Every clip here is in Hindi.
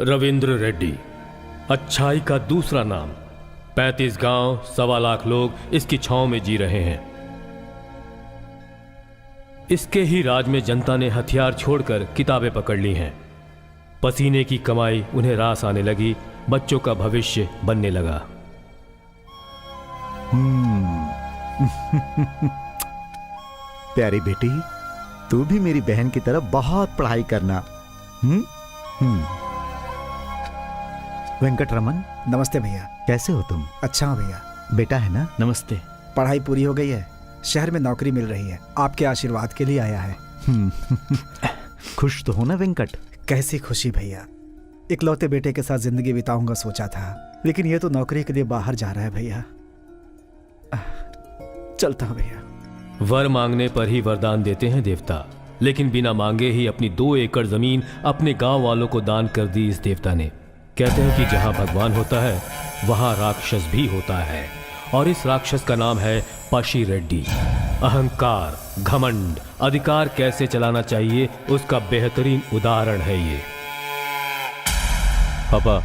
रविंद्र रेड्डी, अच्छाई का दूसरा नाम। 35 गांव, 1.25 लाख लोग इसकी छांव में जी रहे हैं। इसके ही राज में जनता ने हथियार छोड़कर किताबें पकड़ ली हैं। पसीने की कमाई उन्हें रास आने लगी, बच्चों का भविष्य बनने लगा। प्यारी बेटी, तू भी मेरी बहन की तरह बहुत पढ़ाई करना। वेंकटरमन, नमस्ते भैया। कैसे हो तुम? अच्छा हूँ भैया। बेटा है ना? नमस्ते। पढ़ाई पूरी हो गई है, शहर में नौकरी मिल रही है, आपके आशीर्वाद के लिए आया है। खुश तो हो ना वेंकट? कैसी खुशी भैया, इकलौते बेटे के साथ जिंदगी बिताऊंगा सोचा था, लेकिन ये तो नौकरी के लिए बाहर जा रहा है भैया। चलता हूँ भैया। वर मांगने पर ही वरदान देते हैं देवता, लेकिन बिना मांगे ही अपनी 2 एकड़ जमीन अपने गांव वालों को दान कर दी इस देवता ने। कहते हैं कि जहां भगवान होता है वहां राक्षस भी होता है, और इस राक्षस का नाम है पशी रेड्डी। अहंकार, घमंड, अधिकार कैसे चलाना चाहिए उसका बेहतरीन उदाहरण है ये। पापा,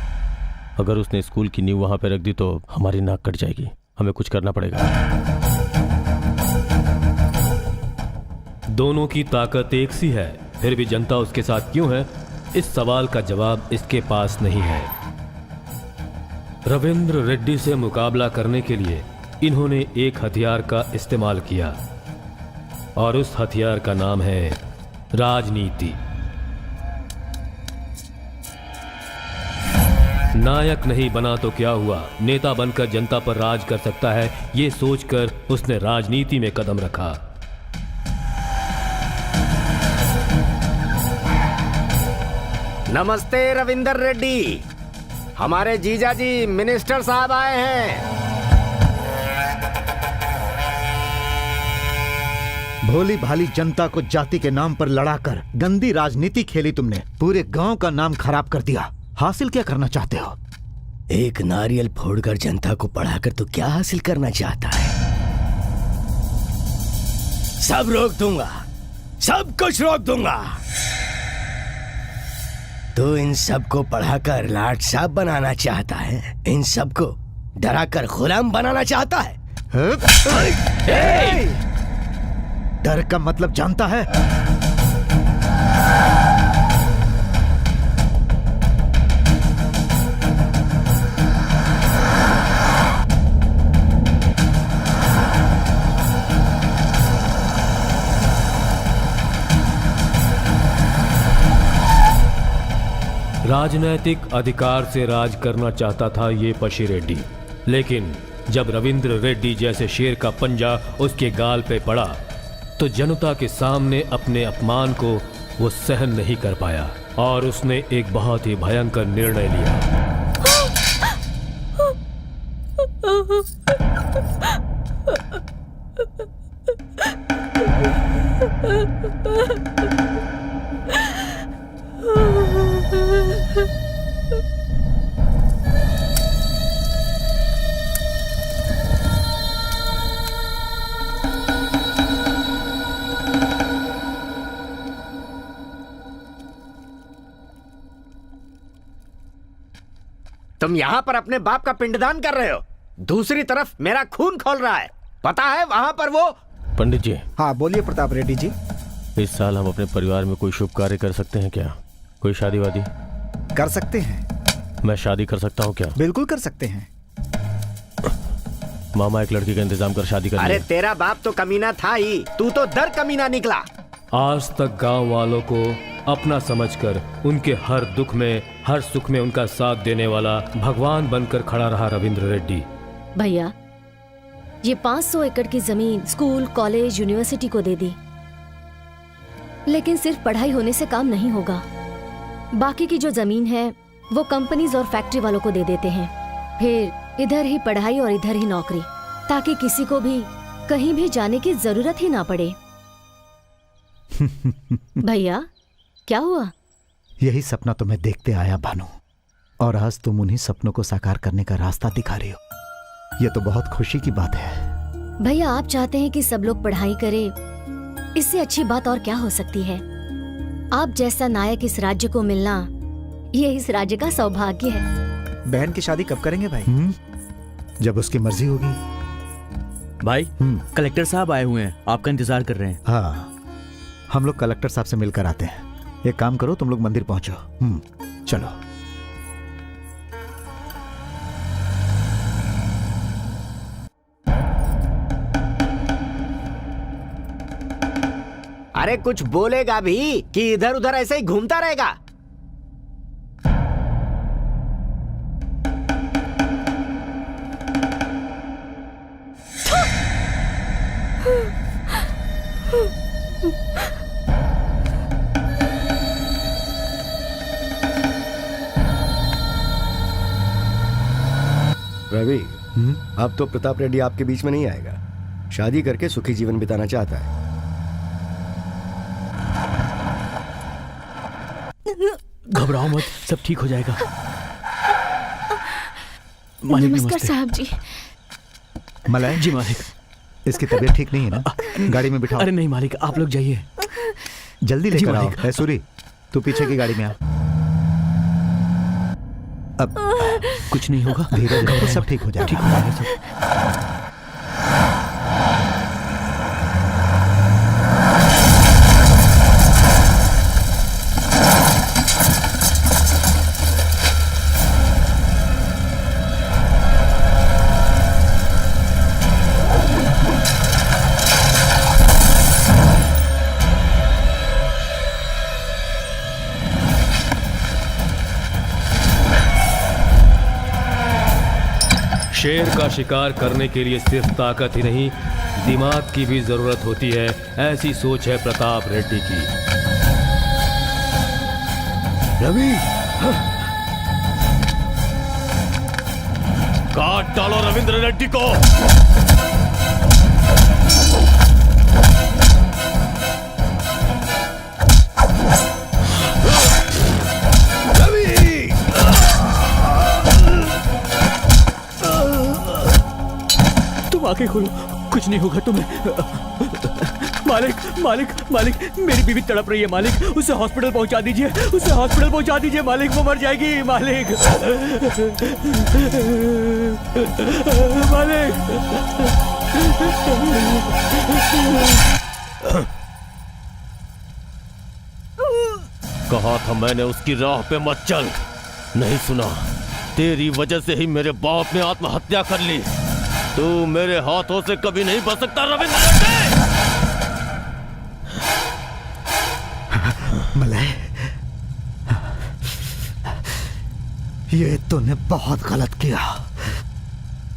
अगर उसने स्कूल की नींव वहां पे रख दी तो हमारी नाक कट जाएगी। हमें कुछ करना पड़ेगा। दोनों की ताकत एक सी है, फिर भी जनता उसके साथ क्यों है, इस सवाल का जवाब इसके पास नहीं है। रविंद्र रेड्डी से मुकाबला करने के लिए इन्होंने एक हथियार का इस्तेमाल किया, और उस हथियार का नाम है राजनीति। नायक नहीं बना तो क्या हुआ, नेता बनकर जनता पर राज कर सकता है, ये सोचकर उसने राजनीति में कदम रखा। नमस्ते रविंदर रेड्डी, हमारे जीजा जी मिनिस्टर साहब आए हैं। भोली भाली जनता को जाति के नाम पर लड़ाकर गंदी राजनीति खेली तुमने, पूरे गांव का नाम खराब कर दिया। हासिल क्या करना चाहते हो? एक नारियल फोड़कर जनता को पढ़ाकर तो क्या हासिल करना चाहता है? सब रोक दूंगा, सब कुछ रोक दूंगा। तो इन सबको पढ़ाकर लाट साहब बनाना चाहता है, इन सबको डराकर गुलाम बनाना चाहता है। डर का मतलब जानता है? राजनैतिक अधिकार से राज करना चाहता था ये पशी रेड्डी, लेकिन जब रविंद्र रेड्डी जैसे शेर का पंजा उसके गाल पे पड़ा तो जनता के सामने अपने अपमान को वो सहन नहीं कर पाया, और उसने एक बहुत ही भयंकर निर्णय लिया। तुम यहाँ पर अपने बाप का पिंडदान कर रहे हो, दूसरी तरफ मेरा खून खोल रहा है, पता है वहाँ पर वो। पंडित जी। हाँ बोलिए प्रताप रेड्डी जी। इस साल हम अपने परिवार में कोई शुभ कार्य कर सकते हैं क्या? कोई शादी वादी? कर सकते हैं। मैं शादी कर सकता हूँ क्या? बिल्कुल कर सकते हैं। मामा एक लड़की का इंतजाम कर शादी कर। अरे तेरा बाप तो कमीना था ही, तू तो दर कमीना निकला। आज तक गांव वालों को अपना समझकर उनके हर दुख में हर सुख में उनका साथ देने वाला भगवान बनकर खड़ा रहा रविंद्र रेड्डी। भैया, ये 500 एकड़ की जमीन स्कूल, कॉलेज, यूनिवर्सिटी को दे दी, लेकिन सिर्फ पढ़ाई होने से काम नहीं होगा। बाकी की जो जमीन है वो कंपनीज और फैक्ट्री वालों को दे देते हैं, फिर इधर ही पढ़ाई और इधर ही नौकरी, ताकि किसी को भी कहीं भी जाने की जरूरत ही ना पड़े। भैया क्या हुआ? यही सपना तुम्हें देखते आया भानु, और आज तुम उन्हीं सपनों को साकार करने का रास्ता दिखा रही हो। ये तो बहुत खुशी की बात है। भैया आप चाहते हैं कि सब लोग पढ़ाई करें, इससे अच्छी बात और क्या हो सकती है? आप जैसा नायक इस राज्य को मिलना ये इस राज्य का सौभाग्य है। बहन की शादी कब करेंगे भाई? जब उसकी मर्जी होगी। भाई कलेक्टर साहब आए हुए हैं, आपका इंतजार कर रहे हैं। हाँ, हम लोग कलेक्टर साहब से मिलकर आते हैं। एक काम करो, तुम लोग मंदिर पहुंचो। चलो। अरे कुछ बोलेगा भी कि इधर उधर ऐसे ही घूमता रहेगा? रवि, अब तो प्रताप रेड्डी आपके बीच में नहीं आएगा। शादी करके सुखी जीवन बिताना चाहता है। घबराओ मत, सब ठीक हो जाएगा। मालिक नमस्कार नमस्ते। साहब जी। मलाय जी मालिक। इसकी तबीयत ठीक नहीं है ना? गाड़ी में बिठाओ। अरे नहीं मालिक, आप लोग जाइए। जल्दी जी लेकर आओ। मालिक। है सूरी, तू पीछे की गाड़ी में आ। अब कुछ नहीं होगा, धीरे धीरे सब ठीक हो जाएगा। ठीक हो जाएगा सब। शेर का शिकार करने के लिए सिर्फ ताकत ही नहीं, दिमाग की भी जरूरत होती है। ऐसी सोच है प्रताप रेड्डी की। रवि, काट डालो रविंद्र रेड्डी को। तुम आके खोलो, कुछ नहीं होगा तुम्हें। मालिक मालिक मालिक, मेरी बीवी तड़प रही है मालिक, उसे हॉस्पिटल पहुंचा दीजिए, उसे हॉस्पिटल पहुंचा दीजिए मालिक, वो मर जाएगी मालिक। मालिक। कहा था मैंने उसकी राह पे मत चल, नहीं सुना। तेरी वजह से ही मेरे बाप ने आत्महत्या कर ली। तू मेरे हाथों से कभी नहीं बच सकता रविंद्र रेड्डी। मलय, ये तूने बहुत गलत किया।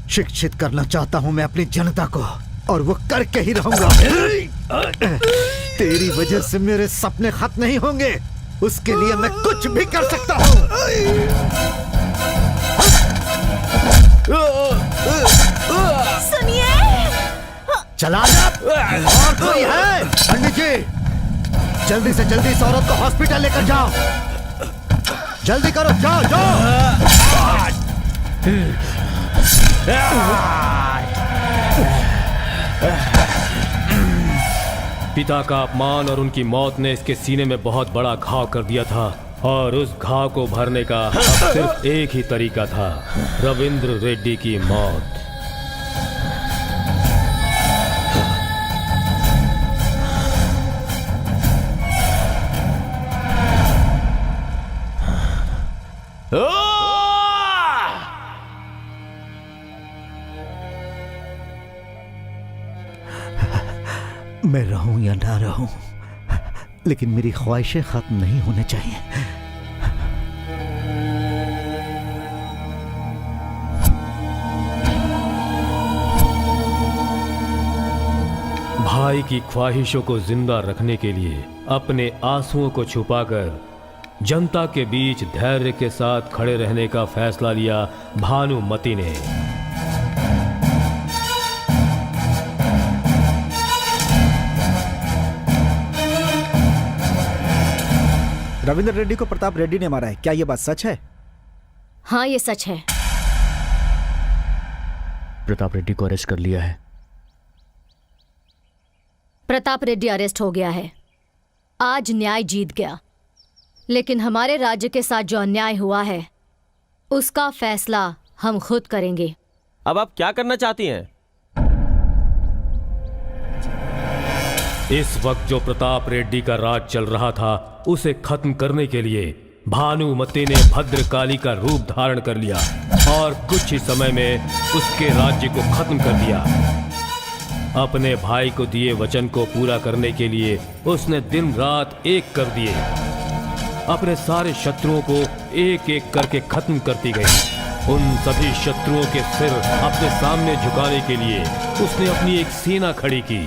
शिक्षित करना चाहता हूं मैं अपनी जनता को, और वो करके ही रहूंगा। तेरी वजह से मेरे सपने खत्म नहीं होंगे, उसके लिए मैं कुछ भी कर सकता हूं। सुनिए। चला जा। और कोई है? पंडित जी, जल्दी से जल्दी इस औरत को हॉस्पिटल लेकर जाओ। जल्दी करो, जाओ जाओ। पिता का अपमान और उनकी मौत ने इसके सीने में बहुत बड़ा घाव कर दिया था, और उस घाव को भरने का अब सिर्फ एक ही तरीका था, रविंद्र रेड्डी की मौत। मैं रहूं या ना रहूं, लेकिन मेरी ख्वाहिशें खत्म नहीं होने चाहिए। भाई की ख्वाहिशों को जिंदा रखने के लिए अपने आंसुओं को छुपाकर जनता के बीच धैर्य के साथ खड़े रहने का फैसला लिया भानुमति ने। रविंद्र रेड्डी को प्रताप रेड्डी ने मारा है, क्या यह बात सच है? हाँ, ये सच है। प्रताप रेड्डी को अरेस्ट कर लिया है। प्रताप रेड्डी अरेस्ट हो गया है। आज न्याय जीत गया। लेकिन हमारे राज्य के साथ जो अन्याय हुआ है उसका फैसला हम खुद करेंगे। अब आप क्या करना चाहती हैं? इस वक्त जो प्रताप रेड्डी का राज चल रहा था उसे खत्म करने के लिए भानुमति ने भद्रकाली का रूप धारण कर लिया और कुछ ही समय में उसके राज्य को खत्म कर दिया। अपने भाई को दिए वचन को पूरा करने के लिए उसने दिन रात एक कर दिए। अपने सारे शत्रुओं को एक एक करके खत्म करती गई। उन सभी शत्रुओं के सिर अपने सामने झुकाने के लिए उसने अपनी एक सेना खड़ी की।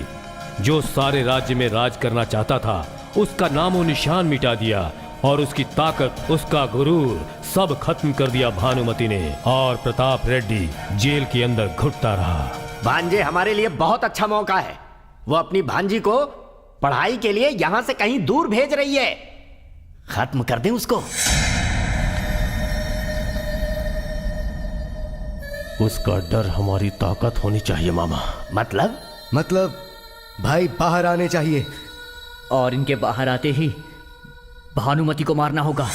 जो सारे राज्य में राज करना चाहता था उसका नामो निशान मिटा दिया और उसकी ताकत, उसका गुरूर सब खत्म कर दिया भानुमति ने। और प्रताप रेड्डी जेल के अंदर घुटता रहा। भांजे हमारे लिए बहुत अच्छा मौका है। वो अपनी भांजी को पढ़ाई के लिए यहाँ से कहीं दूर भेज रही है। खत्म कर दें उसको। उसका डर हमारी ताकत होनी चाहिए मामा। मतलब भाई बाहर आने चाहिए। और इनके बाहर आते ही भानुमति को मारना होगा।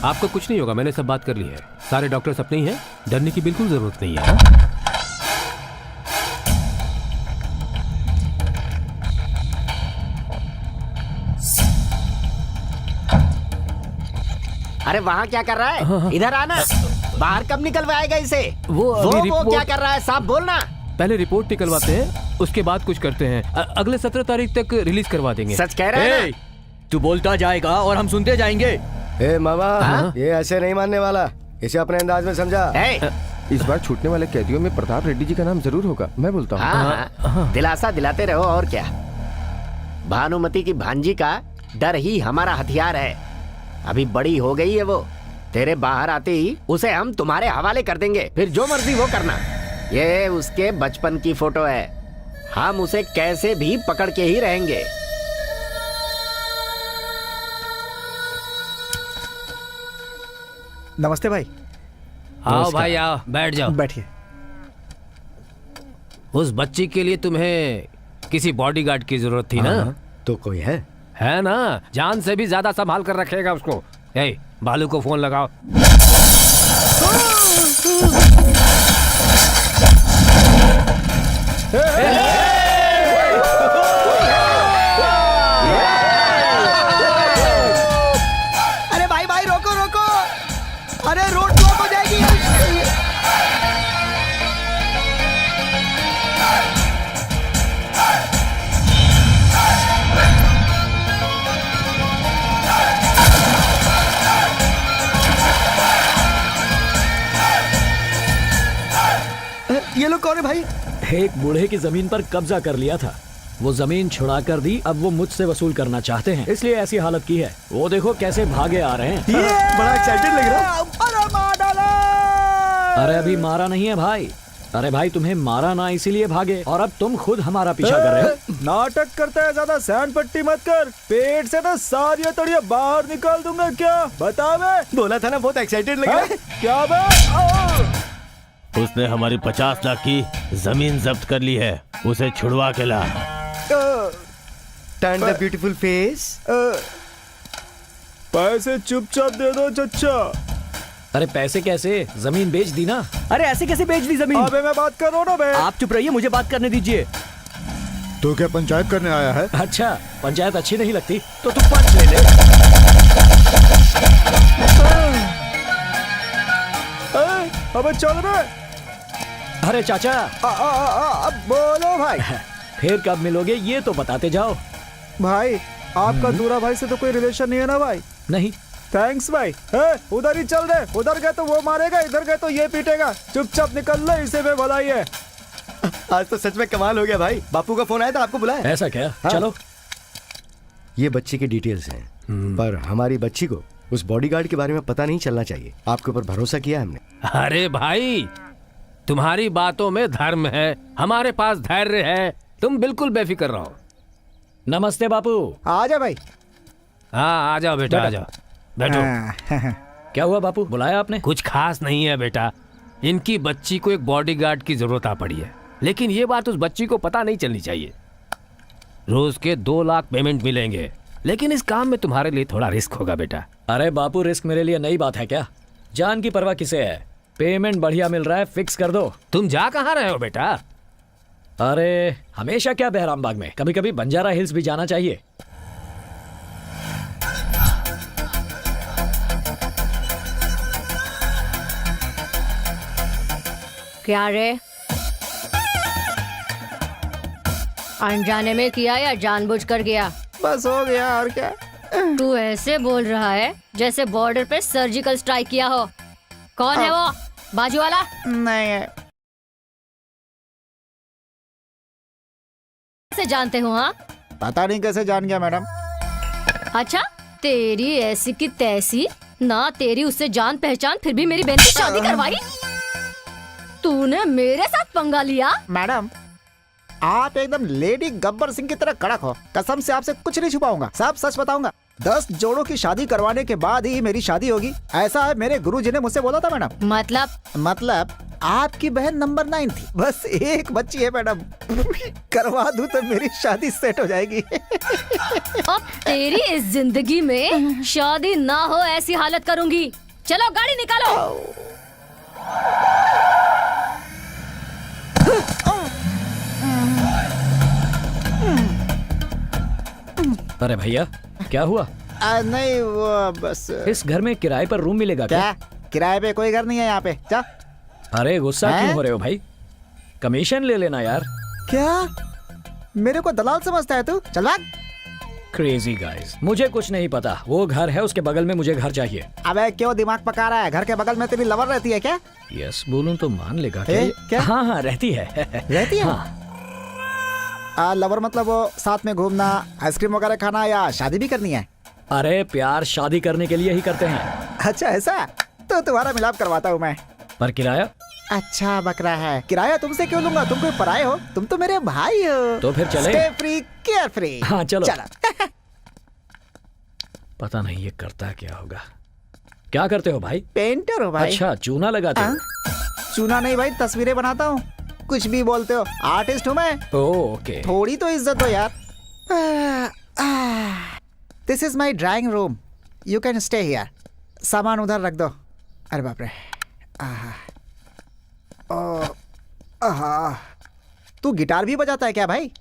आपको कुछ नहीं होगा, मैंने सब बात कर ली है। सारे डॉक्टर्स अपने ही हैं, डरने की बिल्कुल जरूरत नहीं है। अरे वहाँ क्या कर रहा है? इधर आना। बाहर कब निकलवाएगा इसे? वो क्या कर रहा है? साफ बोलना। पहले रिपोर्ट निकलवाते हैं, उसके बाद कुछ करते हैं। अगले 17 तारीख तक रिलीज करवा देंगे। सच कह रहे हैं? तू बोलता जाएगा और हम सुनते जाएंगे। ए मामा, ये ऐसे नहीं मानने वाला। इसे अपने अंदाज में समझा। इस बार छूटने वाले कैदियों में प्रताप रेड्डी जी का नाम जरूर होगा, मैं बोलता हूँ। दिलासा दिलाते रहो और क्या। भानुमति की भांजी का डर ही हमारा हथियार है। अभी बड़ी हो गई है वो। तेरे बाहर आते ही उसे हम तुम्हारे हवाले कर देंगे, फिर जो मर्जी वो करना। ये उसके बचपन की फोटो है। हम उसे कैसे भी पकड़ के ही रहेंगे। नमस्ते भाई। आओ भाई आओ, बैठ जाओ। बैठिए। उस बच्ची के लिए तुम्हें किसी बॉडीगार्ड की जरूरत थी ना? तो कोई है ना? जान से भी ज्यादा संभाल कर रखेगा उसको। ए, बालू को फोन लगाओ। अरे भाई भाई रोको रोको। अरे रोड ब्लॉक हो जाएगी। ये लोग कौन है भाई? एक बूढ़े की जमीन पर कब्जा कर लिया था, वो जमीन छुड़ा कर दी। अब वो मुझसे वसूल करना चाहते हैं, इसलिए ऐसी हालत की है। वो देखो कैसे भागे आ रहे हैं। बड़ा एक्साइटेड लग रहा है। अरे अभी मारा नहीं है भाई। अरे भाई तुम्हें मारा ना इसीलिए भागे, और अब तुम खुद हमारा पीछा कर रहे हो। नाटक करता है ज्यादा। सैंड पट्टी मत कर। पेट से ना सारी तड़िया बाहर निकाल दूंगा। क्या बता? मैं बोला था ना, बहुत एक्साइटेड लग रहा है। क्या बात? उसने हमारी 50 लाख की जमीन जब्त कर ली है, उसे छुड़वा के ला। Turn the beautiful face. पैसे चुपचाप दे दो चच्चा। अरे पैसे कैसे? जमीन बेच दी ना। अरे ऐसे कैसे बेच दी जमीन? अबे मैं बात कर रहा हूँ ना बे। आप चुप रहिए, मुझे बात करने दीजिए। तू क्या पंचायत करने आया है? अच्छा, पंचायत अच्छी नहीं लगती तो तू पंच ले ले। अबे चल बे। अरे चाचा। अब बोलो भाई। फिर कब मिलोगे ये तो बताते जाओ। भाई आपका दूरा भाई से तो कोई रिलेशन नहीं है ना भाई? नहीं। थैंक्स भाई। उधर ही चल दे। उधर गए तो वो मारेगा, इधर गए तो ये पीटेगा। चुपचाप निकल ले, इसे में भलाई है। आज तो सच में कमाल हो गया भाई। बापू का फोन आया था, आपको बुलाया? ऐसा क्या? चलो। ये बच्चे की डिटेल्स हैं। पर हमारी बच्ची को उस बॉडीगार्ड के बारे में पता नहीं चलना चाहिए। आपके ऊपर भरोसा किया हमने। अरे भाई, तुम्हारी बातों में धर्म है, हमारे पास धैर्य है, तुम बिल्कुल बेफिक्र रहो। नमस्ते बापू। आ जा भाई। हाँ आ जाओ बेटा, आ जाओ, बैठो। क्या हुआ बापू, बुलाया आपने? कुछ खास नहीं है बेटा, इनकी बच्ची को एक बॉडीगार्ड की जरूरत आ पड़ी है, लेकिन ये बात उस बच्ची को पता नहीं चलनी चाहिए। रोज के 2 लाख पेमेंट मिलेंगे, लेकिन इस काम में तुम्हारे लिए थोड़ा रिस्क होगा बेटा। अरे बापू, रिस्क मेरे लिए नई बात है क्या? जान की परवाह किसे है? पेमेंट बढ़िया मिल रहा है, फिक्स कर दो। तुम जा कहाँ रहे हो बेटा? अरे हमेशा क्या बहराम बाग में, कभी कभी बंजारा हिल्स भी जाना चाहिए। क्या रे, अनजाने में किया या जानबूझकर किया? बस हो गया, और क्या। तू ऐसे बोल रहा है जैसे बॉर्डर पे सर्जिकल स्ट्राइक किया हो। कौन है वो बाजू वाला? नहीं है। कैसे जानते हो? हाँ, पता नहीं कैसे जान गया मैडम। अच्छा, तेरी ऐसी की तैसी ना, तेरी उससे जान पहचान, फिर भी मेरी बहन की शादी करवाई। तूने मेरे साथ पंगा लिया। मैडम, आप एकदम लेडी गब्बर सिंह की तरह कड़क हो। कसम से आपसे कुछ नहीं छुपाऊंगा, सब सच बताऊंगा। 10 जोड़ों की शादी करवाने के बाद ही मेरी शादी होगी, ऐसा है मेरे गुरुजी ने मुझसे बोला था मैडम। मतलब आपकी बहन नंबर 9 थी, बस एक बच्ची है मैडम। करवा दूं तो मेरी शादी सेट हो जाएगी। अब तेरी इस जिंदगी में शादी ना हो ऐसी हालत करूंगी। चलो गाड़ी निकालो। अरे भैया, क्या हुआ? नहीं वो बस। इस घर में किराए पर रूम मिलेगा क्या? किराए पे कोई घर नहीं है यहाँ पे। जा। अरे गुस्सा क्यों हो रहे हो भाई? कमीशन ले लेना यार। क्या मेरे को दलाल समझता है तू? चल भाग। क्रेजी गाइस, मुझे कुछ नहीं पता। वो घर है, उसके बगल में मुझे घर चाहिए। अबे क्यों दिमाग पका रहा है? घर के बगल में तेरी लवर रहती है क्या? यस बोलूं तो मान लेगा क्या? हाँ रहती है। रहती है? हाँ। लवर मतलब वो साथ में घूमना, आइसक्रीम वगैरह खाना, या शादी भी करनी है? अरे प्यार शादी करने के लिए ही करते हैं। अच्छा ऐसा? तो तुम्हारा मिलाप करवाता हूँ मैं। पर किराया? अच्छा बकरा है, किराया तुमसे क्यों लूंगा? तुम कोई पराये हो? तुम तो मेरे भाई हो। तो फिर चले। Stay free care free. हाँ चलो। चलो। पता नहीं ये करता क्या होगा। क्या करते हो भाई? पेंटर हो भाई। अच्छा, चूना लगाते हो? चूना नहीं भाई, तस्वीरें बनाता हूँ। कुछ भी बोलते हो, आर्टिस्ट हूँ मैं। ओके। थोड़ी तो इज्जत दो यार। This is my drawing room, you can stay here. सामान उधर रख दो। अरे बाप रे। तू गिटार भी बजाता है क्या भाई?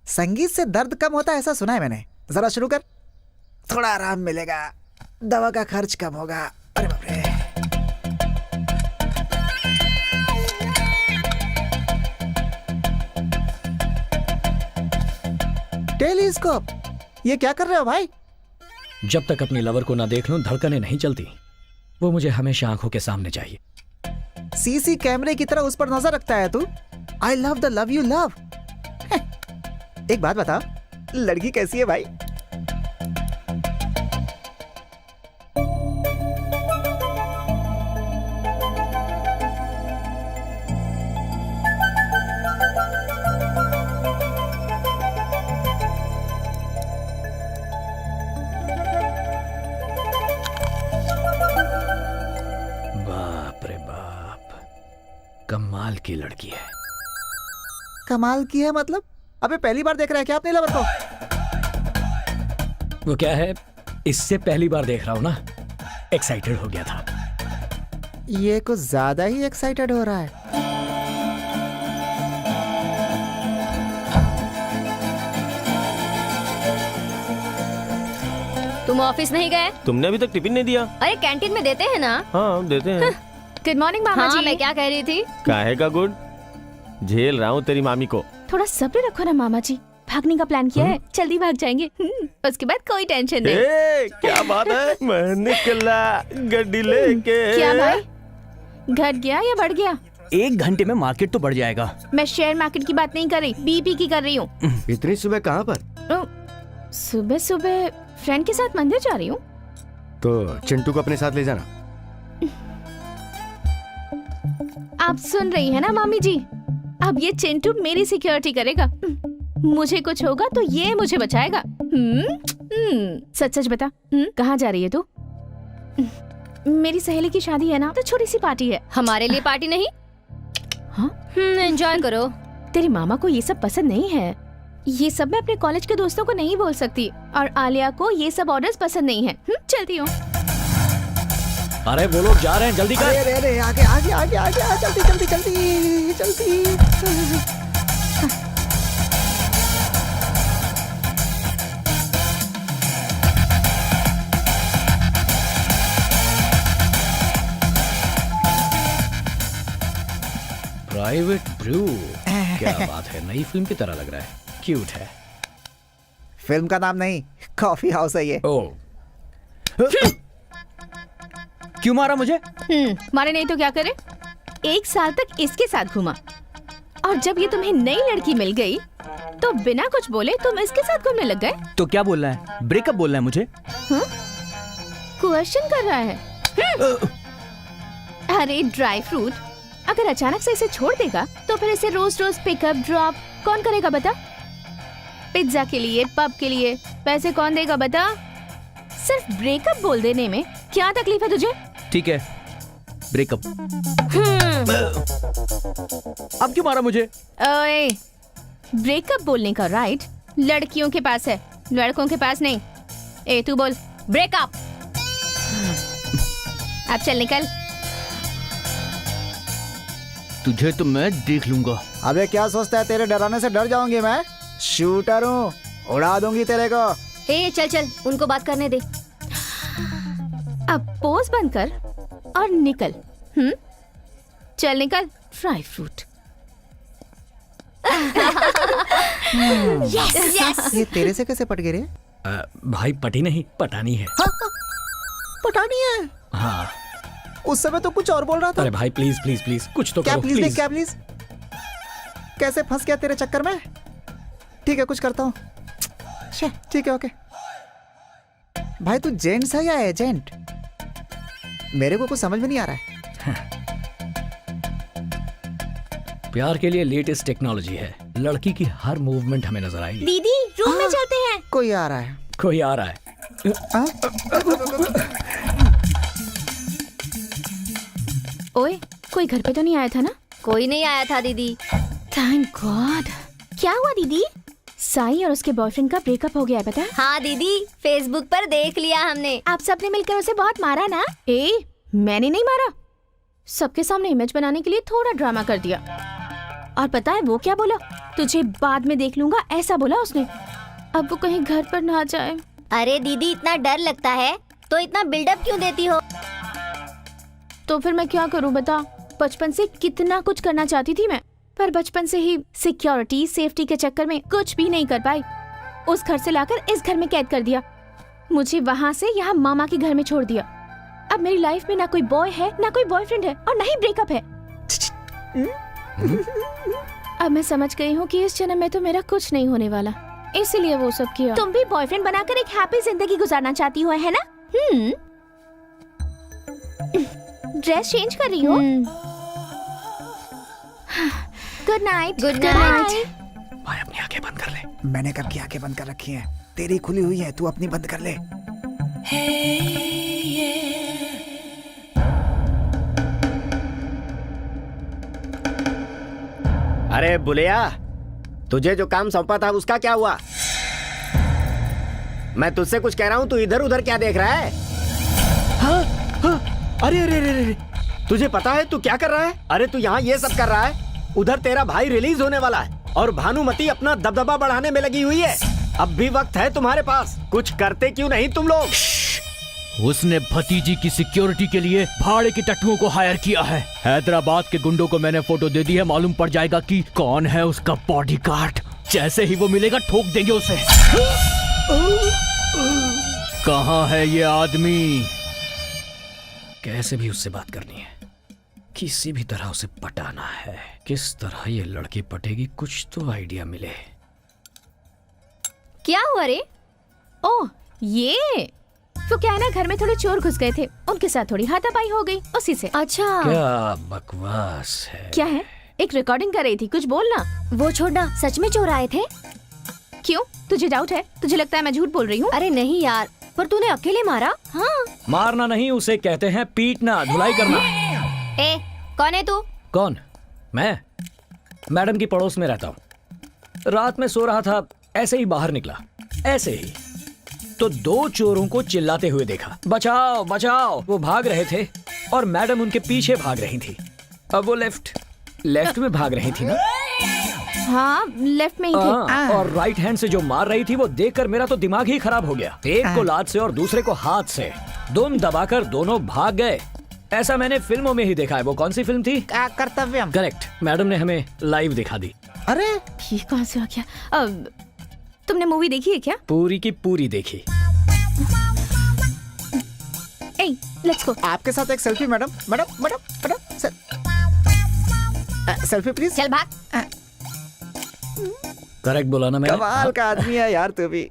संगीत से दर्द कम होता है ऐसा सुना है मैंने। जरा शुरू कर, थोड़ा आराम मिलेगा, दवा का खर्च कम होगा। अरे बाप रे। टेलीस्कोप, ये क्या कर रहे हो भाई? जब तक अपनी लवर को ना देख लूं धड़कनें नहीं चलती। वो मुझे हमेशा आंखों के सामने चाहिए। सीसी कैमरे की तरह उस पर नजर रखता है तू। I love the love you love. एक बात बता, लड़की कैसी है भाई? बाप रे बाप, कमाल की लड़की है। कमाल की है मतलब? अबे पहली बार देख रहा है क्या अपने लवर को? वो क्या है, इससे पहली बार देख रहा हूं ना, एक्साइटेड हो गया था। ये कुछ ज्यादा ही एक्साइटेड हो रहा है। तुम ऑफिस नहीं गए? तुमने अभी तक टिफिन नहीं दिया? अरे कैंटीन में देते हैं ना। हाँ देते हैं। गुड मॉर्निंग मामा जी। मैं क्या कह रही थी? काहे का गुड? झेल रहा हूँ तेरी मामी को। थोड़ा सब्र रखो ना मामा जी, भागने का प्लान किया है, जल्दी भाग जाएंगे। उसके बाद कोई टेंशन नहीं। क्या बात है? मैं निकला गड्डी लेके। क्या भाई, घट गया या बढ़ गया? 1 घंटे में मार्केट तो बढ़ जाएगा। मैं शेयर मार्केट की बात नहीं कर रही, बीपी की कर रही हूँ। इतनी सुबह कहाँ पर? सुबह सुबह फ्रेंड के साथ मंदिर जा रही हूँ। तो चिंटू को अपने साथ ले जाना। आप सुन रही है ना मामी जी, अब ये चिंटू मेरी सिक्योरिटी करेगा। मुझे कुछ होगा तो ये मुझे बचाएगा। सच सच बता, कहाँ जा रही है तू? मेरी सहेली की शादी है ना, तो छोटी सी पार्टी है। हमारे लिए पार्टी नहीं? हाँ, एंजॉय करो। तेरी मामा को ये सब पसंद नहीं है। ये सब मैं अपने कॉलेज के दोस्तों को नहीं बोल सकती, और आलिया को ये सब ऑर्डर्स पसंद नहीं है। चलती हूँ। अरे वो लोग जा रहे हैं, जल्दी कर। अरे अरे आगे आगे आगे आगे आ, जल्दी जल्दी जल्दी जल्दी। प्राइवेट ब्रू, क्या बात है, नई फिल्म की तरह लग रहा है, क्यूट है। फिल्म का नाम नहीं, कॉफी हाउस है ये। ओ क्यों मारा मुझे? मारे नहीं तो क्या करे? 1 साल तक इसके साथ घूमा, और जब ये तुम्हें नई लड़की मिल गई तो बिना कुछ बोले तुम इसके साथ घूमने लग गए। तो क्या बोलना है? ब्रेकअप बोलना है मुझे? क्वेश्चन कर रहा है। अरे ड्राई फ्रूट, अगर अचानक से इसे छोड़ देगा तो फिर इसे रोज रोज पिकअप ड्रॉप कौन करेगा बता? पिज्जा के लिए, पब के लिए पैसे कौन देगा बता? सिर्फ ब्रेकअप बोल देने में क्या तकलीफ है तुझे? ठीक है, ब्रेकअप। अब क्यों मारा मुझे? ओए, ब्रेकअप बोलने का राइट लड़कियों के पास है, लड़कों के पास नहीं। ए तू बोल ब्रेकअप। अब चल निकल। तुझे तो मैं देख लूंगा। अबे क्या सोचता है, तेरे डराने से डर जाऊंगी मैं? शूटर हूँ, उड़ा दूंगी तेरे को। ए चल चल, उनको बात करने दे। अब पोज बंद कर और निकल। चल निकल ड्राई फ्रूट। Yes yes. ये तेरे से कैसे पट गए रे? भाई पटी नहीं, पटानी है। पटानी है? हाँ। उस समय तो कुछ और बोल रहा था। अरे भाई प्लीज प्लीज प्लीज कुछ तो क्या करो प्लीज? प्लीज। क्या प्लीज? कैसे फंस गया तेरे चक्कर में? ठीक है, कुछ करता हूँ। ठीक है, ओके। भाई तू जेंट्स है या एजेंट? मेरे को कुछ समझ में नहीं आ रहा है। प्यार के लिए लेटेस्ट टेक्नोलॉजी है, लड़की की हर मूवमेंट हमें नजर आएगी। दीदी रूम में चलते हैं। कोई आ रहा है। कोई आ रहा है। ओए, कोई घर पे तो नहीं आया था ना? कोई नहीं आया था दीदी। Thank God. क्या हुआ दीदी? साई और उसके बॉयफ्रेंड का ब्रेकअप हो गया है, पता है? हाँ दीदी, फेसबुक पर देख लिया हमने। आप सबने मिलकर उसे बहुत मारा ना? ए, मैंने नहीं मारा, सबके सामने इमेज बनाने के लिए थोड़ा ड्रामा कर दिया। और पता है वो क्या बोला? तुझे बाद में देख लूंगा, ऐसा बोला उसने। अब वो कहीं घर पर ना जाए। अरे दीदी, इतना डर लगता है तो इतना बिल्डअप क्यों देती हो? तो फिर मैं क्या करूं बता? बचपन से कितना कुछ करना चाहती थी मैं, पर बचपन से ही सिक्योरिटी सेफ्टी के चक्कर में कुछ भी नहीं कर पाई। उस घर से लाकर इस घर में कैद कर दिया, मुझे वहाँ से यहाँ मामा के घर में छोड़ दिया। अब मेरी लाइफ में ना कोई बॉय है, ना कोई बॉयफ्रेंड है, और ना ही ब्रेकअप है। अब मैं समझ गई हूँ कि इस जन्म में तो मेरा कुछ नहीं होने वाला, इसीलिए वो सब किया। तुम भी बॉयफ्रेंड बनाकर एक हैप्पी जिंदगी गुजारना चाहती हो, है ना? ड्रेस चेंज कर रही हो? Good night. Good night. भाई अपनी आंखें बंद कर ले। मैंने कब की आंखें बंद कर रखी हैं? तेरी खुली हुई है, तू अपनी बंद कर ले। अरे बुलिया, तुझे जो काम सौंपा था उसका क्या हुआ? मैं तुझसे कुछ कह रहा हूँ, तू इधर उधर क्या देख रहा है? अरे अरे अरे अरे, तुझे पता है तू क्या कर रहा है? अरे तू यहाँ ये सब कर रहा है, उधर तेरा भाई रिलीज होने वाला है और भानुमति अपना दबदबा बढ़ाने में लगी हुई है। अब भी वक्त है तुम्हारे पास, कुछ करते क्यों नहीं तुम लोग? उसने भतीजी की सिक्योरिटी के लिए भाड़े के टट्टुओं को हायर किया है। हैदराबाद के गुंडों को मैंने फोटो दे दी है, मालूम पड़ जाएगा कि कौन है उसका बॉडीगार्ड। जैसे ही वो मिलेगा ठोक देंगे उसे। कहाँ है ये आदमी? कैसे भी उससे बात करनी है, किसी भी तरह उसे पटाना है। किस तरह ये लड़की पटेगी, कुछ तो आइडिया मिले। क्या हुआ रे? ओह, ये तो क्या है ना, घर में थोड़े चोर घुस गए थे, उनके साथ थोड़ी हाथापाई हो गई उसी से। अच्छा, क्या बकवास है। क्या है? एक रिकॉर्डिंग कर रही थी, कुछ बोलना। वो छोड़ना, सच में चोर आए थे? क्यों, तुझे डाउट है? तुझे लगता है मैं झूठ बोल रही हूँ? अरे नहीं यार, पर तूने अकेले मारा? हाँ। मारना नहीं, उसे कहते हैं पीटना, धुलाई करना। ए, कौन है तू? कौन? मैं मैडम की पड़ोस में रहता हूँ। रात में सो रहा था, ऐसे ही बाहर निकला, ऐसे ही तो 2 चोरों को चिल्लाते हुए देखा, बचाओ बचाओ। वो भाग रहे थे और मैडम उनके पीछे भाग रही थी। अब वो लेफ्ट में भाग रही थी ना? हाँ, लेफ्ट में ही थे। और राइट हैंड से जो मार रही थी वो देखकर मेरा तो दिमाग ही खराब हो गया। एक को लात से और दूसरे को हाथ से, दुम दबाकर दोनों भाग गए। ऐसा मैंने फिल्मों में ही देखा है। वो कौन सी फिल्म थी? कर्तव्यम। करेक्ट, मैडम ने हमें लाइव दिखा दी। अरे ये कहाँ से आ गया? अब तुमने मूवी देखी है क्या? पूरी की पूरी देखी। ए, लेट्स गो। आपके साथ एक सेल्फी मैडम। Selfie please. चल भाग। करेक्ट बोला ना मैंने? कमाल का आदमी है यार तू भी।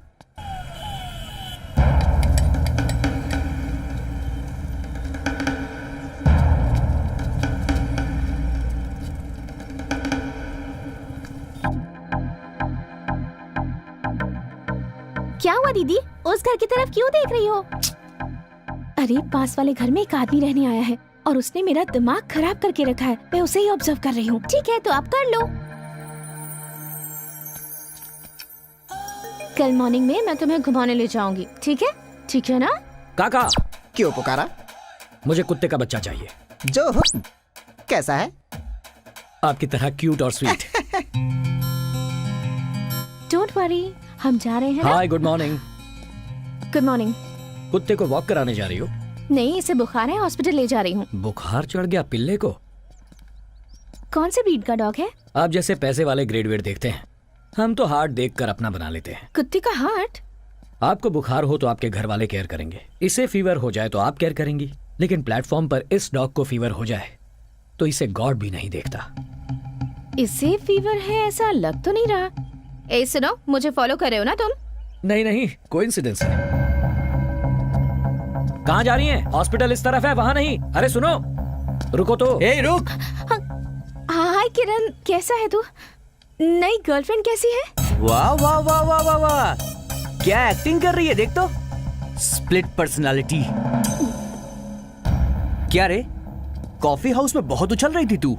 क्या हुआ दीदी, उस घर की तरफ क्यों देख रही हो? अरे पास वाले घर में एक आदमी रहने आया है और उसने मेरा दिमाग खराब करके रखा है। मैं उसे ही ऑब्जर्व कर रही हूँ। ठीक है, तो आप कर लो। कल मॉर्निंग में मैं तुम्हें घुमाने ले जाऊंगी, ठीक है? ठीक है ना? काका, क्यों पुकारा? मुझे कुत्ते का बच्चा चाहिए, जो हो। कैसा है? आपकी तरह क्यूट और स्वीट। डोंट वरी, हम जा रहे हैं ना? हाय, गुड मॉर्निंग। Good morning. कुत्ते को वॉक कराने जा रही हो? नहीं, इसे बुखार है, हॉस्पिटल ले जा रही हूँ। बुखार चढ़ गया पिल्ले को? कौन से ब्रीड का डॉग है? आप जैसे पैसे वाले ग्रेड वेट देखते हैं, हम तो हार्ट देखकर अपना बना लेते हैं। कुत्ते का हार्ट? आपको बुखार हो तो आपके घर वाले केयर करेंगे, इसे फीवर हो जाए तो आप केयर करेंगी, लेकिन प्लेटफॉर्म पर इस डॉग को फीवर हो जाए तो इसे गॉड भी नहीं देखता। इसे फीवर है ऐसा लग तो नहीं रहा। ए सुनो, मुझे फॉलो कर रहे हो ना तुम? नहीं नहीं, कोइंसिडेंस है। कहाँ जा रही हैं? हॉस्पिटल इस तरफ है, वहाँ नहीं। अरे सुनो, रुको तो। ए रुक। हाय किरण, कैसा है तू? नई गर्लफ्रेंड कैसी है? वाह वाह वाह वाह वाह वाह, क्या एक्टिंग कर रही है, देख तो। Split personality. क्या रे, कॉफी हाउस में बहुत उछल रही थी तू।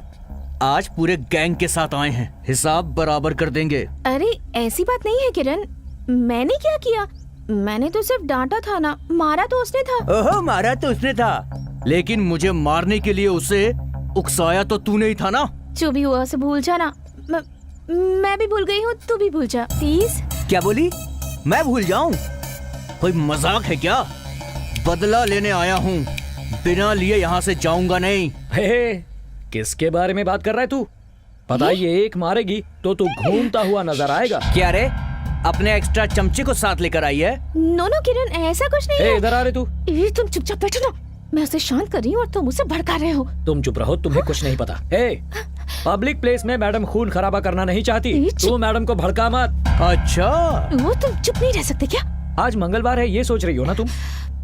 आज पूरे गैंग के साथ आए हैं, हिसाब बराबर कर देंगे। अरे ऐसी बात नहीं है किरण, मैंने क्या किया? मैंने तो सिर्फ डांटा था ना, मारा तो उसने था। ओहो, मारा तो उसने था, लेकिन मुझे मारने के लिए उसे उकसाया तो तूने ही था ना। जो भी हुआ उसे भूल जाना। मैं भी भूल गई हूँ, तू भी भूल जा प्लीज। क्या बोली? मैं भूल जाऊं? कोई मजाक है क्या? बदला लेने आया हूँ, बिना लिए यहाँ से जाऊंगा नहीं। हे, किसके बारे में बात कर रहा है तू? पता ये एक मारेगी तो तू घूमता हुआ नजर आएगा। क्या रे, अपने एक्स्ट्रा चमचे को साथ लेकर आई है? नो नो किरण, ऐसा कुछ नहीं है। इधर आ रहे तू। ये तुम चुपचाप बैठो ना, मैं उसे शांत कर रही हूँ और तुम उसे भड़का रहे हो। तुम चुप रहो, तुम्हें कुछ नहीं पता। हे, पब्लिक प्लेस में मैडम खून खराबा करना नहीं चाहती, तू मैडम को भड़का मत। अच्छा, वो तुम चुप नहीं रह सकते क्या? आज मंगलवार है, ये सोच रही हो ना तुम?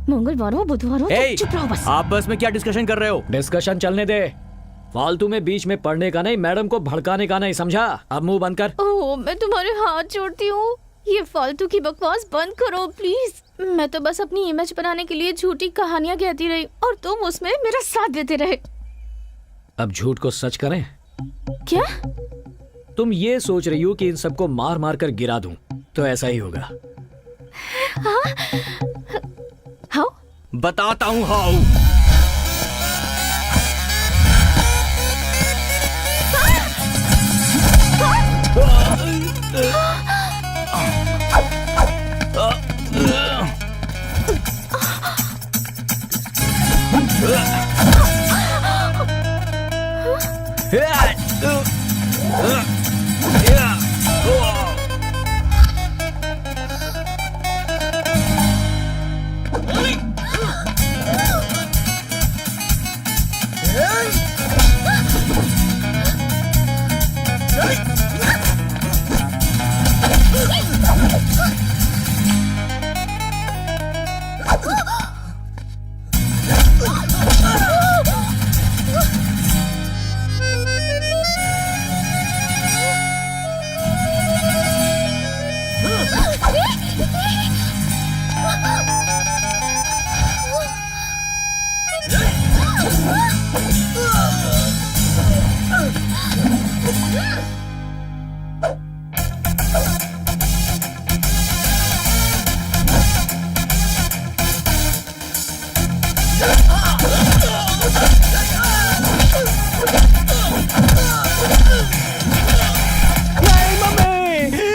मंगलवार हो बुधवार हो, तुम चुप रहो बस। आप बस में क्या डिस्कशन कर रहे हो? डिस्कशन चलने दे, फालतू में बीच में पढ़ने का नहीं, मैडम को भड़काने का नहीं, समझा? अब मुंह बंद कर। ओह, मैं तुम्हारे हाथ जोड़ती हूँ, ये फालतू की बकवास बंद करो प्लीज। मैं तो बस अपनी इमेज बनाने के लिए झूठी कहानियाँ कहती रही और तुम उसमें मेरा साथ देते रहे। अब झूठ को सच करें? क्या? तुम ये सोच रही हो कि इन सबको मार मार कर गिरा दूं, तो ऐसा ही होगा। हाउ? बताता हूँ हाउ।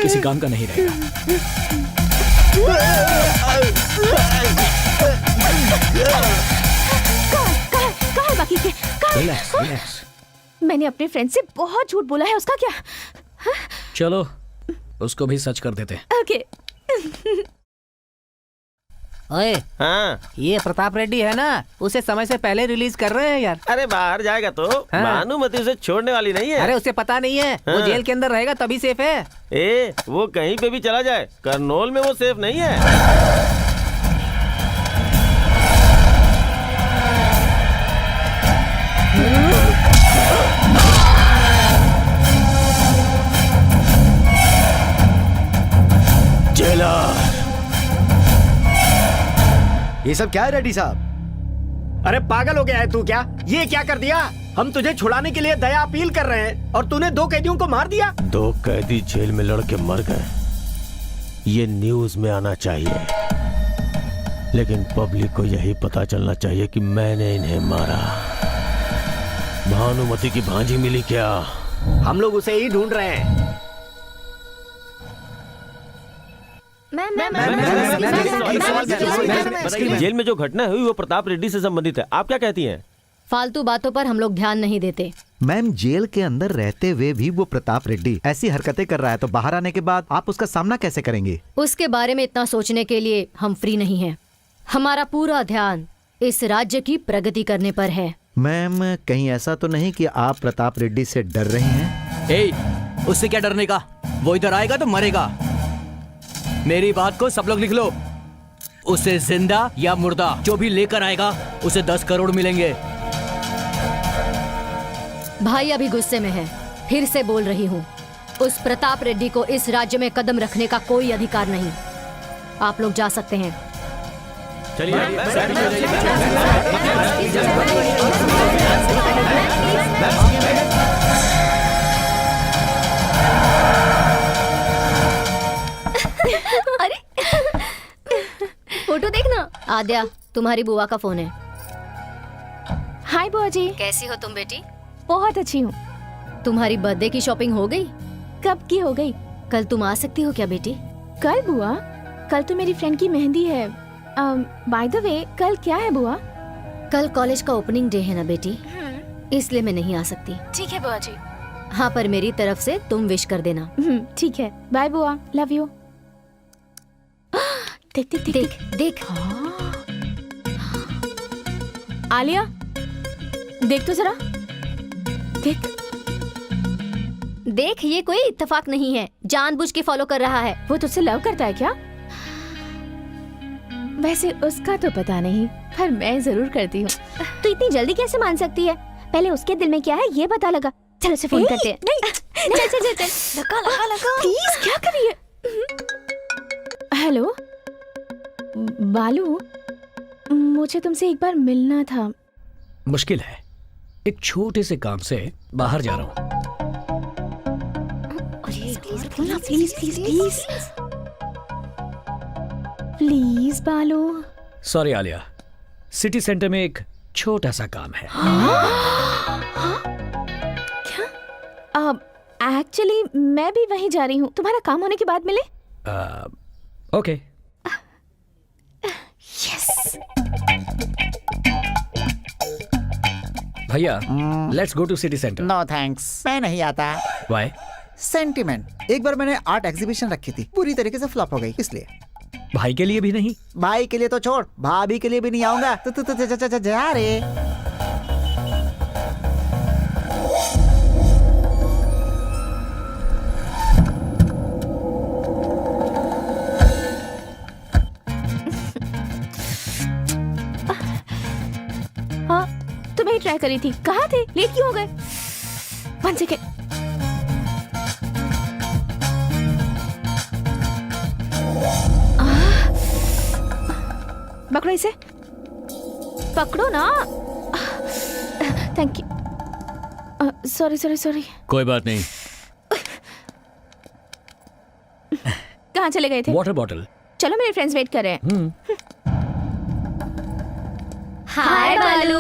किसी काम का नहीं रहेगा। कहाँ है बाकी के? कहाँ है? Relax relax. मैंने अपने फ्रेंड से बहुत झूठ बोला है, उसका क्या? चलो उसको भी सच कर देते हैं। ओके। ओए, हाँ ये प्रताप रेड्डी है ना, उसे समय से पहले रिलीज कर रहे हैं यार। अरे बाहर जाएगा तो हाँ। भानुमति उसे छोड़ने वाली नहीं है। अरे उसे पता नहीं है, वो हाँ। जेल के अंदर रहेगा तभी सेफ है। वो कहीं पे भी चला जाए, करनौल में वो सेफ नहीं है। ये सब क्या है रेड्डी साहब? अरे पागल हो गया है तू क्या? ये क्या कर दिया? हम तुझे छुड़ाने के लिए दया अपील कर रहे हैं और तूने 2 कैदियों को मार दिया। 2 कैदी जेल में लड़के मर गए, ये न्यूज में आना चाहिए, लेकिन पब्लिक को यही पता चलना चाहिए कि मैंने इन्हें मारा। भानुमति की भांजी मिली क्या? हम लोग उसे ही ढूंढ रहे हैं। जेल में जो घटना हुई वो प्रताप रेड्डी से संबंधित है, आप क्या कहती हैं? फालतू बातों पर हम लोग ध्यान नहीं देते। मैम, जेल के अंदर रहते हुए भी वो प्रताप रेड्डी ऐसी हरकतें कर रहा है तो बाहर आने के बाद आप उसका सामना कैसे करेंगे? उसके बारे में इतना सोचने के लिए हम फ्री नहीं हैं। हमारा पूरा ध्यान इस राज्य की प्रगति करने पर है। मैम, कहीं ऐसा तो नहीं कि आप प्रताप रेड्डी से डर रही हैं? उससे क्या डरने का, वो इधर आएगा तो मरेगा। मेरी बात को सब लोग लिख लो, उसे जिंदा या मुर्दा जो भी लेकर आएगा उसे 10 करोड़ मिलेंगे। भाई अभी गुस्से में है, फिर से बोल रही हूँ, उस प्रताप रेड्डी को इस राज्य में कदम रखने का कोई अधिकार नहीं। आप लोग जा सकते हैं। अरे फोटो देखना। आद्या, तुम्हारी बुआ का फोन है। हाय बुआ जी। कैसी हो तुम बेटी? बहुत अच्छी हूँ। तुम्हारी बर्थडे की शॉपिंग हो गई? कब की हो गई? कल तुम आ सकती हो क्या बेटी? कल बुआ? कल तो मेरी फ्रेंड की मेहंदी है। बाय द वे, कल क्या है बुआ? कल कॉलेज का ओपनिंग डे है ना बेटी, इसलिए मैं नहीं आ सकती। ठीक है बुआ जी। हाँ, पर मेरी तरफ से तुम विश कर देना। ठीक है, बाय बुआ, लव यू। देख देख देख देख देख। आलिया, देख तो जरा, देख देख, ये कोई इत्तेफाक नहीं है, जानबूझ के फॉलो कर रहा है। वो तुझसे लव करता है क्या? वैसे उसका तो पता नहीं, पर मैं जरूर करती हूँ। तू इतनी जल्दी कैसे मान सकती है? पहले उसके दिल में क्या है ये पता लगा। चल उसे फोन करते हैं। नहीं, चल चल चल चल। लगा। प्लीज, क्या कर रही है? हेलो बालू, मुझे तुमसे एक बार मिलना था। मुश्किल है, एक छोटे से काम से बाहर जा रहा हूँ। प्लीज प्लीज प्लीज प्लीज बालू। सॉरी आलिया, सिटी सेंटर में एक छोटा सा काम है। क्या? एक्चुअली मैं भी वहीं जा रही हूँ, तुम्हारा काम होने के बाद मिले? ओके। यस। भैया, let's go to city centre. No thanks, मैं नहीं आता। व्हाई? सेंटिमेंट। एक बार मैंने आर्ट एग्जीबिशन रखी थी, पूरी तरीके से फ्लॉप हो गई, इसलिए। भाई के लिए भी नहीं? भाई के लिए तो छोड़, भाभी के लिए भी नहीं आऊंगा। तो जा रे। हाँ, तुम्हें ट्राई करी थी। कहाँ थे? लेट क्यों हो गए? 1 सेकेंड। पकड़ो इसे, पकड़ो ना। Thank you. Sorry sorry sorry. कोई बात नहीं। कहाँ चले गए थे? Water bottle. चलो, मेरे फ्रेंड्स वेट कर रहे हैं। हाय बालू।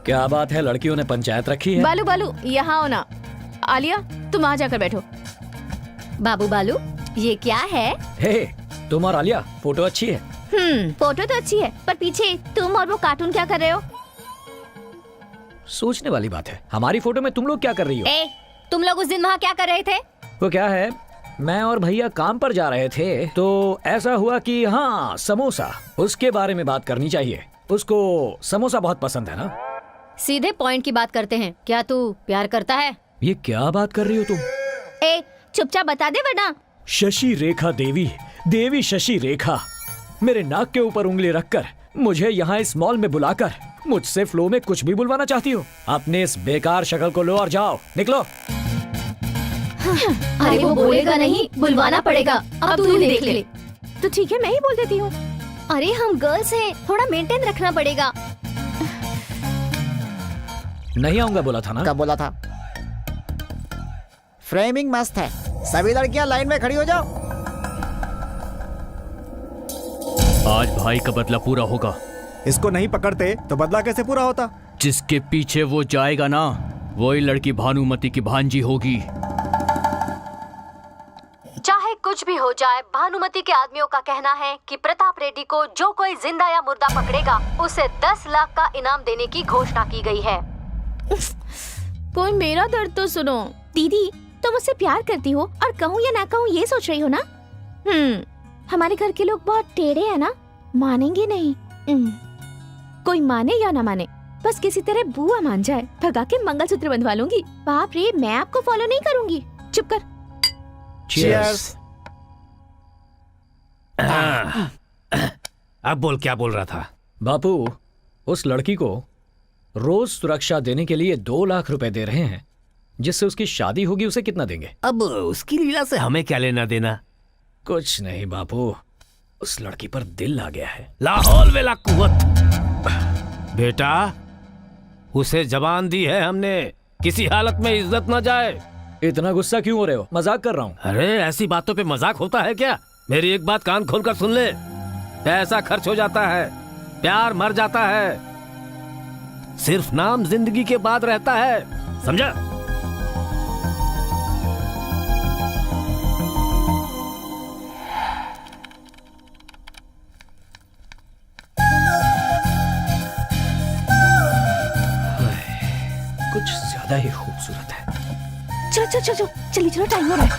क्या बात है, लड़कियों ने पंचायत रखी है? बालू बालू यहाँ आओ ना। आलिया तुम आ जाकर बैठो। बाबू बालू ये क्या है? हे, तुम और आलिया फोटो अच्छी है। फोटो तो अच्छी है, पर पीछे तुम और वो कार्टून क्या कर रहे हो? सोचने वाली बात है, हमारी फोटो में तुम लोग क्या कर रही हो? ए, तुम लोग उस दिन वहाँ क्या कर रहे थे? वो क्या है, मैं और भैया काम पर जा रहे थे तो ऐसा हुआ कि हाँ समोसा, उसके बारे में बात करनी चाहिए। उसको समोसा बहुत पसंद है ना। सीधे पॉइंट की बात करते हैं, क्या तू प्यार करता है? ये क्या बात कर रही हो तुम? ए चुपचाप बता दे वरना। शशि रेखा देवी, देवी शशि रेखा, मेरे नाक के ऊपर उंगली रखकर मुझे यहाँ इस मॉल में बुलाकर मुझसे फ्लो में कुछ भी बुलवाना चाहती हो? अपने इस बेकार शक्ल को लो और जाओ, निकलो। अरे वो बोलेगा नहीं, बुलवाना पड़ेगा। अब तू ही देख ले। तो ठीक है, मैं ही बोल देती हूँ। अरे हम गर्ल्स हैं, थोड़ा मेंटेन रखना पड़ेगा। नहीं आऊंगा बोला था ना। कब बोला था? फ्रेमिंग मस्त है, सभी लड़कियां लाइन में खड़ी हो जाओ। आज भाई का बदला पूरा होगा। इसको नहीं पकड़ते तो बदला कैसे पूरा होता? जिसके पीछे वो जाएगा ना, वही लड़की भानुमति की भांजी होगी। चाहे कुछ भी हो जाए, भानुमति के आदमियों का कहना है कि प्रताप रेड्डी को जो कोई जिंदा या मुर्दा पकड़ेगा उसे 10 लाख का इनाम देने की घोषणा की गई है। कोई मेरा दर्द तो सुनो। दीदी तुम मुझसे प्यार करती हो और कहूँ या ना कहूँ ये सोच रही हो ना? हमारे घर के लोग बहुत टेढ़े हैं ना, मानेंगे नहीं। कोई माने या ना माने, बस किसी तरह बुआ मान जाए, भगा के मंगलसूत्र बंधवा लूंगी। बाप रे, मैं आपको फॉलो नहीं करूंगी। चुप कर। Cheers। अब बोल, क्या बोल रहा था? बापू, उस लड़की को रोज सुरक्षा देने के लिए 2 लाख रुपए दे रहे हैं। जिससे उसकी शादी होगी उसे कितना देंगे? अब उसकी लीला से हमें क्या लेना देना? कुछ नहीं बापू, उस लड़की पर दिल आ गया है। लाहौल वेला कुव्वत। बेटा, उसे जबान दी है हमने, किसी हालत में इज्जत न जाए। इतना गुस्सा क्यों हो रहे हो? मजाक कर रहा हूँ। अरे ऐसी बातों पे मजाक होता है क्या? मेरी एक बात कान खोलकर सुन ले। पैसा खर्च हो जाता है, प्यार मर जाता है, सिर्फ नाम जिंदगी के बाद रहता है, समझा? कुछ ज्यादा ही खूबसूरत है। चलो चलो चलो चलिए, चलो टाइम हो रहा है।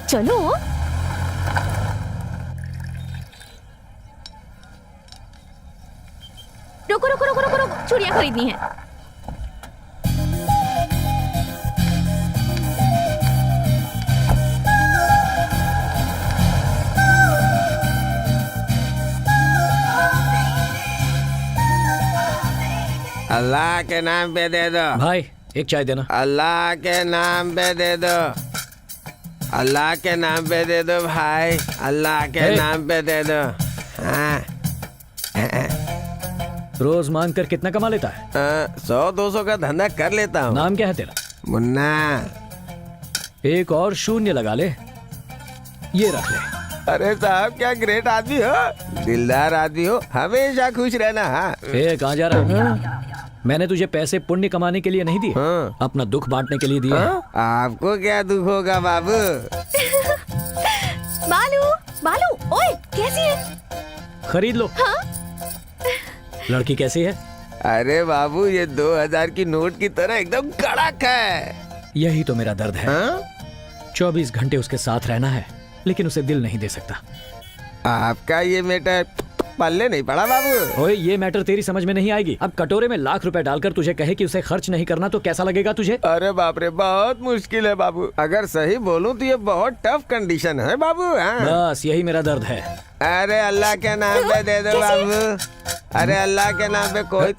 चलो। रुको रुको रुको रुको रुको, चूड़ियां खरीदनी है। अल्लाह के नाम पे दे दो भाई, एक चाय देना। अल्लाह के नाम पे दे दो, अल्लाह के नाम पे दे दो भाई, अल्लाह के नाम पे दे दो। हाँ। रोज मांग कर कितना कमा लेता है? 100-200 का धंधा कर लेता हूँ। नाम क्या है तेरा? मुन्ना। एक और शून्य लगा ले, ये रख ले। अरे साहब, क्या ग्रेट आदमी हो, दिलदार आदमी हो, हमेशा खुश रहना। हाँ। कहाँ जा रहा है? मैंने तुझे पैसे पुण्य कमाने के लिए नहीं दिए, अपना दुख बांटने के लिए दिए। आपको क्या दुख होगा बाबू? बालू बालू, ओए कैसी है? खरीद लो। हाँ? लड़की कैसी है? अरे बाबू, ये 2000 की नोट की तरह एकदम कड़क है। यही तो मेरा दर्द है। 24 घंटे उसके साथ रहना है, लेकिन उसे दिल नहीं दे सकता। आपका ये मैटर पल्ले नहीं पड़ा बाबू। ओए, ये मैटर तेरी समझ में नहीं आएगी। अब कटोरे में लाख रुपए डालकर तुझे कहे कि उसे खर्च नहीं करना तो कैसा लगेगा तुझे? अरे बाप रे, बहुत मुश्किल है बाबू। अगर सही बोलूं तो ये बहुत टफ कंडीशन है बाबू। बस यही मेरा दर्द है। अरे अल्लाह के नाम पे दे दो बाबू, अरे अल्लाह के नाम पे कोई।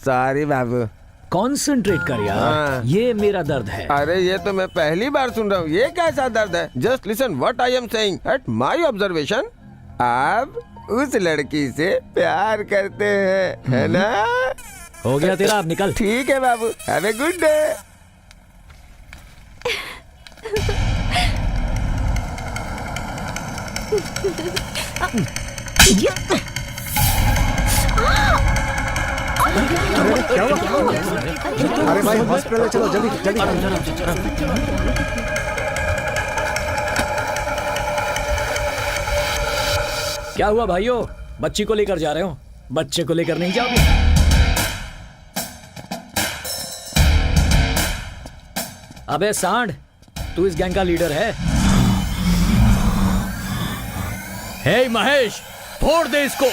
सॉरी बाबू। कॉन्सेंट्रेट कर यार, ये मेरा दर्द है। अरे ये तो मैं पहली बार सुन रहा हूँ, ये कैसा दर्द है? Just listen what I am saying. At my observation, आप उस लड़की से प्यार करते हैं, है ना? हो गया तेरा, अब निकल। ठीक है बाबू, हैव ए गुड डे। क्या हुआ? अरे भाई हॉस्पिटल चलो जल्दी जल्दी। क्या हुआ भाइयों? बच्ची को लेकर जा रहे हो? बच्चे को लेकर नहीं जाओगे? अबे सांड, तू इस गैंग का लीडर है? हे महेश, फोड़ दे इसको।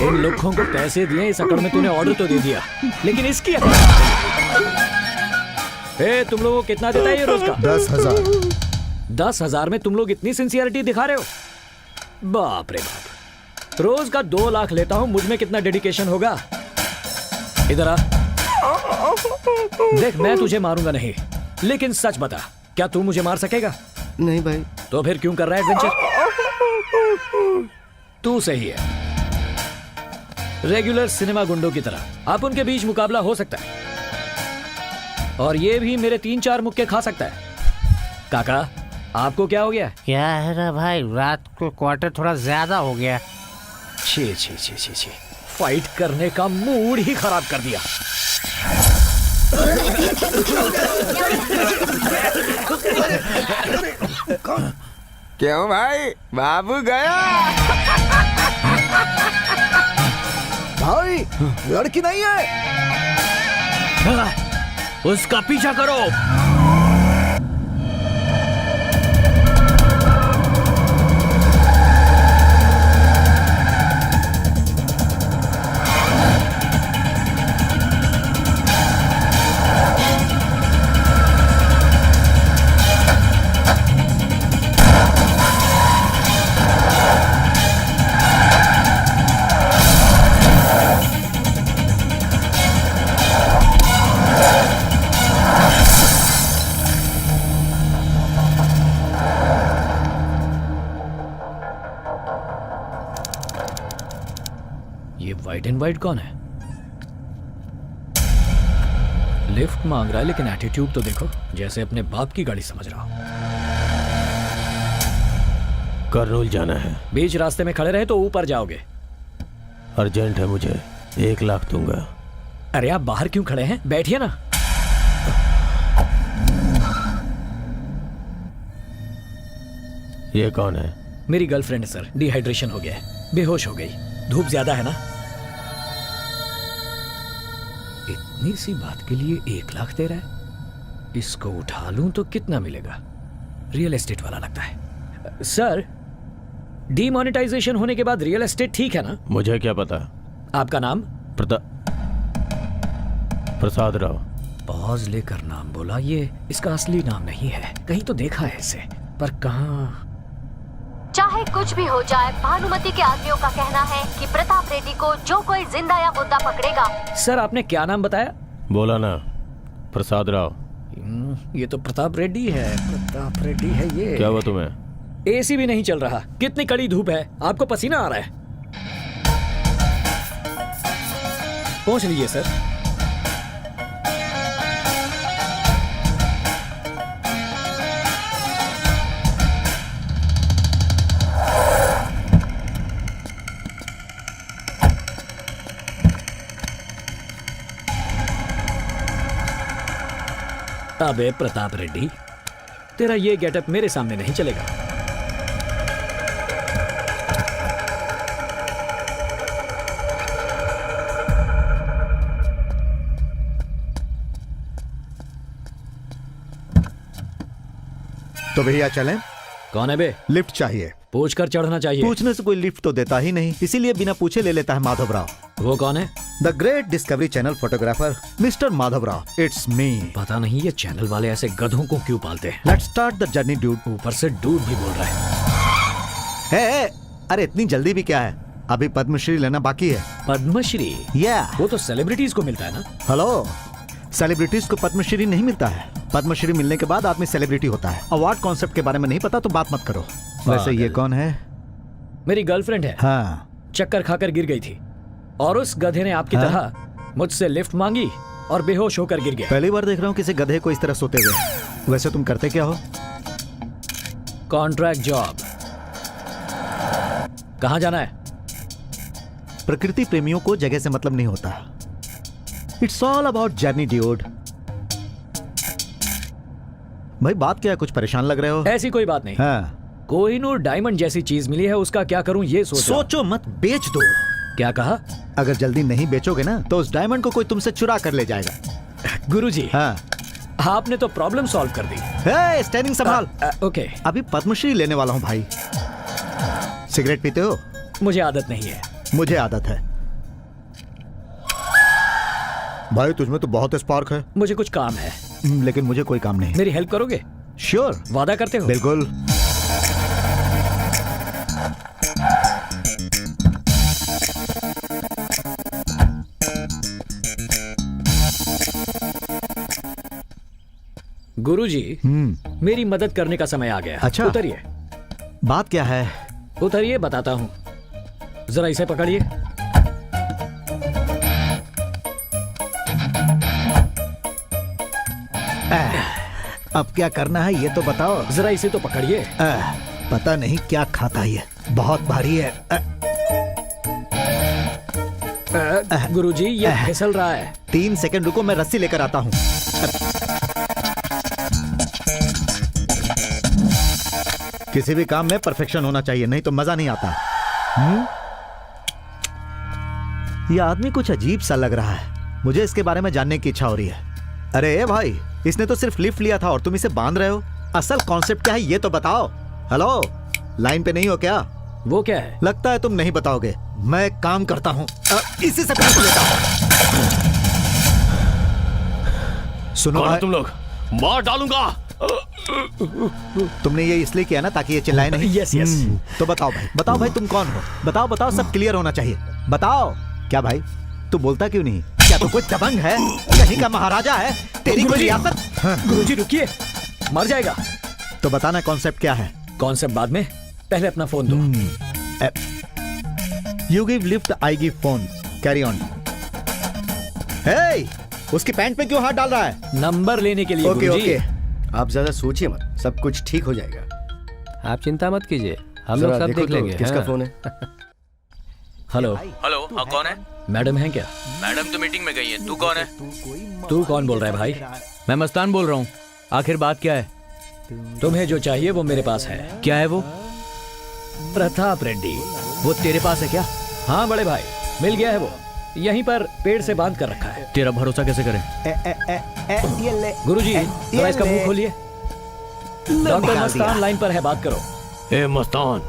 इन लोगों को पैसे दिए, इस अकड़ में तूने ऑर्डर तो दे दिया, लेकिन इसकी अकड़। ए, तुम लोगों को कितना देता है ये रोज का? 10,000। 10,000 में तुम लोग इतनी सिंसियरिटी दिखा रहे हो? बाप रे बाप। रोज का 2 लाख लेता हूं, मुझ में कितना डेडिकेशन होगा? इधर आ। देख, मैं तुझे मारूंगा नहीं, लेकिन सच बता, क्या तू मुझे मार सकेगा? नहीं भाई। तो फिर क्यों कर रहा है एडवेंचर? तू सही है, रेगुलर सिनेमा गुंडों की तरह आप उनके बीच मुकाबला हो सकता है, और ये भी मेरे 3-4 मुक्के खा सकता है। काका, आपको क्या हो गया? क्या है ना भाई, रात को क्वार्टर थोड़ा ज्यादा हो गया। छी छी छी छी छी, फाइट करने का मूड ही खराब कर दिया। क्यों भाई, बाबू गया? भाई लड़की नहीं है। उसका पीछा करो। व्हाइट एंड व्हाइट कौन है? लिफ्ट मांग रहा है, लेकिन एटीट्यूड तो देखो, जैसे अपने बाप की गाड़ी समझ रहा हो। कर्नूल जाना है। बीच रास्ते में खड़े रहे तो ऊपर जाओगे। अर्जेंट है मुझे, 1 लाख दूंगा। अरे आप बाहर क्यों खड़े हैं? बैठिए ना। ये कौन है? मेरी गर्लफ्रेंड है सर, डिहाइड्रेशन हो गया है, बेहोश हो गई। धूप ज्यादा है ना। इतनी सी बात के लिए 1 लाख दे रहा है। इसको उठा लूं तो कितना मिलेगा? रियल एस्टेट वाला लगता है। सर, डीमोनेटाइजेशन होने के बाद रियल एस्टेट ठीक है ना? मुझे क्या पता। आपका नाम? प्रसाद राव। पॉज लेकर नाम बोला। ये इसका असली नाम नहीं है, कहीं तो देखा है इसे, पर कहाँ? चाहे कुछ भी हो जाए, भानुमति के आदमियों का कहना है कि प्रताप रेड्डी को जो कोई जिंदा या मुर्दा पकड़ेगा। सर, आपने क्या नाम बताया? बोला ना, प्रसाद राव। ये तो प्रताप रेड्डी है। प्रताप रेड्डी है ये। क्या हुआ तुम्हें? एसी भी नहीं चल रहा। कितनी कड़ी धूप है, आपको पसीना आ रहा है। पहुंच लीजिए सर। अबे प्रताप रेड्डी, तेरा ये गेटअप मेरे सामने नहीं चलेगा। तो भैया चलें? कौन है बे? लिफ्ट चाहिए। पूछ कर चढ़ना चाहिए। पूछने से कोई लिफ्ट तो देता ही नहीं, इसीलिए बिना पूछे ले लेता है माधव राव। वो कौन है? The great discovery channel photographer mister Madhav Rao. It's me. पता नहीं ये चैनल वाले ऐसे गधों को क्यों पालते हैं। Let's start the journey dude. ऊपर से डूड भी बोल रहा है। अरे इतनी जल्दी भी क्या है, अभी पद्मश्री लेना बाकी है। पद्मश्री? वो तो सेलिब्रिटीज को मिलता है ना। हेलो, सेलिब्रिटीज को पद्मश्री नहीं मिलता है। पद्मश्री मिलने के बाद आदमी सेलिब्रिटी होता है। अवार्ड कॉन्सेप्ट के बारे में नहीं पता तो बात मत करो। वैसे ये कौन है? मेरी गर्लफ्रेंड है। हाँ। चक्कर खाकर गिर गई थी और उस गधे ने आपकी तरह मुझसे लिफ्ट मांगी और बेहोश होकर गिर गया। पहली बार देख रहा हूँ किसी गधे को इस तरह सोते हुए। वैसे तुम करते क्या हो? Contract job. कहाँ जाना है? प्रकृति प्रेमियों को जगह से मतलब नहीं होता। It's all about journey dude. भाई बात क्या है, कुछ परेशान लग रहे हो? ऐसी कोई बात नहीं। हाँ। कोहिनूर डायमंड जैसी चीज मिली है, उसका क्या करूं ये सोचो मत, बेच दो। क्या कहा? अगर जल्दी नहीं बेचोगे ना तो उस डायमंड को कोई तुमसे चुरा कर ले जाएगा। गुरुजी, हाँ, आपने तो प्रॉब्लम सॉल्व कर दी। हे, स्टैंडिंग संभाल। ओके। अभी पद्मश्री लेने वाला हूँ भाई। सिगरेट पीते हो? मुझे आदत नहीं है। मुझे आदत है। भाई तुझमें तो बहुत स्पार्क है। मुझे कुछ काम है। लेकिन मुझे कोई काम नहीं। मेरी हेल्प करोगे? श्योर। वादा करते हो? बिल्कुल। गुरुजी, मेरी मदद करने का समय आ गया। अच्छा, उतरिए। बात क्या है? उतरिए, बताता हूँ। जरा इसे पकड़िए। अब क्या करना है ये तो बताओ। जरा इसे तो पकड़िए। पता नहीं क्या खाता है, बहुत भारी है। गुरुजी, ये फिसल रहा है। 3 सेकंड रुको, मैं रस्सी लेकर आता हूँ। किसी भी काम में परफेक्शन होना चाहिए, नहीं तो मजा नहीं आता। यह आदमी कुछ अजीब सा लग रहा है, मुझे इसके बारे में जानने की इच्छा हो रही है। अरे भाई, इसने तो सिर्फ लिफ्ट लिया था और तुम इसे बांध रहे हो। असल कॉन्सेप्ट क्या है ये तो बताओ। हेलो, लाइन पे नहीं हो क्या? वो क्या है? लगता है तुम नहीं बताओगे। मैं एक काम करता हूँ, इसी से पैसे लेता हूँ। सुनो भाई, तुम लोग, मार डालूंगा। तुमने ये इसलिए किया ना ताकि ये चिल्लाए नहीं? Yes yes. तो बताओ भाई तुम कौन हो? बताओ बताओ, सब क्लियर होना चाहिए। बताओ। क्या भाई, तू बोलता क्यों नहीं? क्या तू कोई दबंग है? कहीं का महाराजा है? तेरी कोई रियासत? गुरुजी रुकिए, मर जाएगा। तो बताना कॉन्सेप्ट क्या है? कॉन्सेप्ट बाद में, पहले अपना फोन दो। You give lift, I give phone. Carry on. Hey, उसकी पैंट पे क्यों हाथ डाल रहा है? नंबर लेने के लिए। ओके गुरुजी। ओके, आप ज्यादा सोचिए मत, सब कुछ ठीक हो जाएगा। आप चिंता मत कीजिए, हम लोग सब देख लेंगे। किसका फोन है? हेलो। हेलो, हाँ कौन है? मैडम है क्या? मैडम तो मीटिंग में गई है। तू कौन है? तू कौन बोल रहा है भाई? मैं मस्तान बोल रहा हूँ। आखिर बात क्या है? तुम्हें जो चाहिए वो मेरे पास है। क्या है वो? प्रताप रेड्डी। वो तेरे पास है क्या? हाँ बड़े भाई, मिल गया है वो। यहीं पर पेड़ से बांध कर रखा है। तेरा भरोसा कैसे करें? गुरुजी, जरा इसका मुंह खोलिए। डॉक्टर मस्तान लाइन पर है, बात करो। ए मस्तान,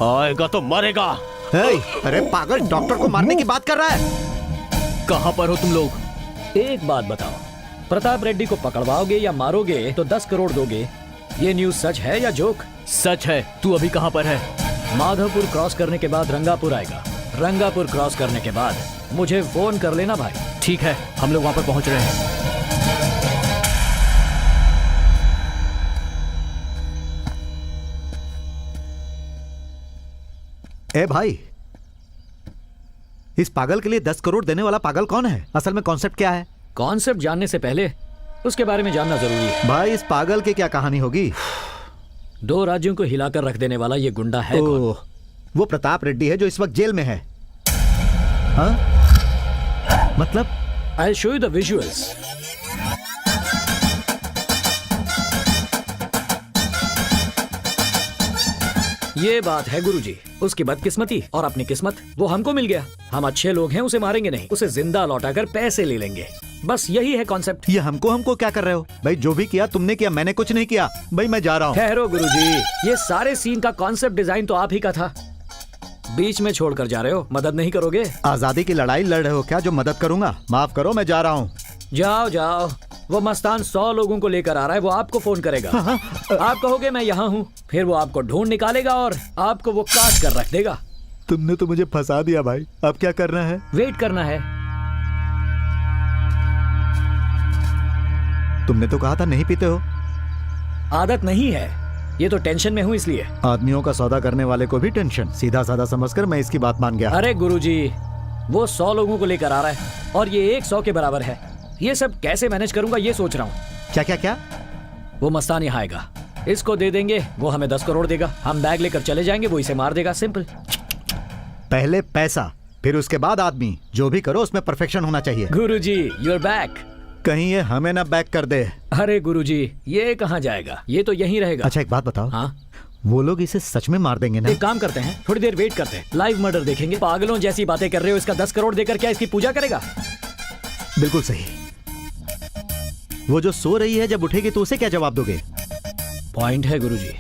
आएगा तो मरेगा। अरे पागल, डॉक्टर को मारने की बात कर रहा है। कहाँ पर हो तुम लोग? एक बात बताओ, प्रताप रेड्डी को पकड़वाओगे या मारोगे तो 10 करोड़ दोगे। ये न्यूज सच है या जोक? सच है। तू अभी कहाँ पर है? माधवपुर क्रॉस करने के बाद रंगापुर आएगा। रंगापुर क्रॉस करने के बाद मुझे फोन कर लेना भाई। ठीक है, हम लोग वहां पर पहुंच रहे हैं। ए भाई, इस पागल के लिए 10 करोड़ देने वाला पागल कौन है? असल में कॉन्सेप्ट क्या है? कॉन्सेप्ट जानने से पहले उसके बारे में जानना जरूरी है। भाई, इस पागल की क्या कहानी होगी? 2 राज्यों को हिलाकर रख देने वाला ये गुंडा है कौन? वो प्रताप रेड्डी है जो इस वक्त जेल में है। हाँ? मतलब? I'll show you the visuals. ये बात है गुरुजी, उसकी बदकिस्मती और अपनी किस्मत। वो हमको मिल गया, हम अच्छे लोग हैं, उसे मारेंगे नहीं, उसे जिंदा लौटाकर पैसे ले लेंगे। बस यही है कॉन्सेप्ट। ये हमको क्या कर रहे हो? भाई जो भी किया तुमने किया, मैंने कुछ नहीं किया। भाई मैं जा रहा हूँ। ठहरो गुरुजी, ये सारे सीन का कॉन्सेप्ट डिजाइन तो आप ही का था। बीच में छोड़कर जा रहे हो, मदद नहीं करोगे? आजादी की लड़ाई लड़ रहे हो क्या जो मदद करूंगा? माफ करो, मैं जा रहा हूँ। जाओ जाओ, वो मस्तान 100 लोगों को लेकर आ रहा है, वो आपको फोन करेगा। आप कहोगे मैं यहाँ हूँ, फिर वो आपको ढूंढ निकालेगा और आपको वो काट कर रख देगा। तुमने तो मुझे फंसा दिया भाई, अब क्या करना है? वेट करना है। तुमने तो कहा था नहीं पीते हो। आदत नहीं है, ये तो टेंशन में हूँ इसलिए। आदमियों का सौदा करने वाले को भी टेंशन, सीधा साधा समझकर मैं इसकी बात मान गया। अरे गुरुजी, वो 100 लोगों को लेकर आ रहा है और ये 100 के बराबर है। ये सब कैसे मैनेज करूंगा ये सोच रहा हूँ। क्या क्या क्या? वो मस्तान यहाँ आएगा, इसको दे देंगे, वो हमें 10 करोड़ देगा, हम बैग लेकर चले जाएंगे, वो इसे मार देगा। सिंपल। पहले पैसा, फिर उसके बाद आदमी। जो भी करो उसमें परफेक्शन होना चाहिए। गुरुजी, यू आर बैक। कहीं ये हमें ना बैक कर दे। अरे गुरुजी, ये कहाँ जाएगा, ये तो यहीं रहेगा। अच्छा एक बात बताओ, हाँ, वो लोग इसे सच में मार देंगे ना? एक काम करते हैं, थोड़ी देर वेट करते हैं, लाइव मर्डर देखेंगे। पागलों जैसी बातें कर रहे हो, इसका 10 करोड़ देकर क्या इसकी पूजा करेगा? बिल्कुल सही। वो जो सो रही है, जब उठेगी तो उसे क्या जवाब दोगे? पॉइंट है गुरुजी।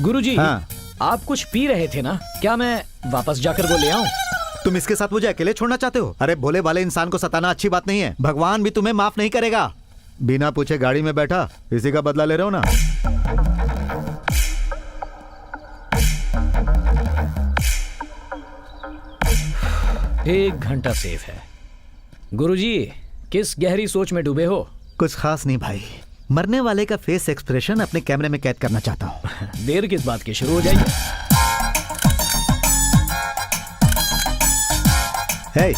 गुरुजी, हाँ। आप कुछ पी रहे थे ना, क्या मैं वापस जाकर वो ले आऊं? तुम इसके साथ मुझे अकेले छोड़ना चाहते हो? अरे भोले वाले इंसान को सताना अच्छी बात नहीं है। भगवान भी तुम्हें माफ नहीं करेगा। बिना पूछे गाड़ी में बैठा, इसी का बदला ले रहे हो ना? एक घंटा सेफ है। गुरुजी, किस गहरी सोच में डूबे हो? कुछ खास नहीं भाई, मरने वाले का फेस एक्सप्रेशन अपने कैमरे में कैद करना चाहता हूँ। देर किस बात की, शुरू हो जाइए। हे,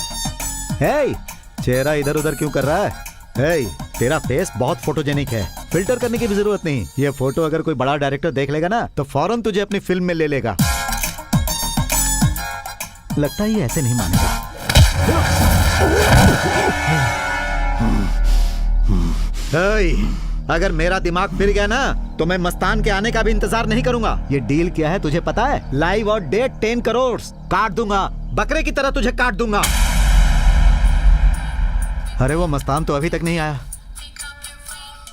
हे, चेहरा इधर उधर क्यों कर रहा है? हे, तेरा फेस बहुत फोटोजेनिक है, फिल्टर करने की भी जरूरत नहीं। ये फोटो अगर कोई बड़ा डायरेक्टर देख लेगा ना, तो फौरन तुझे अपनी फिल्म में ले लेगा। लगता है ये ऐसे नहीं मानेगा। अगर मेरा दिमाग फिर गया ना, तो मैं मस्तान के आने का भी इंतजार नहीं करूंगा। ये डील क्या है तुझे पता है? लाइव और डेट 10 करोड़ काट दूंगा, बकरे की तरह तुझे काट दूंगा। अरे वो मस्तान तो अभी तक नहीं आया।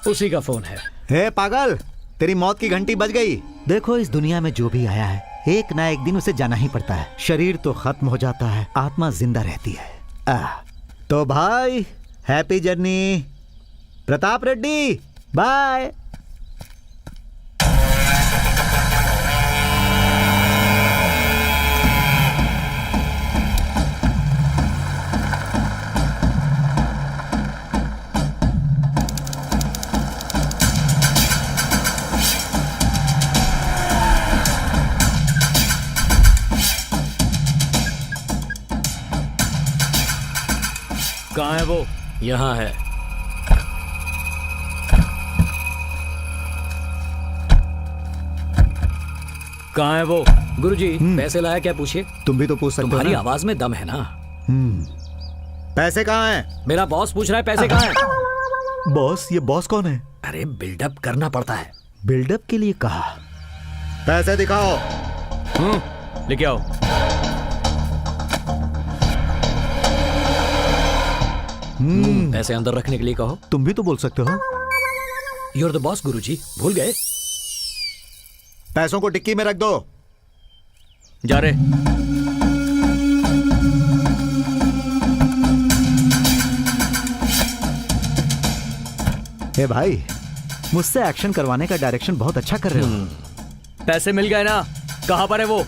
उसी का फोन है। हे पागल, तेरी मौत की घंटी बज गई। देखो, इस दुनिया में जो भी आया है, एक ना एक दिन उसे जाना ही पड़ता है। शरीर तो खत्म हो जाता है, आत्मा जिंदा रहती है। तो भाई, happy journey. Pratap Reddy, bye. कहाँ है वो? यहाँ है। कहाँ है वो? गुरुजी, पैसे लाया क्या पूछिए? तुम भी तो पूछ सकते हो। तुम्हारी आवाज में दम है ना। पैसे कहाँ हैं? मेरा बॉस पूछ रहा है पैसे कहाँ हैं? बॉस? ये बॉस कौन है? अरे बिल्डअप करना पड़ता है। बिल्डअप के लिए कहा? पैसे दिखाओ। लेके आओ। पैसे अंदर रखने के लिए कहो। तुम भी तो बोल सकते हो। यू आर द बॉस गुरुजी, भूल गए? पैसों को टिक्की में रख दो। जा रे। हे भाई, मुझसे एक्शन करवाने का डायरेक्शन बहुत अच्छा कर रहे हो। पैसे मिल गए ना? कहां पर है वो?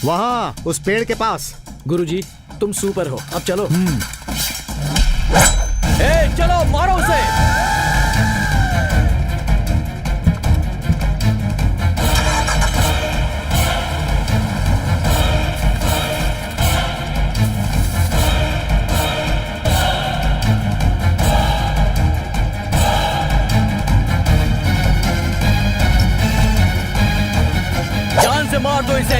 वहां, उस पेड़ के पास। गुरुजी, तुम सुपर हो, अब चलो। ए, चलो मारो उसे। जान से मार दो इसे।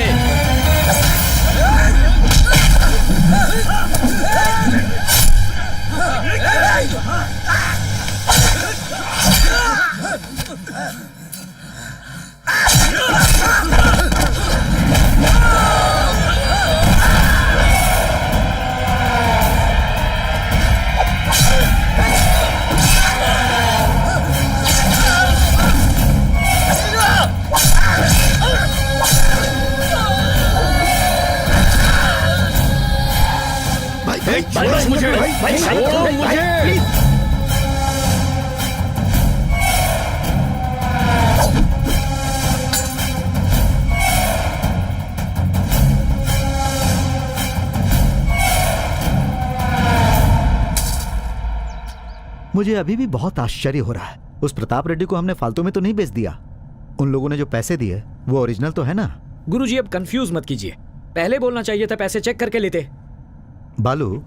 मुझे अभी भी बहुत आश्चर्य हो रहा है। उस प्रताप रेड्डी को हमने फालतू में तो नहीं बेच दिया। उन लोगों ने जो पैसे दिए वो ओरिजिनल तो है ना? गुरुजी, अब कंफ्यूज मत कीजिए, पहले बोलना चाहिए था, पैसे चेक करके लेते। बालू,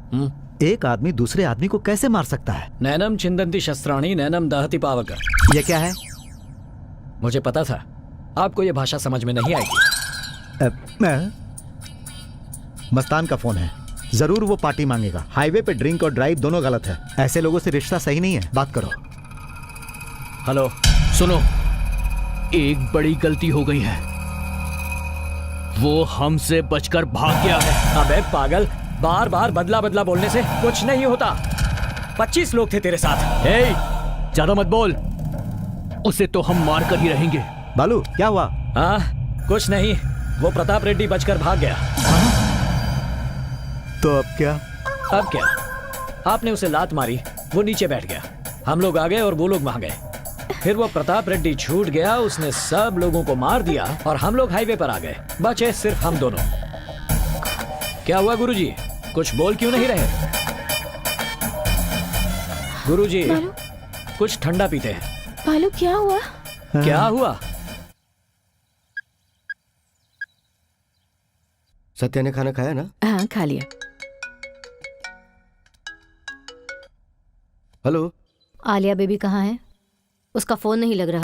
एक आदमी दूसरे आदमी को कैसे मार सकता है? नैनम छिंदंती शस्त्राणी नैनम दहती पावक। ये क्या है? मुझे पता था आपको ये भाषा समझ में नहीं आएगी। मस्तान का फोन है, जरूर वो पार्टी मांगेगा। हाईवे पे ड्रिंक और ड्राइव दोनों गलत है। ऐसे लोगों से रिश्ता सही नहीं है। बात करो। हेलो, सुनो, एक बड़ी गलती हो गई है। वो हमसे बचकर भाग गया है। अबे पागल, बार बार बदला बदला बोलने से कुछ नहीं होता। 25 लोग थे तेरे साथ। हे, ज्यादा मत बोल, उसे तो हम मार कर ही रहेंगे। बालू, क्या हुआ? हाँ, कुछ नहीं, वो प्रताप रेड्डी बचकर भाग गया। तो अब क्या? अब क्या, आपने उसे लात मारी, वो नीचे बैठ गया, हम लोग आ गए और वो लोग वहां गए। फिर वो प्रताप रेड्डी छूट गया, उसने सब लोगों को मार दिया और हम लोग हाईवे पर आ गए। बचे सिर्फ हम दोनों। क्या हुआ गुरुजी, कुछ बोल क्यों नहीं रहे? गुरुजी, कुछ ठंडा पीते हैं। बालू, क्या हुआ? क्या हुआ? सत्या ने खाना खाया ना? हाँ, खा लिया। हेलो, आलिया बेबी कहाँ है? उसका फोन नहीं लग रहा।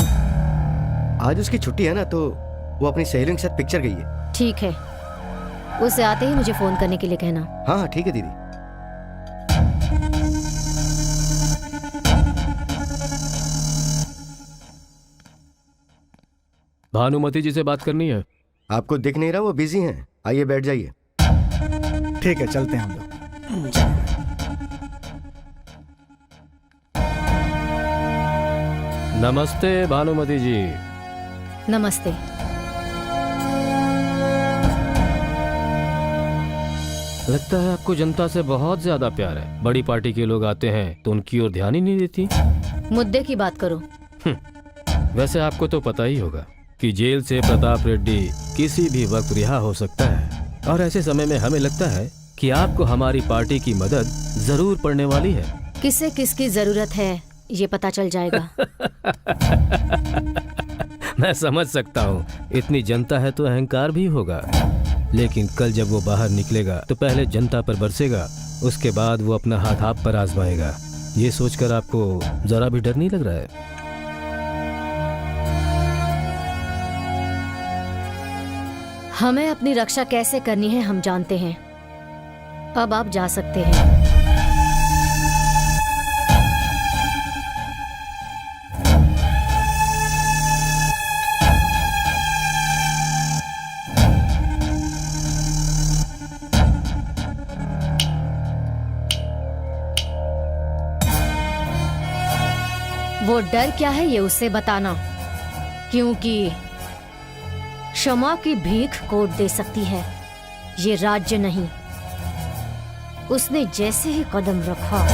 आज उसकी छुट्टी है ना, तो वो अपनी सहेलियों के साथ पिक्चर गई है। ठीक है, उसे आते ही मुझे फोन करने के लिए कहना। हाँ ठीक है दीदी। भानुमति जी से बात करनी है। आपको दिख नहीं रहा वो बिजी हैं? आइए बैठ जाइए। ठीक है, चलते हैं हम लोग। नमस्ते भानुमति जी। नमस्ते। लगता है आपको जनता से बहुत ज्यादा प्यार है। बड़ी पार्टी के लोग आते हैं तो उनकी ओर ध्यान ही नहीं देती। मुद्दे की बात करो। वैसे आपको तो पता ही होगा कि जेल से प्रताप रेड्डी किसी भी वक्त रिहा हो सकता है, और ऐसे समय में हमें लगता है कि आपको हमारी पार्टी की मदद जरूर पड़ने वाली है। किसे किसकी जरूरत है ये पता चल जाएगा। मैं समझ सकता हूँ, इतनी जनता है तो अहंकार भी होगा, लेकिन कल जब वो बाहर निकलेगा तो पहले जनता पर बरसेगा, उसके बाद वो अपना हाथ आप पर आजमाएगा। ये सोचकर आपको जरा भी डर नहीं लग रहा है? हमें अपनी रक्षा कैसे करनी है हम जानते हैं। अब आप जा सकते हैं। वो डर क्या है ये उसे बताना, क्योंकि क्षमा की भीख कोर्ट दे सकती है, ये राज्य नहीं। उसने जैसे ही कदम रखा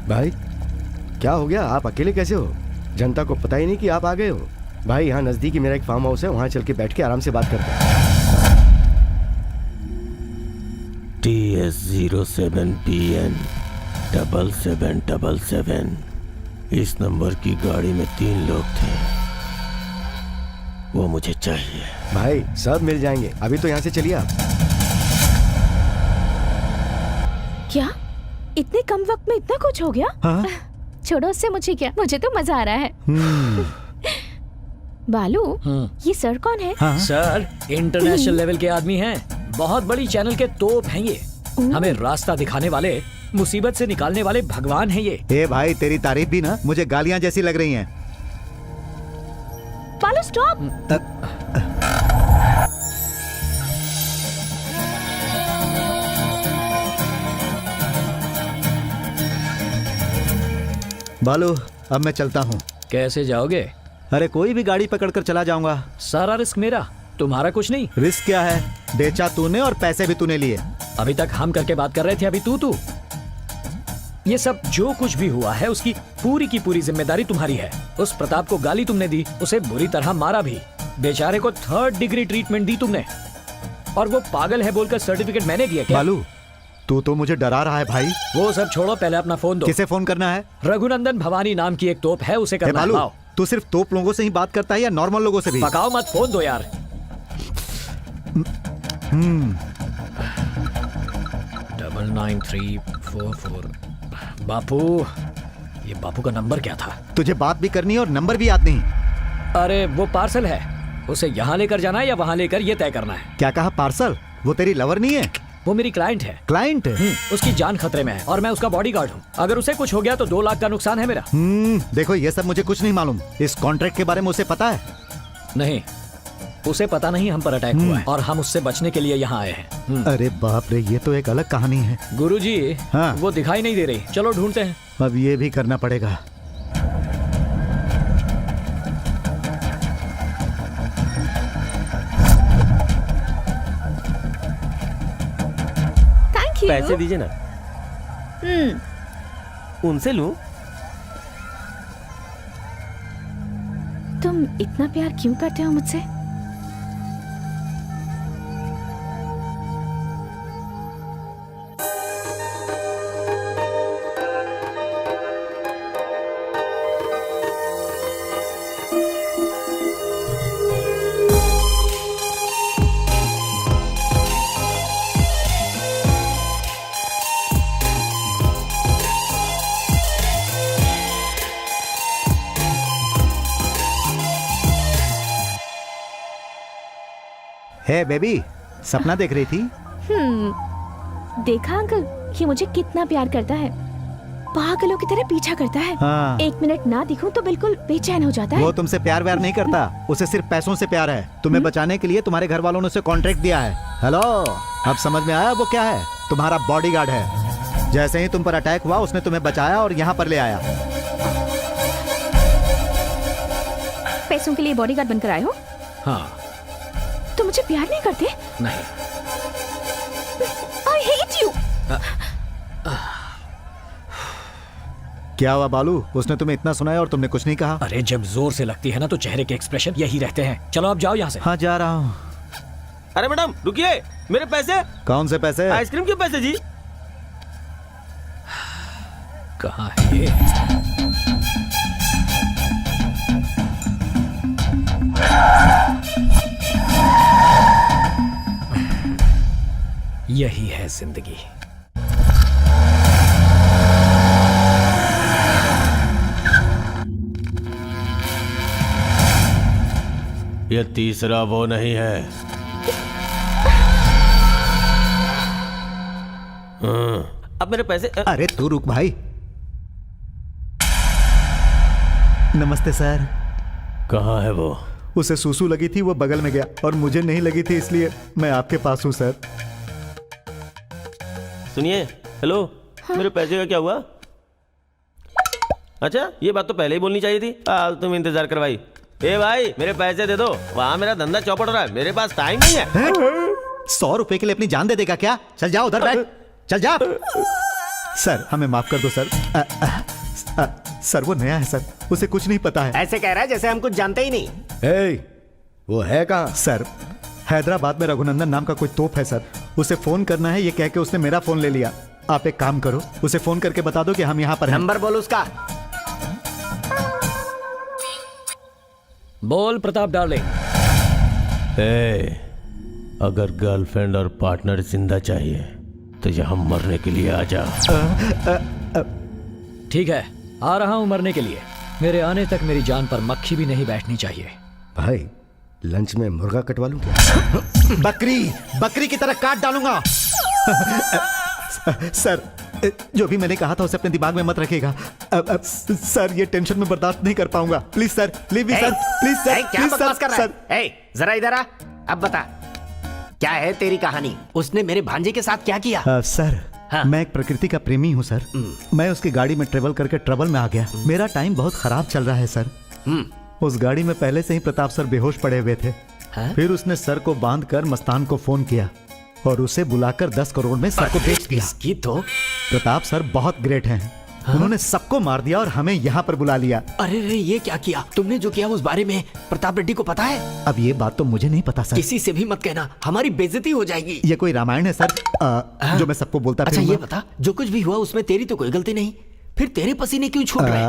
भाई क्या हो गया? आप अकेले कैसे हो? जनता को पता ही नहीं कि आप आ गए हो। भाई यहाँ नजदीक ही मेरा एक फार्म हाउस है, वहां चल के बैठ के आराम से बात करते हैं। TS07PN 7777। इस नंबर की गाड़ी में 3 लोग थे, वो मुझे चाहिए। भाई सब मिल जाएंगे, अभी तो यहाँ से चलिए आप। क्या इतने कम वक्त में इतना कुछ हो गया? हाँ? छोड़ो उससे, मुझे क्या, मुझे तो मजा आ रहा है। बालू, ये सर कौन है? हाँ? सर इंटरनेशनल लेवल के आदमी हैं, बहुत बड़ी चैनल के तोप हैं ये। हमें रास्ता दिखाने वाले, मुसीबत से निकालने वाले भगवान हैं ये। ए भाई, तेरी तारीफ भी ना मुझे गालियां जैसी लग रही हैं। बालू स्टॉप। बालू, अब मैं चलता हूँ। कैसे जाओगे? अरे कोई भी गाड़ी पकड़कर चला जाऊंगा। सारा रिस्क मेरा। तुम्हारा कुछ नहीं। रिस्क क्या है? बेचा तूने और पैसे भी तूने लिए। अभी तक हम करके बात कर रहे थे, अभी तू। ये सब जो कुछ भी हुआ है उसकी पूरी की पूरी जिम्मेदारी तुम्हारी है। उस प्रताप को गाली तुमने दी, उसे बुरी तरह मारा भी, बेचारे को 3rd डिग्री ट्रीटमेंट दी तुमने, और वो पागल है बोलकर सर्टिफिकेट मैंने दिया क्या? बालू, तू तो मुझे डरा रहा है भाई। वो सब छोड़ो, पहले अपना फोन दो। किसे फोन करना है? रघुनंदन भवानी नाम की एक तोप है, उसे करना है। बालू, तू सिर्फ तोप लोगों से ही बात करता है या नॉर्मल लोगों से भी? पकाओ मत, फोन दो यार। 99344। बापू, ये बापू का नंबर क्या था? तुझे बात भी करनी है और नंबर भी याद नहीं? अरे वो पार्सल है, उसे यहाँ लेकर जाना है या वहाँ लेकर, ये तय करना है। क्या कहा? पार्सल? वो तेरी लवर नहीं है? वो मेरी क्लाइंट है। क्लाइंट? उसकी जान खतरे में है और मैं उसका बॉडीगार्ड हूँ। अगर उसे कुछ हो गया तो 2 लाख का नुकसान है मेरा। देखो, ये सब मुझे कुछ नहीं मालूम। इस कॉन्ट्रैक्ट के बारे में उसे पता है? नहीं, उसे पता नहीं हम पर अटैक हुआ है और हम उससे बचने के लिए यहाँ आए हैं। अरे बाप रे, ये तो एक अलग कहानी है। गुरुजी, हाँ? वो दिखाई नहीं दे रही, चलो ढूंढते हैं। अब ये भी करना पड़ेगा। पैसे दीजिए ना। उनसे लूं? तुम इतना प्यार क्यों करते हो मुझसे? हे बेबी, सपना देख रही थी? देखा अंकल, ये मुझे कितना प्यार करता है, पागलों की तरह पीछा करता है। हाँ। 1 मिनट ना दिखूं तो बिल्कुल बेचैन हो जाता है। वो तुमसे प्यार व्यार नहीं करता, उसे सिर्फ पैसों से प्यार है। तुम्हें बचाने के लिए तुम्हारे घर वालों ने उसे कॉन्ट्रैक्ट दिया है। हेलो, अब समझ में आया वो क्या है? तुम्हारा बॉडीगार्ड है। जैसे ही तुम पर अटैक हुआ उसने तुम्हें बचाया और यहाँ पर ले आया। पैसों के लिए बॉडीगार्ड बनकर आए हो? हाँ। तो मुझे प्यार नहीं करते? नहीं। I hate you। क्या हुआ बालू? उसने तुम्हें इतना सुनाया और तुमने कुछ नहीं कहा? अरे जब जोर से लगती है ना तो चेहरे के एक्सप्रेशन यही रहते हैं। चलो आप जाओ यहाँ से। हाँ, जा रहा हूँ। अरे मैडम रुकिए, मेरे पैसे। कौन से पैसे? आइसक्रीम के पैसे जी। कहाँ है ये? यही है जिंदगी। ये तीसरा वो नहीं है। अब मेरे पैसे। अरे तू रुक भाई। नमस्ते सर। कहाँ है वो? उसे सूसू लगी थी, वो बगल में गया, और मुझे नहीं लगी थी, इसलिए मैं आपके पास हूँ सर। सुनिए, हेलो। हाँ? मेरे पैसे का क्या हुआ? अच्छा, ये बात तो पहले ही बोलनी चाहिए थी। तुम इंतजार करवाई। ए भाई, मेरे पैसे दे दो, वहाँ मेरा धंधा चौपट हो रहा है, मेरे पास टाइम नहीं है। 100 रुपए के लिए अपनी जान दे देगा क्या? चल जाओ उधर बैठ, चल जा। सर हमें माफ कर दो सर। सर वो नया है सर, उसे कुछ नहीं पता है। ऐसे कह रहा है जैसे हम कुछ जानते ही नहीं। वो है कहाँ? सर हैदराबाद में रघुनंदन नाम का कोई तोप है सर, उसे फोन करना है, ये कह के उसने मेरा फोन ले लिया। आप एक काम करो, उसे फोन करके बता दो कि हम यहाँ पर हैं। नंबर बोल उसका। बोल प्रताप डार्लिंग। अगर गर्लफ्रेंड और पार्टनर जिंदा चाहिए तो यहाँ मरने के लिए आ जा। ठीक है, आ रहा हूँ मरने के लिए। मेरे आने तक मेरी जान पर मक्खी भी नहीं बैठनी चाहिए। भाई लंच में मुर्गा कटवा लूं क्या? बकरी की तरह काट डालूंगा। सर जो भी मैंने कहा था उसे अपने दिमाग में मत रखिएगा। सर ये टेंशन में बर्दाश्त नहीं कर पाऊंगा। Please sir, leave me sir, please sir. क्या बकवास कर रहा है? जरा इधर आ, अब बता क्या है तेरी कहानी? उसने मेरे भांजे के साथ क्या किया? सर हाँ? मैं एक प्रकृति का प्रेमी हूँ सर। मैं उसकी गाड़ी में ट्रेवल करके ट्रबल में आ गया। मेरा टाइम बहुत खराब चल रहा है सर। उस गाड़ी में पहले से ही प्रताप सर बेहोश पड़े हुए थे। फिर उसने सर को बांधकर मस्तान को फोन किया और उसे बुलाकर 10 करोड़ में सर को बेच दिया। इसकी तो प्रताप सर बहुत ग्रेट हैं। उन्होंने सबको मार दिया और हमें यहाँ पर बुला लिया। अरे रे, ये क्या किया तुमने? जो किया उस बारे में प्रताप रेड्डी को पता है? अब ये बात तो मुझे नहीं पता सर। किसी से भी मत कहना, हमारी बेइज्जती हो जाएगी। ये कोई रामायण है सर जो मैं सबको बोलता अच्छा ये बता, जो कुछ भी हुआ उसमें तेरी तो कोई गलती नहीं, फिर तेरे पसीने क्यों छूट रहे?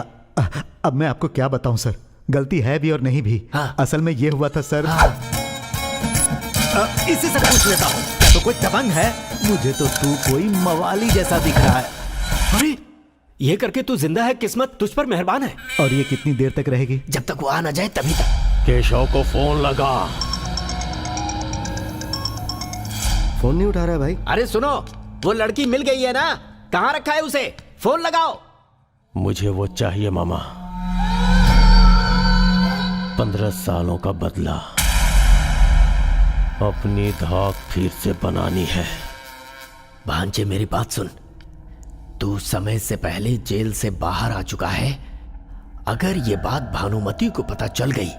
अब मैं आपको क्या बताऊं सर, गलती है भी और नहीं भी। असल में ये हुआ था सर। इसी से पूछ लेता हूँ, क्या तो कोई दबंग है? मुझे तो तू कोई मवाली जैसा दिख रहा है। अरे ये करके तू जिंदा है, किस्मत तुझ पर मेहरबान है। और ये कितनी देर तक रहेगी? जब तक वो आ ना जाए तभी तक। केशव को फोन लगा। फोन नहीं उठा रहा है भाई। अरे सुनो, वो लड़की मिल गई है ना, कहाँ रखा है उसे? फोन लगाओ। मुझे वो चाहिए मामा, 15 सालों का बदला अपनी धाक फिर से बनानी है। भांजे मेरी बात सुन, तू समय से पहले जेल से बाहर आ चुका है। अगर ये बात भानुमति को पता चल गई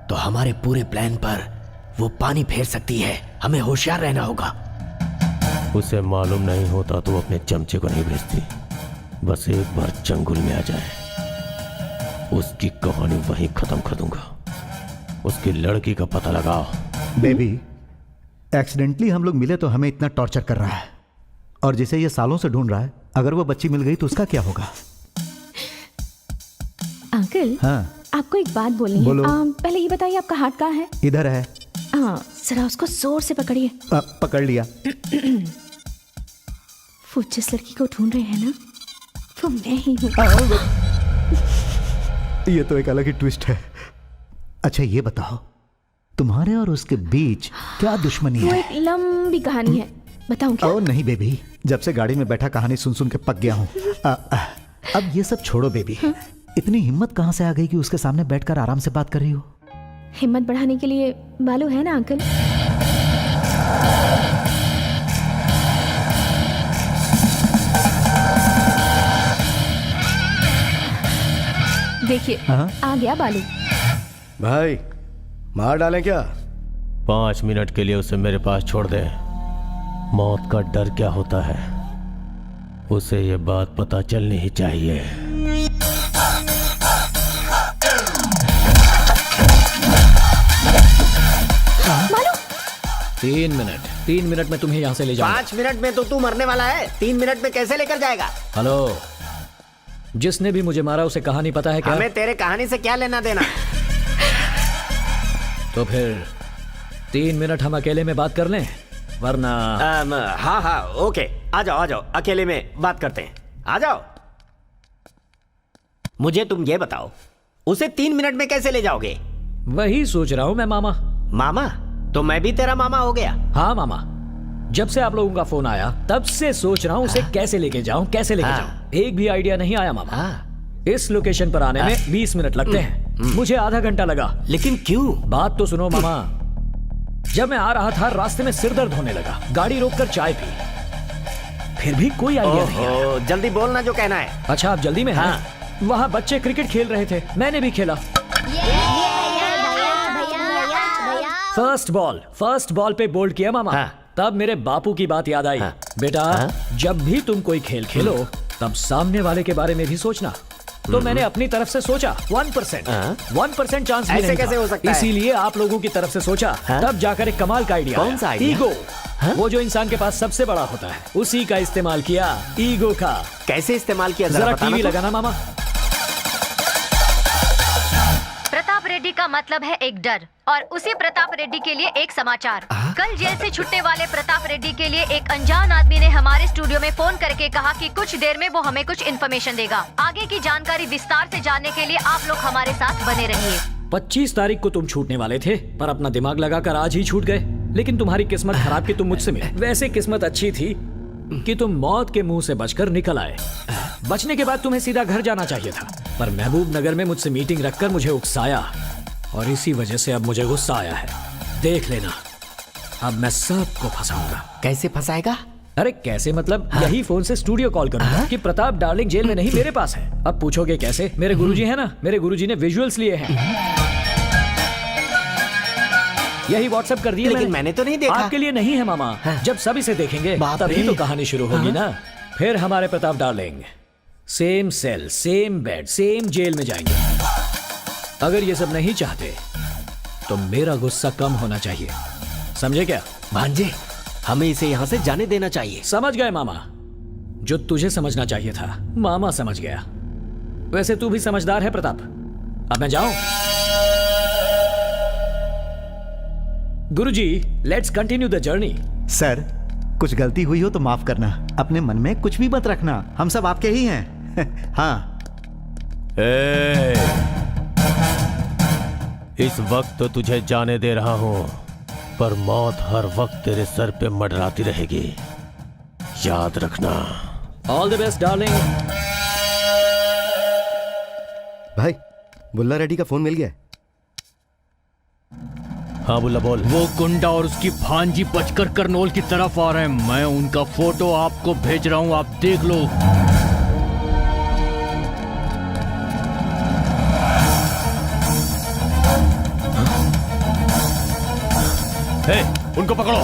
तो हमारे पूरे प्लान पर वो पानी फेर सकती है। हमें होशियार रहना होगा। उसे मालूम नहीं होता तो वो अपने चमचे को नहीं भेजती। बस एक बार चंगुल में आ जाए, उसकी कहानी वहीं खत्म कर दूंगा। उसकी लड़की का पता लगाओ। बेबी, एक्सीडेंटली हम लोग मिले तो हमें इतना टॉर्चर कर रहा है, और जिसे ये सालों से ढूंढ रहा है, अगर वो बच्ची मिल गई तो उसका क्या होगा? अंकल, हाँ आपको एक बात बोलनी है। बोलो। पहले ये बताइए आपका हाथ कहाँ है? इधर है। हाँ, जरा उसको जोर से पकड़िए। पकड़ लिया। वो जिस लड़की को ढूंढ रहे हैं ना, वो मैं ही हूँ। ये तो एक अलग ही ट्विस्ट है। अच्छा ये बताओ, तुम्हारे और उसके बीच क्या दुश्मनी वो है? एक लंबी कहानी है, बताऊं क्या? ओ नहीं बेबी, जब से गाड़ी में बैठा कहानी सुन सुन के पक गया हूँ। अब ये सब छोड़ो बेबी। इतनी हिम्मत कहाँ से आ गई कि उसके सामने बैठकर आराम से बात कर रही हो? हिम्मत बढ़ाने के लिए बालू है ना अंकल। देखिए आ गया बालू। भाई मार डालें क्या? 5 मिनट के लिए उसे मेरे पास छोड़ दे। मौत का डर क्या होता है, उसे ये बात पता चलनी ही चाहिए। बालू 3 मिनट में तुम्हें यहाँ से ले जाऊंगा। 5 मिनट में तो तू मरने वाला है, 3 मिनट में कैसे लेकर जाएगा? हेलो, जिसने भी मुझे मारा उसे कहानी पता है क्या? हमें तेरे कहानी से क्या लेना देना? तो फिर 3 मिनट हम अकेले में बात कर लें, वरना हाँ हाँ ओके, आ जाओ अकेले में बात करते हैं। आ जाओ। मुझे तुम ये बताओ, उसे 3 मिनट में कैसे ले जाओगे? वही सोच रहा हूँ मैं मामा। मामा? तो मैं भी तेरा मामा हो गया? हाँ मामा, जब से आप लोगों का फोन आया तब से सोच रहा हूँ उसे कैसे लेके जाऊं। एक भी आइडिया नहीं आया मामा। इस लोकेशन पर आने में 20 मिनट लगते हैं, मुझे आधा घंटा लगा। लेकिन क्यों? बात तो सुनो मामा। जब मैं आ रहा था रास्ते में सिर दर्द होने लगा, गाड़ी रोककर चाय पी, फिर भी कोई आइडिया नहीं आया। जल्दी बोलना जो कहना है। अच्छा आप जल्दी में हैं? वहाँ बच्चे क्रिकेट खेल रहे थे, मैंने भी खेला। फर्स्ट बॉल पे बोल्ड किया मामा। तब मेरे बापू की बात याद आई। बेटा जब भी तुम कोई खेल खेलो तब सामने वाले के बारे में भी सोचना। तो मैंने अपनी तरफ से सोचा 1% चांस भी नहीं कैसे हो सकता है? इसीलिए आप लोगों की तरफ से सोचा। तब जाकर एक कमाल का आइडिया। कौन सा आइडिया? ईगो। वो जो इंसान के पास सबसे बड़ा होता है, उसी का इस्तेमाल किया, ईगो का। कैसे इस्तेमाल किया? जरा टीवी लगाना मामा। प्रताप रेड्डी का मतलब है एक डर, और उसी प्रताप रेड्डी के लिए एक समाचार। कल जेल से छुट्टे वाले प्रताप रेड्डी के लिए एक अनजान आदमी ने हमारे स्टूडियो में फोन करके कहा कि कुछ देर में वो हमें कुछ इन्फॉर्मेशन देगा। आगे की जानकारी विस्तार से जानने के लिए आप लोग हमारे साथ बने रहिए। 25 तारीख को तुम छूटने वाले थे, पर अपना दिमाग लगाकर आज ही छूट गए। लेकिन तुम्हारी किस्मत खराब कि तुम मुझसे मिले। वैसे किस्मत अच्छी थी कि तुम मौत के मुंह से बचकर निकल आए। बचने के बाद तुम्हें सीधा घर जाना चाहिए था, पर महबूब नगर में मुझसे मीटिंग रखकर मुझे उकसाया, और इसी वजह से अब मुझे गुस्सा आया है। देख लेना, अब मैं सबको फंसाऊंगा। कैसे फंसाएगा? अरे कैसे मतलब, यही फोन से स्टूडियो कॉल करूंगा कि प्रताप डार्लिंग जेल में नहीं, मेरे पास है। अब पूछोगे कैसे? मेरे गुरुजी है ना, मेरे गुरुजी ने विजुअल्स लिए हैं। यही व्हाट्सएप कर दिया लेकिन मैंने तो नहीं देखा। आपके लिए नहीं है मामा। जब सब इसे देखेंगे तभी तो कहानी शुरू होगी ना। फिर हमारे Pratap darling same cell, same bed, same jail में जाएंगे। अगर ये सब नहीं चाहते तो मेरा गुस्सा कम होना चाहिए, समझे क्या? भांजे, हमें इसे यहाँ से जाने देना चाहिए। समझ गए मामा? जो तुझे समझना चाहिए था मामा समझ गया। वैसे तू भी समझदार है प्रताप। अब मैं जाऊं? गुरुजी, let's continue the journey. Sir, कुछ गलती हुई हो तो माफ करना। अपने मन में कुछ भी मत रखना, हम सब आपके ही हैं। हाँ। इस वक्त तो तुझे जाने दे रहा हूं, पर मौत हर वक्त तेरे सर पे मंडराती रहेगी, याद रखना। All the best darling. भाई, बुल्ला रेड्डी का फोन मिल गया? हाँ बुल्ला बोल। वो गुंडा और उसकी भांजी बचकर करनौल की तरफ आ रहे हैं। मैं उनका फोटो आपको भेज रहा हूं, आप देख लो। हे, उनको पकड़ो।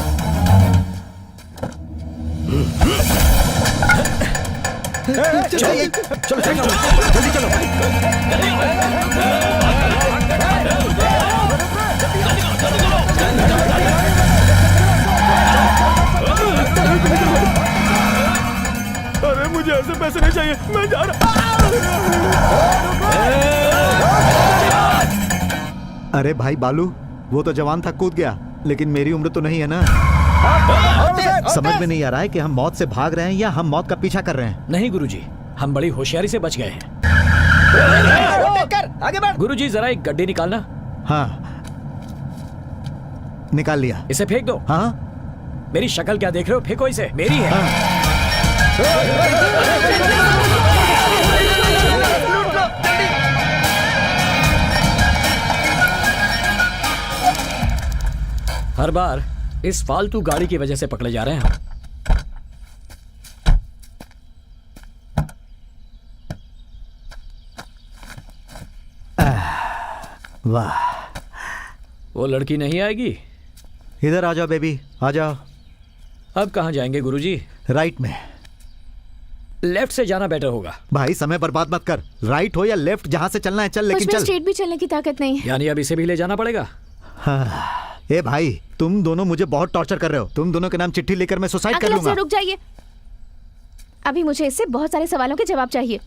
चलो चलो जल्दी चलो। अरे मुझे ऐसे पैसे नहीं चाहिए, मैं जा रहा। अरे भाई बालू, वो तो जवान था, कूद गया, लेकिन मेरी उम्र तो नहीं है ना। समझ में नहीं आ रहा है कि हम मौत से भाग रहे हैं या हम मौत का पीछा कर रहे हैं। नहीं गुरुजी, हम बड़ी होशियारी से बच गए हैं। आगे बढ़। गुरुजी, जरा एक गड्ढे निकालना। हाँ, निकाल लिया। इसे फेंक दो। हाँ, मेरी शक्ल क्या देख रहे हो? फेंको इसे, मेरी है। हर बार इस फालतू गाड़ी की वजह से पकड़े जा रहे हैं हम। वाह, वो लड़की नहीं आएगी? इधर आ जाओ बेबी, आ जाओ। अब कहाँ जाएंगे गुरुजी? राइट में। लेफ्ट से जाना बेटर होगा। भाई समय बर्बाद मत कर, राइट हो या लेफ्ट, जहाँ से चलना है चल, लेकिन चल। स्ट्रेट भी चलने की ताकत नहीं है। यानी अब इसे भी ले जाना पड़ेगा। हाँ। ए भाई, तुम दोनों मुझे बहुत टॉर्चर कर रहे हो। तुम दोनों के नाम चिट्ठी लेकर मैं सुसाइड कर लूंगा। रुक जाइए, अभी मुझे इससे बहुत सारे सवालों के जवाब चाहिए।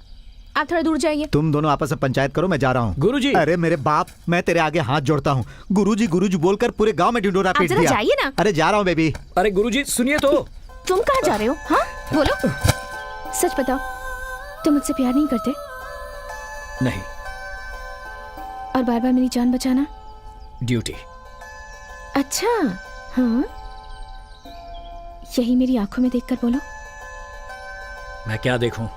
आप थोड़ा दूर जाइए। तुम दोनों आपस में पंचायत करो, मैं जा रहा हूँ। गुरुजी। अरे मेरे बाप, मैं तेरे आगे हाथ जोड़ता हूँ। गुरुजी गुरुजी बोलकर पूरे गांव में ढिंढोरा पीट दिया। जाइए ना। अरे जा रहा हूँ बेबी। अरे गुरुजी सुनिए तो। तुम कहाँ जा रहे हो? हाँ बोलो, सच बताओ, तुम मुझसे प्यार नहीं करते? नहीं। और बार बार मेरी जान बचाना? ड्यूटी। अच्छा, हाँ, यही मेरी आंखों में देखकर बोलो। मैं क्या देखूं?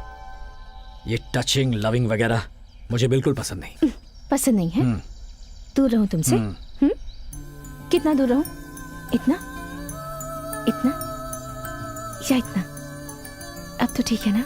ये टचिंग, लविंग वगैरह मुझे बिल्कुल पसंद नहीं। पसंद नहीं है? दूर रहूं तुमसे? कितना दूर रहूं? इतना, इतना या इतना? अब तो ठीक है ना?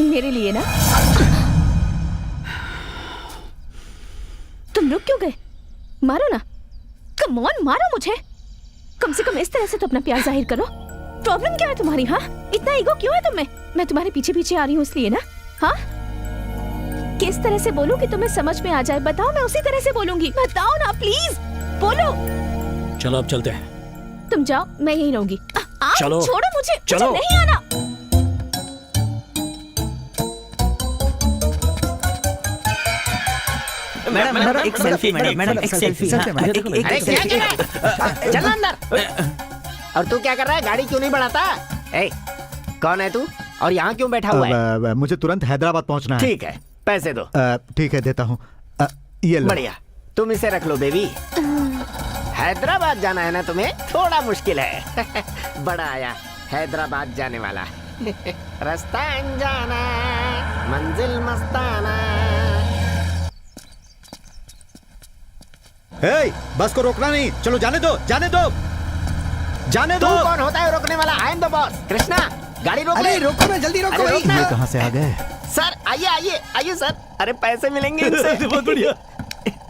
मेरे लिए ना? तुम रुक क्यों गए? मारो ना, कम ऑन मारो मुझे। कम से कम इस तरह से तो अपना प्यार जाहिर करो। प्रॉब्लम क्या है तुम्हारी? हाँ, इतना ईगो क्यों है तुम में? मैं तुम्हारे पीछे पीछे आ रही हूँ इसलिए ना? हाँ, किस तरह से बोलूं कि तुम्हें समझ में आ जाए? बताओ, मैं उसी तरह से बोलूंगी। बताओ ना प्लीज, बोलो। चलो अब चलते हैं। तुम जाओ, मैं यहीं रहूंगी। चलो। छोड़ो मुझे, चलो। मुझे नहीं आना। मैडम एक सेल्फी, मैडम एक सेल्फी। चल अंदर। और तू क्या कर रहा है? गाड़ी क्यों नहीं बढ़ाता? ए, कौन है तू और यहाँ क्यों बैठा हुआ है? मुझे तुरंत हैदराबाद पहुंचना है। ठीक है, पैसे दो। ठीक है, देता हूँ। ये लो। बढ़िया, तुम इसे रख लो बेबी। हैदराबाद जाना है ना तुम्हें? थोड़ा मुश्किल है। बड़ा आया हैदराबाद जाने वाला। रास्ता अनजाना, मंजिल मस्ताना। हे, बस को रोकना नहीं। चलो जाने दो, जाने दो, जाने दो। तू कौन होता है रोकने वाला? I am the boss. Krishna, गाड़ी रोक ले। रोको ना, जल्दी रोको। ये कहाँ से आ गए? सर आइए आइए आइए सर। अरे पैसे मिलेंगे इनसे। बहुत बढ़िया।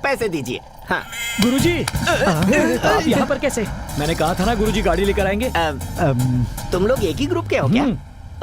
पैसे दीजिए। हाँ गुरुजी, आप यहाँ पर कैसे? मैंने कहा था ना गुरुजी गाड़ी लेकर आएंगे। तुम लोग एक ही ग्रुप के हो क्या?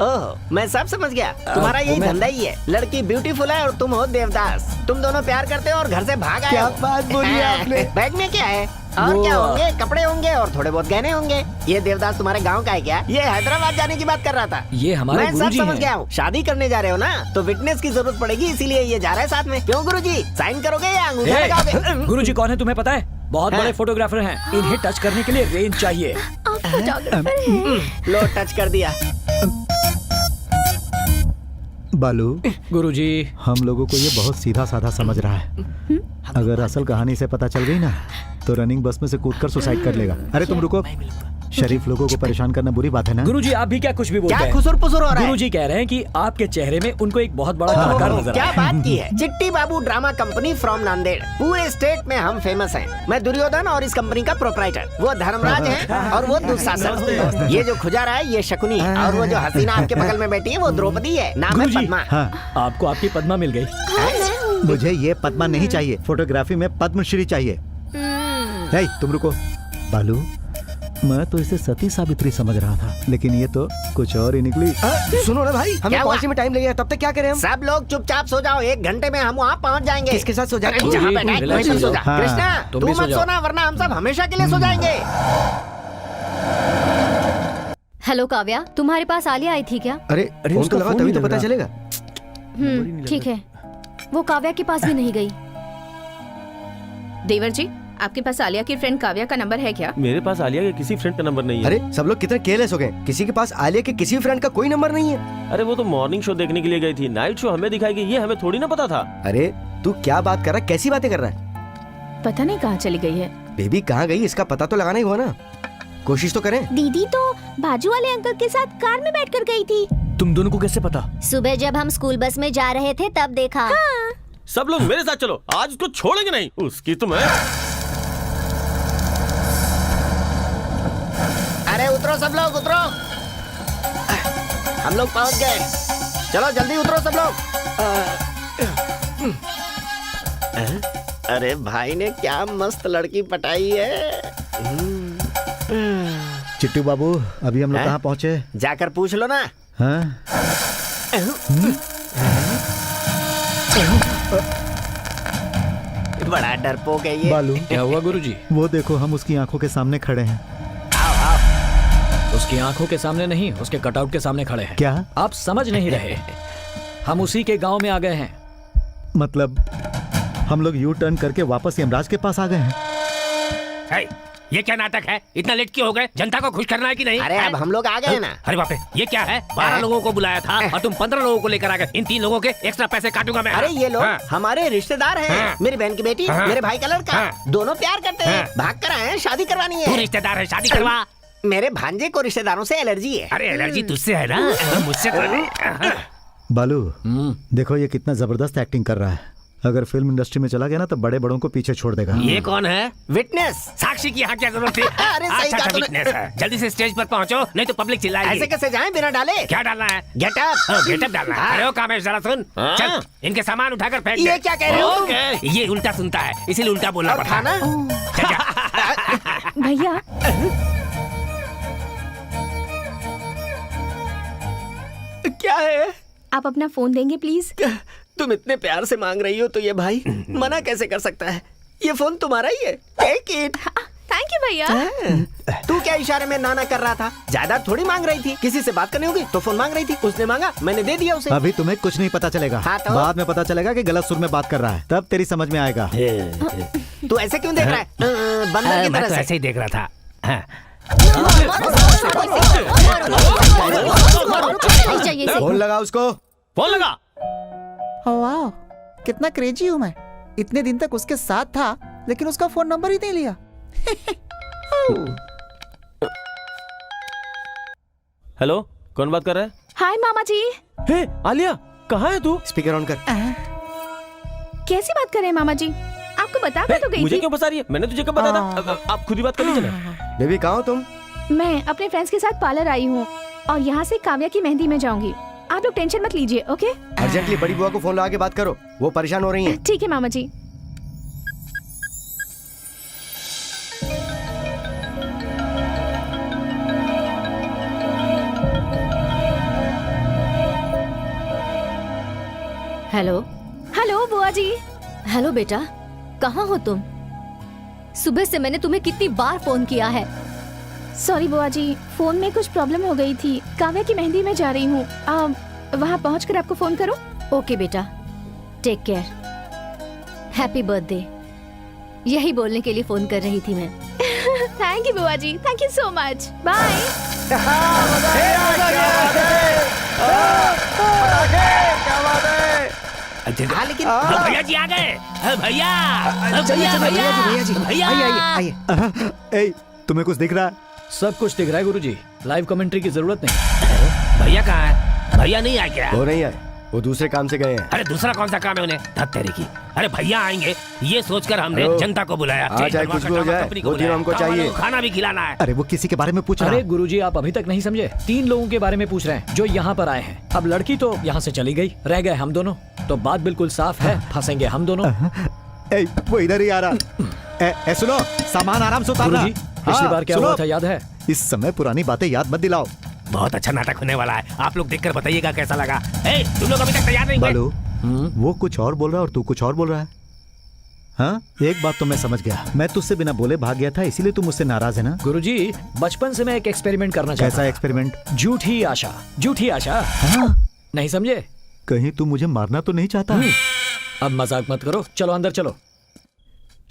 ओह, मैं सब समझ गया। तुम्हारा यही धंधा ही है। लड़की ब्यूटीफुल है और तुम हो देवदास। तुम दोनों प्यार करते हो और घर से भाग आए। क्या बात बोली आपने? बैग में क्या है? और क्या होंगे? कपड़े होंगे और थोड़े बहुत गहने होंगे। ये देवदास तुम्हारे गांव का है क्या? ये हैदराबाद जाने की बात कर रहा था। ये हमारे मैं सब गुरुजी समझ हैं। गया हूँ। शादी करने जा रहे हो ना, तो विटनेस की जरूरत पड़ेगी, इसीलिए ये जा रहा है साथ में। क्यों गुरुजी, साइन करोगे या अंगूठा लगाओगे? गुरुजी कौन है तुम्हें पता है? बहुत बड़े फोटोग्राफर हैं। इन्हें टच करने के लिए रेंज चाहिए। आप फोटोग्राफर हैं? लो, टच कर दिया। बालू, गुरुजी, हम लोगों को ये बहुत सीधा साधा समझ रहा है। अगर असल कहानी से पता चल गई ना, तो रनिंग बस में से कूदकर सुसाइड कर लेगा। अरे तुम रुको, शरीफ लोगों को परेशान करना बुरी बात है ना? गुरुजी आप भी क्या कुछ भी बोलते हैं? क्या खुसुर पुसुर हो रहा है? गुरुजी कह रहे हैं कि आपके चेहरे में उनको एक बहुत बड़ा कलाकार नजर क्या आया है। बात की है? चिट्टी बाबू ड्रामा कंपनी फ्रॉम नांदेड़। पूरे स्टेट में हम फेमस हैं। मैं दुर्योधन और इस कंपनी का प्रोप्राइटर। वो धर्मराज है और वो दुशासन। ये जो खुजा रहा है ये शकुनी है और वो जो हसीना आपके बगल में बैठी है वो द्रौपदी है। नाम है गुरुजी, पद्मा। आपको आपकी पद्मा मिल गई। मुझे ये पद्मा नहीं चाहिए, फोटोग्राफी में पद्मश्री चाहिए। नहीं, तुम रुको। बालू, मैं तो इसे सती सावित्री समझ रहा था, लेकिन ये तो कुछ और ही निकली। सुनो ना भाई, हमें क्या हुआ? पहुंचने में टाइम लगेगा, तब तक क्या करें हम? सब लोग चुपचाप सो जाओ। 1 घंटे में हम वहाँ पहुँच जाएंगे। किसके साथ सो जाएंगे? जहाँ बैठा है वहीं पे सो जा। हाँ। कृष्णा, तुम तू भी सो मत जाओ। सोना, वरना हम सब हमेशा के लिए सो जाएंगे। हेलो काव्या, तुम्हारे पास आलिया आई थी क्या? अरे फोन तो लगा, तभी तो पता चलेगा। ठीक है। वो काव्या के पास भी नहीं गई। देवर जी, आपके पास आलिया की फ्रेंड काव्या का नंबर है क्या? मेरे पास आलिया के किसी फ्रेंड का नंबर नहीं है। अरे सब लोग कितने केयरलेस हो गए, किसी के पास आलिया के किसी फ्रेंड का कोई नंबर नहीं है। अरे वो तो मॉर्निंग शो देखने के लिए गई थी, नाइट शो हमें दिखाएगी, ये हमें थोड़ी ना पता था। अरे तू क्या बात कर रहा है, कैसी बातें कर रहा है? पता नहीं कहाँ चली गई है। बेबी कहाँ गई, इसका पता तो लगाना ही हुआ ना। कोशिश तो करें। दीदी तो बाजू वाले अंकल के साथ कार में बैठकर गई थी। तुम दोनों को कैसे पता? सुबह जब हम स्कूल बस में जा रहे थे तब देखा। सब लोग मेरे साथ चलो, आज उसको छोड़ेंगे नहीं। उसकी तुम्हें। अरे उतरो सब लोग, उतरो। हम लोग पहुंच गए। चलो जल्दी उतरो सब लोग। अरे भाई ने क्या मस्त लड़की पटाई है। चिट्टू बाबू, अभी हम लोग कहाँ पहुँचे? जाकर पूछ लो ना। हाँ? बड़ा डरपोक है ये। बालू, क्या हुआ गुरुजी? वो देखो, हम उसकी आंखों के सामने खड़े हैं। उसकी आंखों के सामने नहीं, उसके कटआउट के सामने खड़े हैं। क्या? आप समझ नहीं रहे। हम उसी के गांव में आ गए हैं। मतलब हम लोग यू टर्न करके वापस यमराज के पास आ गए हैं। ये क्या नाटक है? इतना लेट क्यों हो गए? जनता को खुश करना है कि नहीं? अरे अब हम लोग आ गए ना। अरे बाप रे, ये क्या है? 12 लोगों को बुलाया था और तुम 15 लोगों को लेकर आ गए। इन 3 लोगों के एक्स्ट्रा पैसे काटूंगा मैं। अरे ये लोग हाँ। हमारे रिश्तेदार हैं। हाँ। मेरी बहन की बेटी, हाँ। मेरे भाई का लड़का, हाँ। दोनों प्यार करते हैं। हाँ। भाग कर आए हैं, शादी करवानी तू है। रिश्तेदार है, शादी करवा। मेरे भांजे को रिश्तेदारों से एलर्जी है। अरे एलर्जी तुझसे है ना, मुझसे तो नहीं। बालू, देखो ये कितना जबरदस्त एक्टिंग कर रहा है। अगर फिल्म इंडस्ट्री में चला गया ना तो बड़े बड़ों को पीछे छोड़ देगा। ये कौन है? विटनेस। साक्षी की यहाँ क्या जरूरत थी? अरे सही अच्छा, कहा तूने। विटनेस है। जल्दी से स्टेज पर पहुँचो, नहीं तो पब्लिक चिल्लाएगी। ऐसे कैसे जाएं बिना डाले? क्या डालना है? गेटअप। गेटअप डालना है। अरे ओ कामेश, जरा सुन। चल इनके सामान उठाकर फेंक दे। ये क्या कह रहे हो तुम? ये उल्टा सुनता है, इसीलिए उल्टा बोलना पड़ता है। चल जा। भैया क्या है? आप अपना फोन देंगे प्लीज? तुम इतने प्यार से मांग रही हो तो ये भाई मना कैसे कर सकता है? ये फोन तुम्हारा ही है। Take it. थैंक यू भैया। तू क्या इशारे में नाना कर रहा था? ज्यादा थोड़ी मांग रही थी, किसी से बात करनी होगी तो फोन मांग रही थी, उसने मांगा, मैंने दे दिया उसे। अभी तुम्हें कुछ नहीं पता चलेगा। हाँ तो? बाद में पता चलेगा कि गलत सुर में बात कर रहा है, तब तेरी समझ में आएगा। तू ऐसे क्यों देख रहा है? बंदर की मैं तरह तो से। ऐसे ही देख रहा था। फोन लगा उसको। फोन लगा। वाह, कितना क्रेजी हूँ मैं। इतने दिन तक उसके साथ था लेकिन उसका फोन नंबर ही नहीं लिया। हेलो, कौन बात कर रहा है? हाय मामा जी। हे आलिया, कहाँ है तू? स्पीकर ऑन कर। कैसी बात कर रहे हैं मामा जी? आपको बता मैं तो गई मुझे थी। क्यों फंसा रही है? मैंने तुझे कब बताया था? आप खुद ही बात कर लीजिए ना। बेबी कहाँ हो तुम? मैं अपने फ्रेंड्स के साथ पार्लर आई हूँ और यहाँ से काव्या की मेहंदी में जाऊंगी। आप लोग टेंशन मत लीजिए, ओके? अर्जेंटली बड़ी बुआ को फोन लगा के बात करो, वो परेशान हो रही हैं। ठीक है मामा जी। हेलो। हेलो बुआ जी। हेलो बेटा, कहाँ हो तुम? सुबह से मैंने तुम्हें कितनी बार फोन किया है। सॉरी बुआ जी, फोन में कुछ प्रॉब्लम हो गई थी। काव्या की मेहंदी में जा रही हूँ, वहाँ पहुँचकर आपको फोन करूँ? ओके बेटा, टेक केयर, हैप्पी बर्थडे। यही बोलने के लिए फोन कर रही थी मैं। थैंक यू बुआ जी, thank you so much. Bye. लेकिन भैया जी आ गए। भैया ए, तुम्हें कुछ दिख रहा है? सब कुछ दिख रहा है गुरुजी, लाइव कमेंट्री की जरूरत नहीं। भैया कहाँ है? भैया नहीं आए क्या? वो नहीं आए, वो दूसरे काम से गए हैं। अरे दूसरा कौन सा काम है उन्हें? धत तेरी की। अरे भैया आएंगे ये सोचकर हमने जनता को बुलाया। आ जाए, कुछ भी हो जाए, वो तीनों हमको चाहिए। खाना भी खिलाना है। अरे वो किसी के बारे में पूछ रहा अरे है। गुरुजी, आप अभी तक नहीं समझे। 3 लोगों के बारे में पूछ रहे हैं जो यहाँ पर आए हैं। अब लड़की तो यहाँ से चली गई, रह गए हम दोनों। तो बात बिल्कुल साफ है, फंसेंगे हम दोनों। ए, वो इधर ही आ रहा। सुनो, सामान आराम से उतारना। गुरुजी, पिछली बार क्या हुआ था याद है? इस समय पुरानी बातें याद मत दिलाओ। बहुत अच्छा नाटक होने वाला है, आप लोग देखकर बताइएगा कैसा लगा। ए, तुम लोग अभी तक तैयार नहीं हुए? बालू, वो कुछ और बोल रहा है और तू कुछ और बोल रहा है। हाँ, एक बात तो मैं समझ गया, मैं तुझसे बिना बोले भाग गया था, इसीलिए तू मुझसे नाराज है ना? गुरुजी, बचपन से मैं एक एक्सपेरिमेंट करना चाहता। कैसा एक्सपेरिमेंट? झूठी आशा, झूठी आशा। हाँ? नहीं समझे? कहीं तू मुझे मारना तो नहीं चाहता? अब मजाक मत करो, चलो अंदर चलो।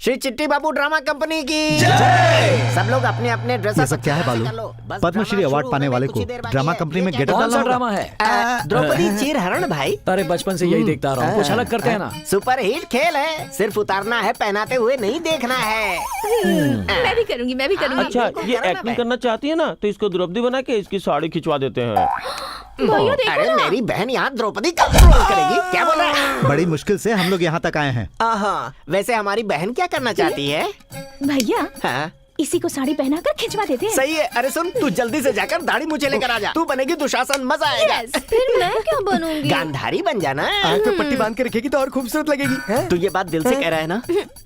श्री चिट्टी बाबू ड्रामा कंपनी की जय। सब लोग अपने अपने ड्रेस। ये सब क्या है बालू? पद्मश्री अवार्ड पाने वाले को ड्रामा कंपनी में गेटअप कौन सा डालना ड्रामा होगा? है? द्रौपदी चीरहरण भाई। अरे बचपन से यही देखता रहा हूँ, कुछ अलग करते हैं ना। सुपर हिट खेल है, सिर्फ उतारना है, पहनाते हुए नहीं देखना है। मैं भी करूँगी, मैं भी करूँगी। अच्छा, ये एक्टिंग करना चाहती है ना, तो इसको द्रौपदी बना के इसकी साड़ी खिंचवा देते हैं। भैया देखो अरे ना। मेरी बहन यहाँ द्रौपदी कब रोल करेगी? क्या बोल रहा है? बड़ी मुश्किल से हम लोग यहाँ तक आए हैं। वैसे हमारी बहन क्या करना चाहती है? भैया, हाँ? इसी को साड़ी पहनाकर खिंचवा देते हैं। सही है। अरे सुन, तू जल्दी से जाकर दाढ़ी मूछे लेकर आ जा। तू बनेगी दुशासन, मजा आएगा। फिर मैं क्या बनूंगी? गांधारी बन जाना। आंख पे पट्टी बांध के रखेगी तो और खूबसूरत लगेगी। तू ये बात दिल से कह रहा है ना?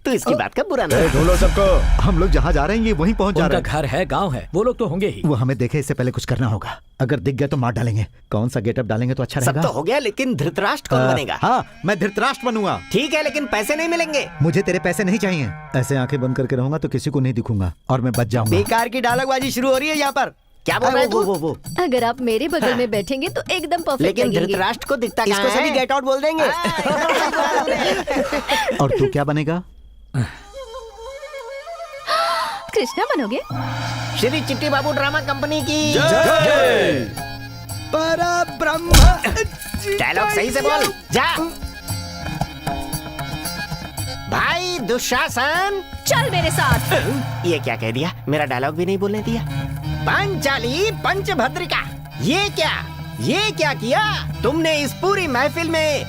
तू इसकी बात का बुरा ना। ढूंढो सबको। हम लोग जहाँ जा रहे हैं ये वहीं पहुँच जा रहे उनका घर है, गांव है, वो लोग तो होंगे ही। हैं। वो हमें देखे इससे पहले कुछ करना होगा। अगर दिख गया तो मार डालेंगे। कौन सा गेटअप डालेंगे तो अच्छा सब रहेगा? तो हो गया, लेकिन धृतराष्ट्र कौन बनेगा? हाँ, मैं धृतराष्ट्र बनूंगा। ठीक है, लेकिन पैसे नहीं मिलेंगे। मुझे तेरे पैसे नहीं चाहिए। ऐसे आंखें बंद करके रहूंगा तो किसी को नहीं दिखूंगा और मैं बच जाऊंगा। बेकार की डायलॉगबाजी शुरू हो रही है यहाँ पर। क्या बोल रहा है तू? वो अगर आप मेरे बगल में बैठेंगे तो एकदम परफेक्ट लेकिन लगेंगे। धृतराष्ट्र को दिखता इसको कहाँ सभी है? गेट आउट बोल देंगे। और तू क्या बनेगा? कृष्णा बनोगे? श्री चिट्टी बाबू ड्रामा कंपनी की परब्रह्म। डायलॉग सही से बोल। जा भाई दुशासन, चल मेरे साथ। ये क्या कह दिया? मेरा डायलॉग भी नहीं बोलने दिया। पांचाली पंचभद्रिका, ये क्या किया तुमने? इस पूरी महफिल में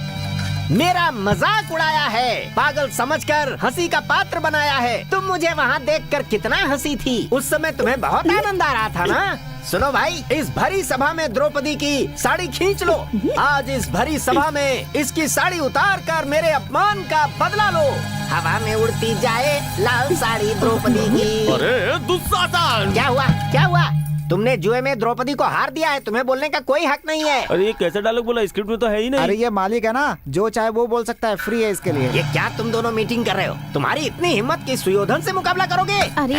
मेरा मजाक उड़ाया है, पागल समझकर हंसी का पात्र बनाया है। तुम मुझे वहाँ देखकर कितना हंसी थी, उस समय तुम्हें बहुत आनंद आ रहा था ना। सुनो भाई, इस भरी सभा में द्रौपदी की साड़ी खींच लो। आज इस भरी सभा में इसकी साड़ी उतार कर मेरे अपमान का बदला लो। हवा में उड़ती जाए लाल साड़ी द्रौपदी की। अरे दुस्शासन! क्या हुआ, क्या हुआ? तुमने जुए में द्रौपदी को हार दिया है, तुम्हें बोलने का कोई हक नहीं है। अरे ये कैसा डायलॉग बोला, स्क्रिप्ट में तो है ही नहीं। अरे ये मालिक है ना, जो चाहे वो बोल सकता है, फ्री है इसके लिए। ये क्या तुम दोनों मीटिंग कर रहे हो? तुम्हारी इतनी हिम्मत कि सुयोधन से मुकाबला करोगे? अरे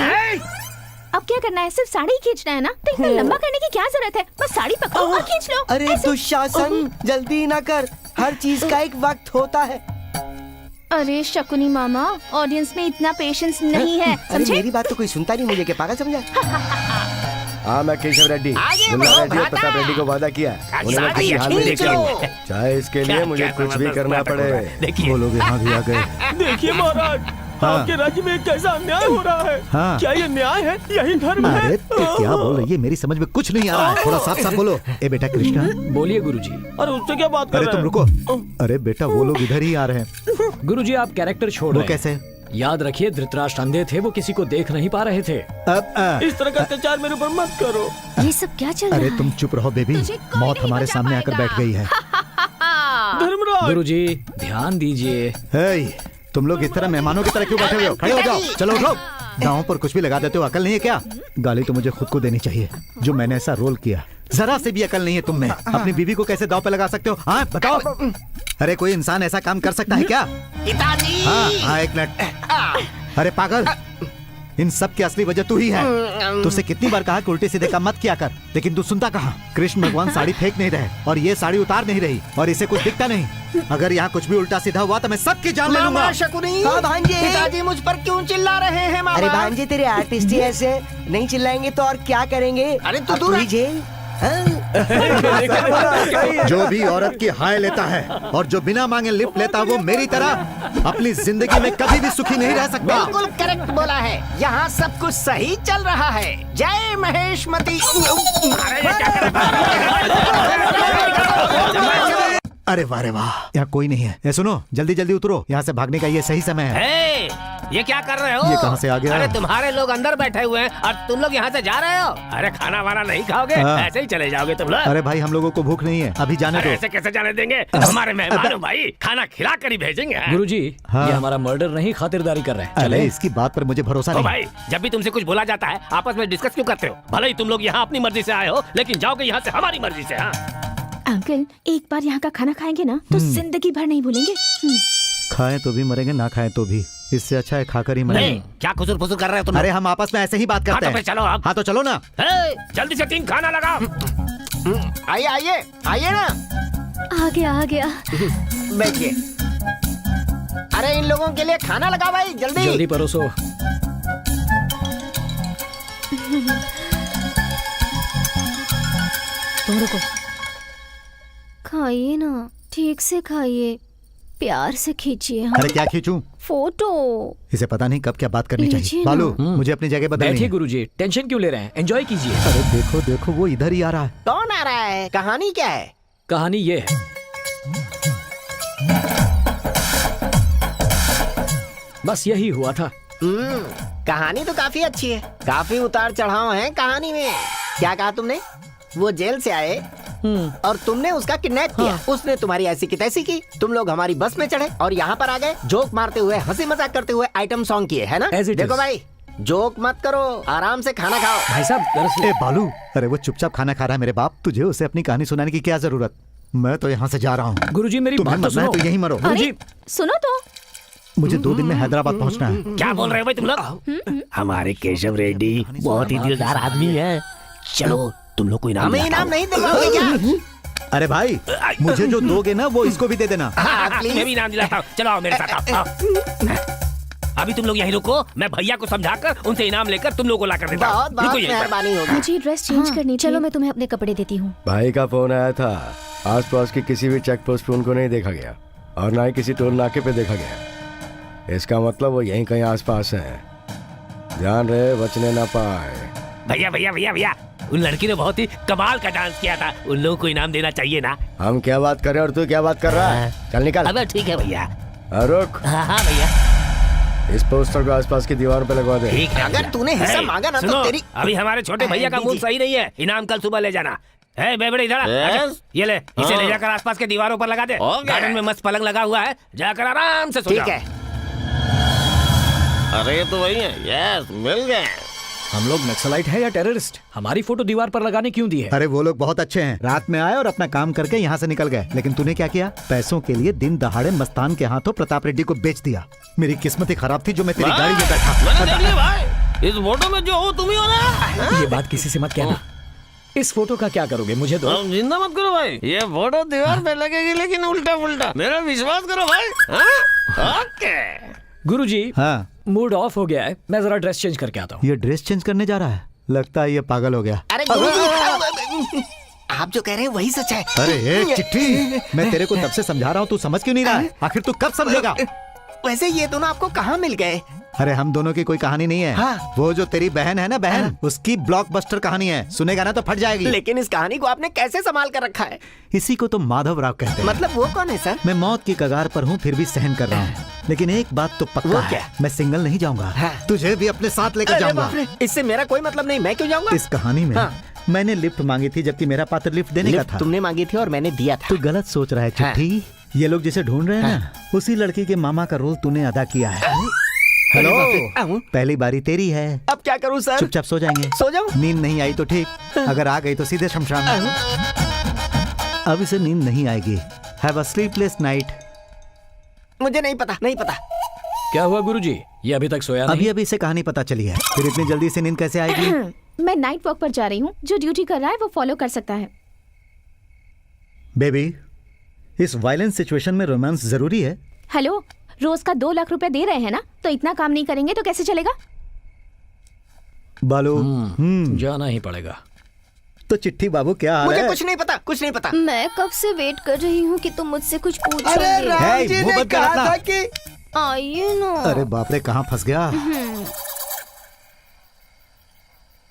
अब क्या करना है, सिर्फ साड़ी खींचना है ना, तो इतना लंबा करने की क्या जरूरत है? बस साड़ी पकड़ो और खींच लो। अरे दुशासन, जल्दी ना कर, हर चीज का एक वक्त होता है। अरे शकुनी मामा, ऑडियंस में इतना पेशेंस नहीं है, अरे समझे? मेरी बात तो कोई सुनता नहीं, मुझे क्या पागल समझा? हाँ, मैं केशव रेड्डी, आगे मुन्ना बढ़ो, रेड्डी और भ्राता। प्रताप रेड्डी को वादा किया है, उन्हें मैं साड़ी किसी हाल में खींच लेकर लो। आऊंगा। चाहे इसके लिए मुझे क्या कुछ भी जबरदस्त करना नाटक हो रहा पड़े। है। देखिए वो लोग यहाँ भी आ गए। देखिए महाराज, आपके राज्य में कैसा अन्याय हो रहा है। हाँ। क्या ये न्याय है? यही धर्म है? अरे तो क्या बोल रही है, मेरी समझ में कुछ नहीं आ रहा है। थोड़ा साफ साफ बोलो। ए बेटा कृष्णा, बोलिए गुरुजी। अरे उससे क्या बात कर अरे रहे तुम हैं? रुको। अरे बेटा वो लोग इधर ही आ रहे हैं। गुरुजी आप कैरेक्टर छोड़ वो रहे हैं। कैसे? याद रखिए धृतराष्ट्र अंधे थे, वो किसी को देख नहीं पा रहे थे। इस तरह का अत्याचार मेरे ऊपर मत करो। ये सब क्या चल रहा अरे है? तुम चुप रहो बेबी, मौत हमारे सामने आकर बैठ गई है। धर्मराज, गुरुजी ध्यान दीजिए। हे, तुम लोग इस तरह मेहमानों की तरह क्यों बैठे हुए हो? खड़े हो जाओ, चलो उठो। दांव पर कुछ भी लगा देते हो, अकल नहीं है क्या? गाली तो मुझे खुद को देनी चाहिए, जो मैंने ऐसा रोल किया। जरा से भी अकल नहीं है तुम में। अपनी बीवी को कैसे दांव पे लगा सकते हो? हाँ बताओ। अरे कोई इंसान ऐसा काम कर सकता है क्या? पिताजी! हाँ एक मिनट। अरे पागल, इन सब की असली वजह तू ही है। तुझसे कितनी बार कहा कि उल्टे सीधे काम मत किया कर, लेकिन तू सुनता कहाँ? कृष्ण भगवान साड़ी फेंक नहीं रहे और ये साड़ी उतार नहीं रही और इसे कुछ दिखता नहीं। अगर यहाँ कुछ भी उल्टा सीधा हुआ तो मैं सबकी जान ले लूंगा। मामा शकुनी, हाँ भांजे। पिताजी मुझ पर क्यों चिल्ला रहे हैं मामा? अरे भांजे, तेरे आर्टिस्ट ही ऐसे, नहीं चिल्लाएंगे तो और क्या करेंगे? अरे तू अब दूर ही जेल। जो भी औरत की हाय लेता है और जो बिना मांगे लिफ्ट लेता है, वो मेरी तरह अपनी जिंदगी में कभी भी सुखी नहीं रह सकता। बिल्कुल करेक्ट बोला है, यहाँ सब कुछ सही चल रहा है। जय महेशमती। अरे वाह रे वाह, यहाँ कोई नहीं है। ये सुनो, जल्दी जल्दी उतरो, यहाँ से भागने का ये सही समय है। हे, ये क्या कर रहे हो? ये कहाँ से आ गया? अरे तुम्हारे लोग अंदर बैठे हुए हैं और तुम लोग यहाँ से जा रहे हो? अरे खाना वाना नहीं खाओगे? हाँ। ऐसे ही चले जाओगे तुम लोग? अरे भाई हम लोगों को भूख नहीं है, अभी जाने अरे दो। ऐसे कैसे जाने देंगे? हमारे मेहमान हो भाई, खाना खिला कर ही भेजेंगे। गुरुजी हाँ। ये हमारा मर्डर नहीं, खातिरदारी कर रहे हैं। अरे चले। इसकी बात पर मुझे भरोसा ओ नहीं। भाई, जब भी तुमसे कुछ बोला जाता है आपस में डिस्कस क्यों करते हो? भले ही तुम लोग यहाँ अपनी मर्जी से आए हो, लेकिन जाओगे यहाँ से हमारी मर्जी से। हाँ? अंकल एक बार यहाँ का खाना खाएंगे ना तो जिंदगी भर नहीं भूलेंगे। खाएं तो भी मरेंगे, ना खाएं तो भी। इससे अच्छा है खाकर ही मरेंगे। नहीं, क्या खुसुर फुसुर कर रहे हो तुम लोग? अरे हम आपस में ऐसे ही बात हाँ करते तो हैं। फिर चलो अब। हाँ तो चलो ना। हे, जल्दी से 3 खाना लगाओ। आइए आइए आइए ना, आ गया। बैठिए। अरे इन लोगों के लिए खाना लगा भाई, जल्दी। जल्दी परोसो। तुम रुको, खाइए ना, ठीक से खाइए, प्यार से खींचिए। हाँ? अरे क्या खींचूं? फोटो। इसे पता नहीं कब क्या बात करनी लीजिए चाहिए। ना। बालू, मुझे अपनी जगह बदलनी बैठिए है। गुरुजी, टेंशन क्यों ले रहे हैं? एंजॉय कीजिए। अरे देखो देखो, वो इधर ही आ रहा है। कौन आ रहा है? कहानी क्या है? कहानी ये है, बस यही हुआ था। कहानी तो काफी अच्छी है, काफी उतार चढ़ाव है कहानी में। क्या कहा तुमने? वो जेल से आए और तुमने उसका किडनैप किया। उसने तुम्हारी ऐसी की तैसी की, तुम लोग हमारी बस में चढ़े और यहाँ पर आ गए। जोक मारते हुए, हंसी मजाक करते हुए आइटम सॉन्ग किए, है ना? As it देखो is. भाई, जोक मत करो, आराम से खाना खाओ। भाई साहब दरअसल ए बालू, अरे वो चुपचाप खाना खा रहा है मेरे बाप, तुझे उसे अपनी कहानी सुनाने की क्या जरूरत? मैं तो यहाँ से जा रहा हूँ। गुरुजी मेरी तुम्हें बात तो मरना है सुनो। तो यहीं मरो। गुरुजी सुनो तो। मुझे 2 दिन में हैदराबाद पहुँचना है। क्या बोल रहे हो भाई तुम लोग? हमारे केशव रेड्डी बहुत ही दिलदार आदमी है। चलो तुम लोग को इनाम हमें दिलाता इनाम हूँ। नहीं दोगे क्या? अरे भाई, मुझे जो दोगे ना वो इसको भी दे देना। हाँ, मैं भी इनाम दिलाता हूँ। चलो आओ मेरे साथ आओ। अभी तुम लोग यहीं रुको, मैं भैया को समझाकर उनसे इनाम लेकर तुम लोग को ला कर देता हूँ। बहुत बहुत रुको यहीं पर। मेहरबानी होगी। मुझे ड्रेस चेंज करनी थी। चलो मैं तुम्हें अपने कपड़े देती हूँ। भाई का फोन आया था, आसपास की किसी भी चेक पोस्ट पे उनको नहीं देखा गया और ना ही किसी टोल नाके पे देखा गया। इसका मतलब वो यहीं कहीं आसपास है। ध्यान रहे, बचने ना पाए। भैया भैया भैया भैया, उन लड़की ने बहुत ही कमाल का डांस किया था, उन लोगों को इनाम देना चाहिए ना। हम क्या बात कर रहे हैं और तू क्या बात कर रहा है? चल निकल। अब ठीक है भैया। रुक। हाँ भैया। इस पोस्टर को आसपास की दीवार पे लगवा दे। ठीक है। अगर तूने हिस्सा मांगा ना तो तेरी अभी हमारे छोटे भैया का मूड सही नहीं है, इनाम कल सुबह ले जाना है। बेबड़े इधर ये ले, इसे ले जाकर आसपास के दीवारों पर लगा दे। गार्डन में मस्त पलंग लगा हुआ है, जाकर आराम से सो जाओ। ठीक है। अरे ये तो वही है। यस, मिल गए। हम लोग नक्सलाइट है या टेररिस्ट? हमारी फोटो दीवार पर लगाने क्यों दी है? अरे वो लोग बहुत अच्छे हैं, रात में आए और अपना काम करके यहाँ से निकल गए। लेकिन तूने क्या किया? पैसों के लिए दिन दहाड़े मस्तान के हाथों प्रताप रेड्डी को बेच दिया। मेरी किस्मत ही खराब थी जो मैं तेरी गाड़ी में मैंने देख लिया बैठा। भाई, इस फोटो में जो हो तुम ही हो ना। ये बात किसी से मत कहना। इस फोटो का क्या करोगे? मुझे दो। जिंदा मत करो भाई, ये फोटो दीवार पे लगेगी लेकिन उल्टा पुल्टा। मेरा विश्वास करो भाई। ओके गुरुजी, हाँ मूड ऑफ हो गया है, मैं जरा ड्रेस चेंज करके आता हूँ। ये ड्रेस चेंज करने जा रहा है? लगता है ये पागल हो गया। अरे गुरुजी, आप जो कह रहे हैं वही सच है। अरे ए, चिट्ठी, मैं तेरे को तब से समझा रहा हूँ, तू समझ क्यों नहीं रहा है? आखिर तू कब समझेगा? वैसे ये दोनों आपको कहाँ मिल गए? अरे हम दोनों की कोई कहानी नहीं है। हाँ। वो जो तेरी बहन है ना, बहन, उसकी ब्लॉकबस्टर कहानी है। सुनेगा ना तो फट जाएगी। लेकिन इस कहानी को आपने कैसे संभाल कर रखा है? इसी को तो माधव राव कहते हैं। मतलब वो कौन है सर? मैं मौत की कगार पर हूँ फिर भी सहन कर रहा हूँ। लेकिन एक बात तो पक्का वो है, क्या? मैं सिंगल नहीं जाऊंगा। हाँ। तुझे भी अपने साथ लेकर अरे जाऊंगा। बाप रे, इससे मेरा कोई मतलब नहीं, मैं क्यों जाऊंगा? इस कहानी में हाँ। मैंने लिफ्ट मांगी थी जबकि मेरा पात्र लिफ्ट देने का लिफ्ट था। तुमने मांगी थी और मैंने दिया था। तू गलत सोच रहा है चिट्ठी। ये लोग जिसे ढूंढ रहे हैं ना, उसी लड़की के मामा का रोल तूने अदा किया है। हेलो, पहली बारी तेरी है। अब क्या करूं सर? चुपचाप सो जाएंगे। सो जाऊं? नींद नहीं आई तो ठीक, अगर आ गई तो सीधे शमशान। अब इसे नींद नहीं आएगी। Have a sleepless night. मुझे नहीं पता, नहीं पता। क्या हुआ गुरुजी? ये अभी तक सोया नहीं? अभी इसे कहानी पता चली है, फिर इतनी जल्दी से नींद कैसे आएगी? मैं नाइट वॉक पर जा रही हूँ, जो ड्यूटी कर रहा है वो फॉलो कर सकता है। बेबी, इस वायलेंस सिचुएशन में रोमांस जरूरी है। हेलो, रोज का 2 लाख रुपए दे रहे हैं ना, तो इतना काम नहीं करेंगे तो कैसे चलेगा? बालू, जाना ही पड़ेगा। तो चिट्ठी बाबू क्या हाल मुझे है? कुछ नहीं पता, कुछ नहीं पता। मैं कब से वेट कर रही हूँ कि तुम मुझझसे कुछ पूछोगे। अरे राम जी मुंह ने बंद कर कहा अपना। था कि आइए ना। अरे बाप रे, कहाँ फंस गया?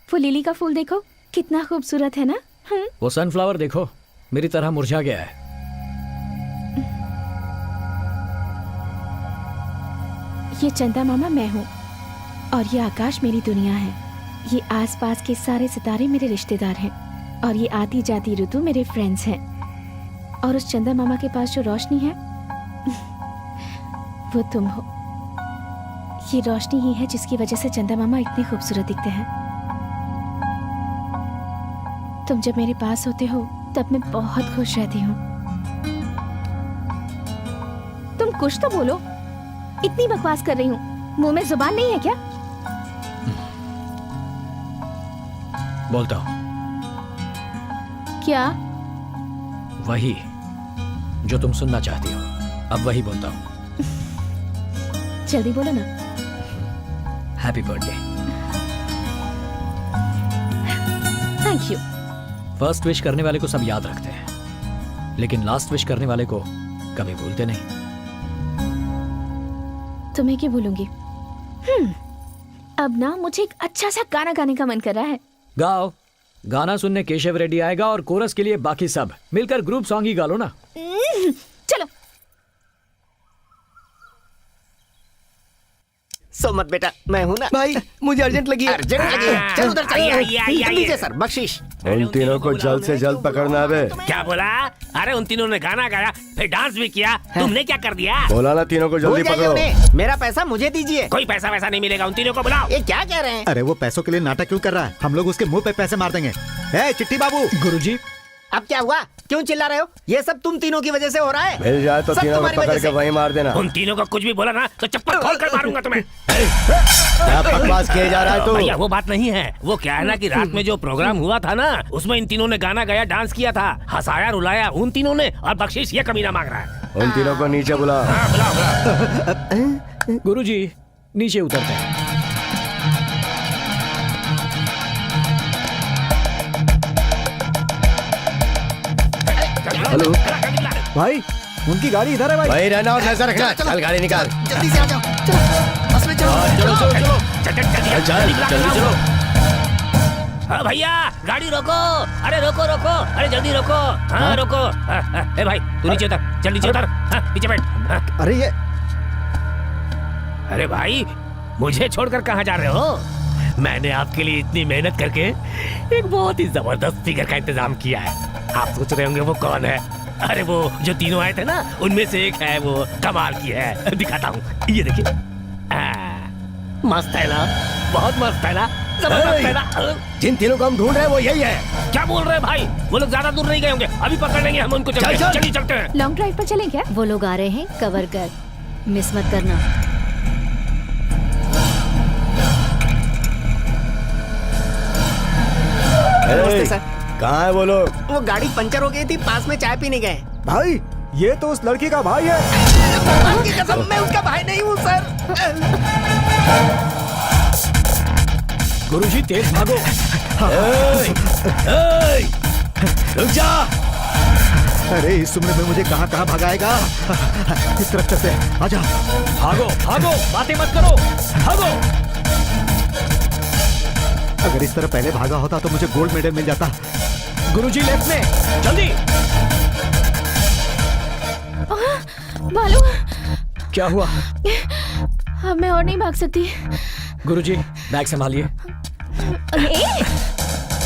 वो लिली का फूल देखो, कितना खूबसूरत है ना। वो सनफ्लावर देखो, मेरी तरह मुरझा गया है। ये चंदा मामा मैं हूँ और ये आकाश मेरी दुनिया है। ये आसपास के सारे सितारे मेरे रिश्तेदार हैं और ये आती जाती ऋतु मेरे फ्रेंड्स हैं। और उस चंदा मामा के पास जो रोशनी है वो तुम हो। ये रोशनी ही है जिसकी वजह से चंदा मामा इतने खूबसूरत दिखते हैं। तुम जब मेरे पास होते हो तब मैं बहुत खुश रहती हूँ। तुम कुछ तो बोलो, इतनी बकवास कर रही हूँ, मुंह में जुबान नहीं है क्या? बोलता हूँ। क्या? वही जो तुम सुनना चाहती हो, अब वही बोलता हूँ। जल्दी बोलो ना। Happy birthday. Thank you. First wish करने वाले को सब याद रखते हैं, लेकिन लास्ट विश करने वाले को कभी भूलते नहीं। तुम्हें क्यों भूलूंगी? अब ना मुझे एक अच्छा सा गाना गाने का मन कर रहा है। गाओ। गाना सुनने केशव रेड्डी आएगा और कोरस के लिए बाकी सब मिलकर ग्रुप सॉन्ग ही गा लो ना। चलो। सो मत बेटा, मैं हूँ ना। भाई मुझे अर्जेंट लगी है। अर्जेंट लगी है, चल उधर चल। लीजिए सर, बख्शीश। उन तीनों को जल्द से जल्द पकड़ना है। क्या बोला? अरे उन तीनों ने गाना गाया, फिर डांस भी किया, तुमने क्या कर दिया? बोला ना तीनों को जल्दी भूल जाइए पकड़ो। उन्हें, मेरा पैसा मुझे दीजिए। कोई पैसा वैसा नहीं मिलेगा, उन तीनों को बुलाओ। ये क्या कह रहे हैं? अरे वो पैसों के लिए नाटक क्यों कर रहा है? हम लोग उसके मुंह पे पैसे मार देंगे। ए चिट्ठी बाबू। गुरुजी, अब क्या हुआ? क्यों चिल्ला रहे हो? ये सब तुम तीनों की वजह से हो रहा है। मिल जाए तो सब तीनों को तुम्हारी पकड़ वजह के से। वहीं मार देना। उन तीनों को कुछ भी बोला ना तो चप्पल खोल कर मारूंगा तुम्हें। क्या बकवास किया जा रहा है तू? भैया वो बात नहीं है, वो क्या है ना कि रात में जो प्रोग्राम हुआ था ना, उसमें इन तीनों ने गाना गाया, डांस किया था, हंसाया रुलाया उन तीनों ने, और बख्शीश ये कमीना मांग रहा है। उन तीनों को नीचे बुला। हाँ, बुलाओ। गुरुजी नीचे उतरते हैं। हेलो भाई, उनकी गाड़ी इधर है भाई। भाई रहना और नजर रखना। चल गाड़ी निकाल। जल्दी से आ जाओ, चलो बस में चलो। चलो चलो चलो चल चल जल्दी चलो। भैया गाड़ी रोको, अरे रोको रोको, अरे जल्दी रोको, हाँ रोको। ए भाई तू नीचे उतर, चल नीचे उतर, नीचे बैठ। अरे ये, अरे भाई मुझे छोड़कर कहाँ जा रहे हो? मैंने आपके लिए इतनी मेहनत करके एक बहुत ही जबरदस्त फिगर का इंतजाम किया है। आप सोच रहे होंगे वो कौन है? अरे वो जो तीनों आए थे ना, उनमें से एक है, वो कमाल की है। दिखाता हूँ, ये देखिए। मस्त है ना, बहुत मस्त है ना, जबरदस्त है ना। जिन तीनों को हम ढूंढ रहे हैं वो यही है। क्या बोल रहे हैं भाई? वो लोग ज्यादा दूर नहीं गए होंगे, अभी पकड़ लेंगे हम उनको। चलिए चलते हैं। लॉन्ग ड्राइव पर चलें क्या? वो लोग आ रहे हैं, कवर कर, मिस मत करना। नमस्ते सर। कहाँ है वो लोग? वो गाड़ी पंचर हो गई थी, पास में चाय पीने गए। भाई ये तो उस लड़की का भाई है। भगवान की कसम मैं उसका भाई नहीं हूँ सर। गुरुजी तेज भागो। रुक जा। अरे इस उम्र में मुझे कहाँ कहाँ भगाएगा। इस तरफ चलते हैं, आजा। भागो भागो, बातें मत करो, भागो। अगर इस तरह पहले भागा होता तो मुझे गोल्ड मेडल मिल जाता। गुरुजी लेफ्ट में, जल्दी। भालू, क्या हुआ? अब मैं और नहीं भाग सकती। गुरुजी बैग संभालिए।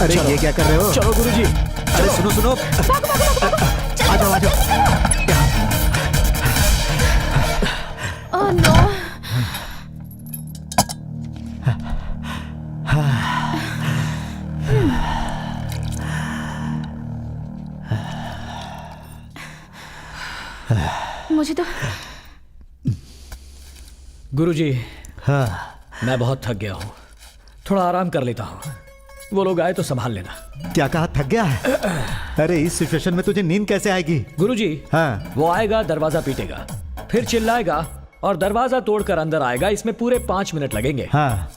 अरे ये क्या कर रहे हो? चलो गुरुजी। अरे सुनो सुनो, आ जाओ आ जाओ। Oh no. मुझे तो गुरुजी, हाँ। मैं बहुत थक गया हूँ, थोड़ा आराम कर लेता हूँ। वो लोग आए तो संभाल लेना। क्या कहा, थक गया है? अरे इस सिचुएशन में तुझे नींद कैसे आएगी? गुरुजी, हाँ। वो आएगा, दरवाजा पीटेगा, फिर चिल्लाएगा और दरवाजा तोड़कर अंदर आएगा। इसमें पूरे 5 मिनट लगेंगे। हाँ।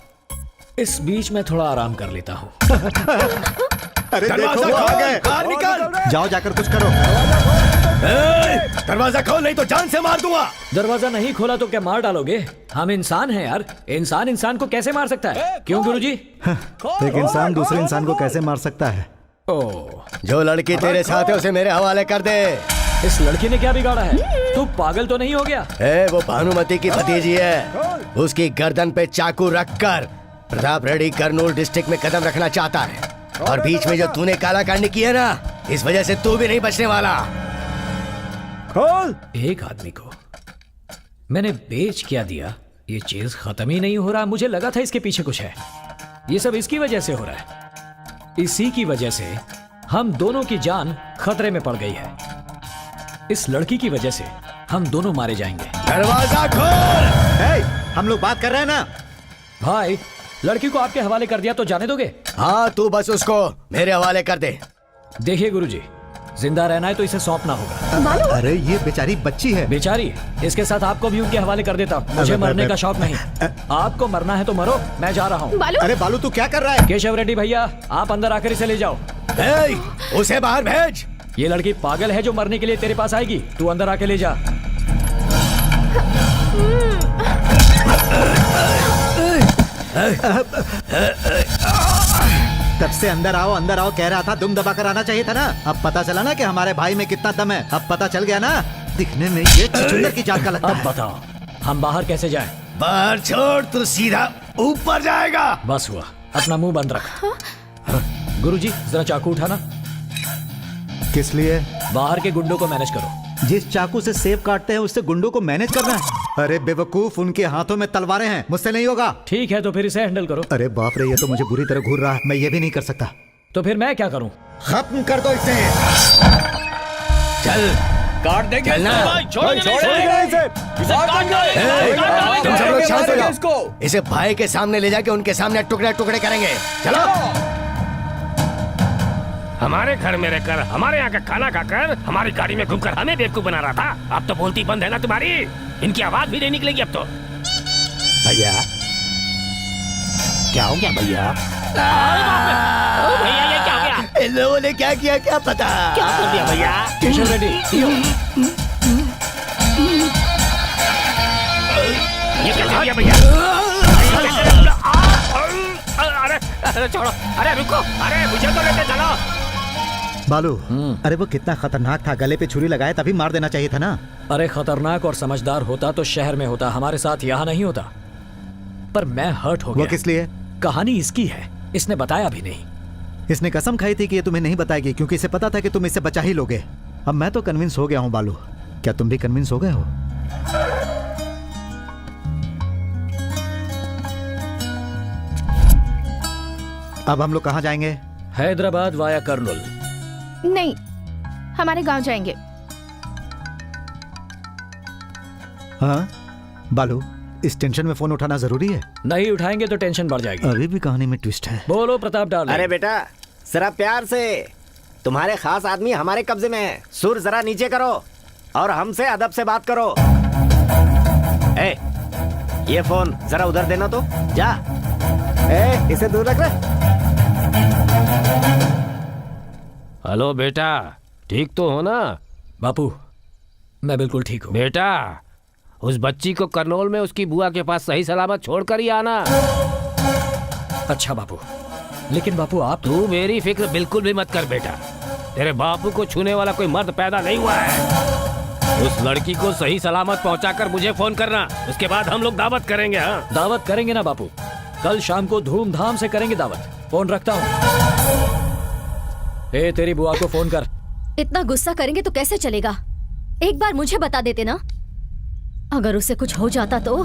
इस बीच में थोड़ा आराम कर लेता हूँ। अरे देखो वो आ गए। बाहर निकल। जाओ जाकर कुछ करो। दरवाजा खोल नहीं तो जान से मार दूंगा। दरवाजा नहीं खोला तो क्या मार डालोगे? हम इंसान हैं यार, इंसान इंसान को कैसे मार सकता है? क्यों गुरुजी? एक इंसान दूसरे इंसान को कैसे मार सकता है? जो लड़की तेरे साथ है उसे मेरे हवाले कर दे। इस लड़की ने क्या बिगाड़ा है? तू पागल तो नहीं हो गया? वो भानुमति की भतीजी है। उसकी गर्दन पे चाकू रखकर प्रताप रेड्डी कर्नूल डिस्ट्रिक्ट में कदम रखना चाहता है, और बीच में जो तूने काला कांड किया ना, इस वजह से तू भी नहीं बचने वाला। खोल। एक आदमी को मैंने बेच क्या दिया, ये चीज खत्म ही नहीं हो रहा। मुझे लगा था इसके पीछे कुछ है। ये सब इसकी वजह से हो रहा है। इसी की वजह से हम दोनों की जान खतरे में पड़ गई है। इस लड़की की वजह से हम दोनों मारे जाएंगे। दरवाजा खोल। हम लोग बात कर रहे हैं ना। भाई, लड़की को आपके हवाले कर दिया तो जाने दोगे? हाँ, तू बस उसको मेरे हवाले कर दे। देखिए गुरुजी, जिंदा रहना है तो इसे सौंपना होगा। अरे ये बेचारी बच्ची है। बेचारी? इसके साथ आपको भी उनके हवाले कर देता। मुझे मरने का शौक नहीं। आपको मरना है तो मरो, मैं जा रहा हूँ। अरे बालू तू क्या कर रहा है? केशव रेड्डी भैया, आप अंदर आकर इसे ले जाओ। उसे बाहर भेज। ये लड़की पागल है जो मरने के लिए तेरे पास आएगी। तू अंदर आके ले जा। तब से अंदर आओ कह रहा था, दुम दबा कर आना चाहिए था ना। अब पता चला ना कि हमारे भाई में कितना दम है। अब पता चल गया ना, दिखने में ये चुचुंदर की जात का लगता है। अब बताओ हम बाहर कैसे जाएं? बाहर छोड़, तू सीधा ऊपर जाएगा। बस हुआ, अपना मुंह बंद रख। गुरुजी, जरा चाकू उठाना। किस लिए? बाहर के गुंडों को मैनेज करो। जिस चाकू से सेब काटते हैं उससे गुंडों को मैनेज करना है? अरे बेवकूफ, उनके हाथों में तलवारें हैं, मुझसे नहीं होगा। ठीक है तो फिर इसे हैंडल करो। अरे बाप रे, ये तो मुझे बुरी तरह घूर रहा है। मैं ये भी नहीं कर सकता। तो फिर मैं क्या करूं? खत्म कर दो इसे। चल, काट देंगे। तुम सब लोग शांत हो जाओ। इसे भाई के सामने ले जाके उनके सामने टुकड़े टुकड़े करेंगे। चलो। हमारे घर में रहकर, हमारे यहाँ का खाना खाकर, हमारी गाड़ी में घूमकर हमें बेवकूफ बना रहा था। अब तो बोलती बंद है ना तुम्हारी। इनकी आवाज भी नहीं निकलेगी अब तो। भैया क्या हो गया? भैया भैया ये क्या हो गया? इन लोगों ने क्या किया क्या पता? क्या कर दिया भैया? केशव रेड्डी, ये क्या कर दिया भैया? अरे अरे छोड़ो, अरे रुको, अरे मुझे तो लेते चलो। बालू, अरे वो कितना खतरनाक था, गले पे छुरी लगाए तभी मार देना चाहिए था ना। अरे खतरनाक और समझदार होता तो शहर में होता, हमारे साथ यहाँ नहीं होता। पर मैं हर्ट हो गया। वो किस लिए? कहानी इसकी है, इसने बताया भी नहीं। इसने कसम खाई थी कि ये तुम्हें नहीं बताएगी, क्योंकि इसे पता था कि तुम इसे बचा ही लोगे। अब मैं तो कन्विंस हो गया हूँ बालू, क्या तुम भी कन्विंस हो गए हो? अब हम लोग कहाँ जाएंगे? हैदराबाद वाया कर्नूल। नहीं, हमारे गांव जाएंगे। हाँ बालू, इस टेंशन में फोन उठाना जरूरी है? नहीं उठाएंगे तो टेंशन बढ़ जाएगी। अभी भी कहानी में ट्विस्ट है। बोलो प्रताप डार्लिंग। अरे बेटा जरा प्यार से, तुम्हारे खास आदमी हमारे कब्जे में है। सुर जरा नीचे करो और हमसे अदब से बात करो। ए, ये फोन जरा उधर देना तो। जा। इसे दूर रख रहे। हेलो बेटा, ठीक तो हो ना? बापू मैं बिल्कुल ठीक हूँ। बेटा उस बच्ची को करनौल में उसकी बुआ के पास सही सलामत छोड़कर ही आना। अच्छा बापू, लेकिन बापू आप तू मेरी फिक्र बिल्कुल भी मत कर बेटा। तेरे बापू को छूने वाला कोई मर्द पैदा नहीं हुआ है। उस लड़की को सही सलामत पहुंचाकर मुझे फोन करना, उसके बाद हम लोग दावत करेंगे। हाँ दावत करेंगे ना बापू, कल शाम को धूमधाम से करेंगे दावत। फोन रखता हूँ। ए तेरी बुआ को फोन कर। इतना गुस्सा करेंगे तो कैसे चलेगा? एक बार मुझे बता देते ना, अगर उसे कुछ हो जाता तो।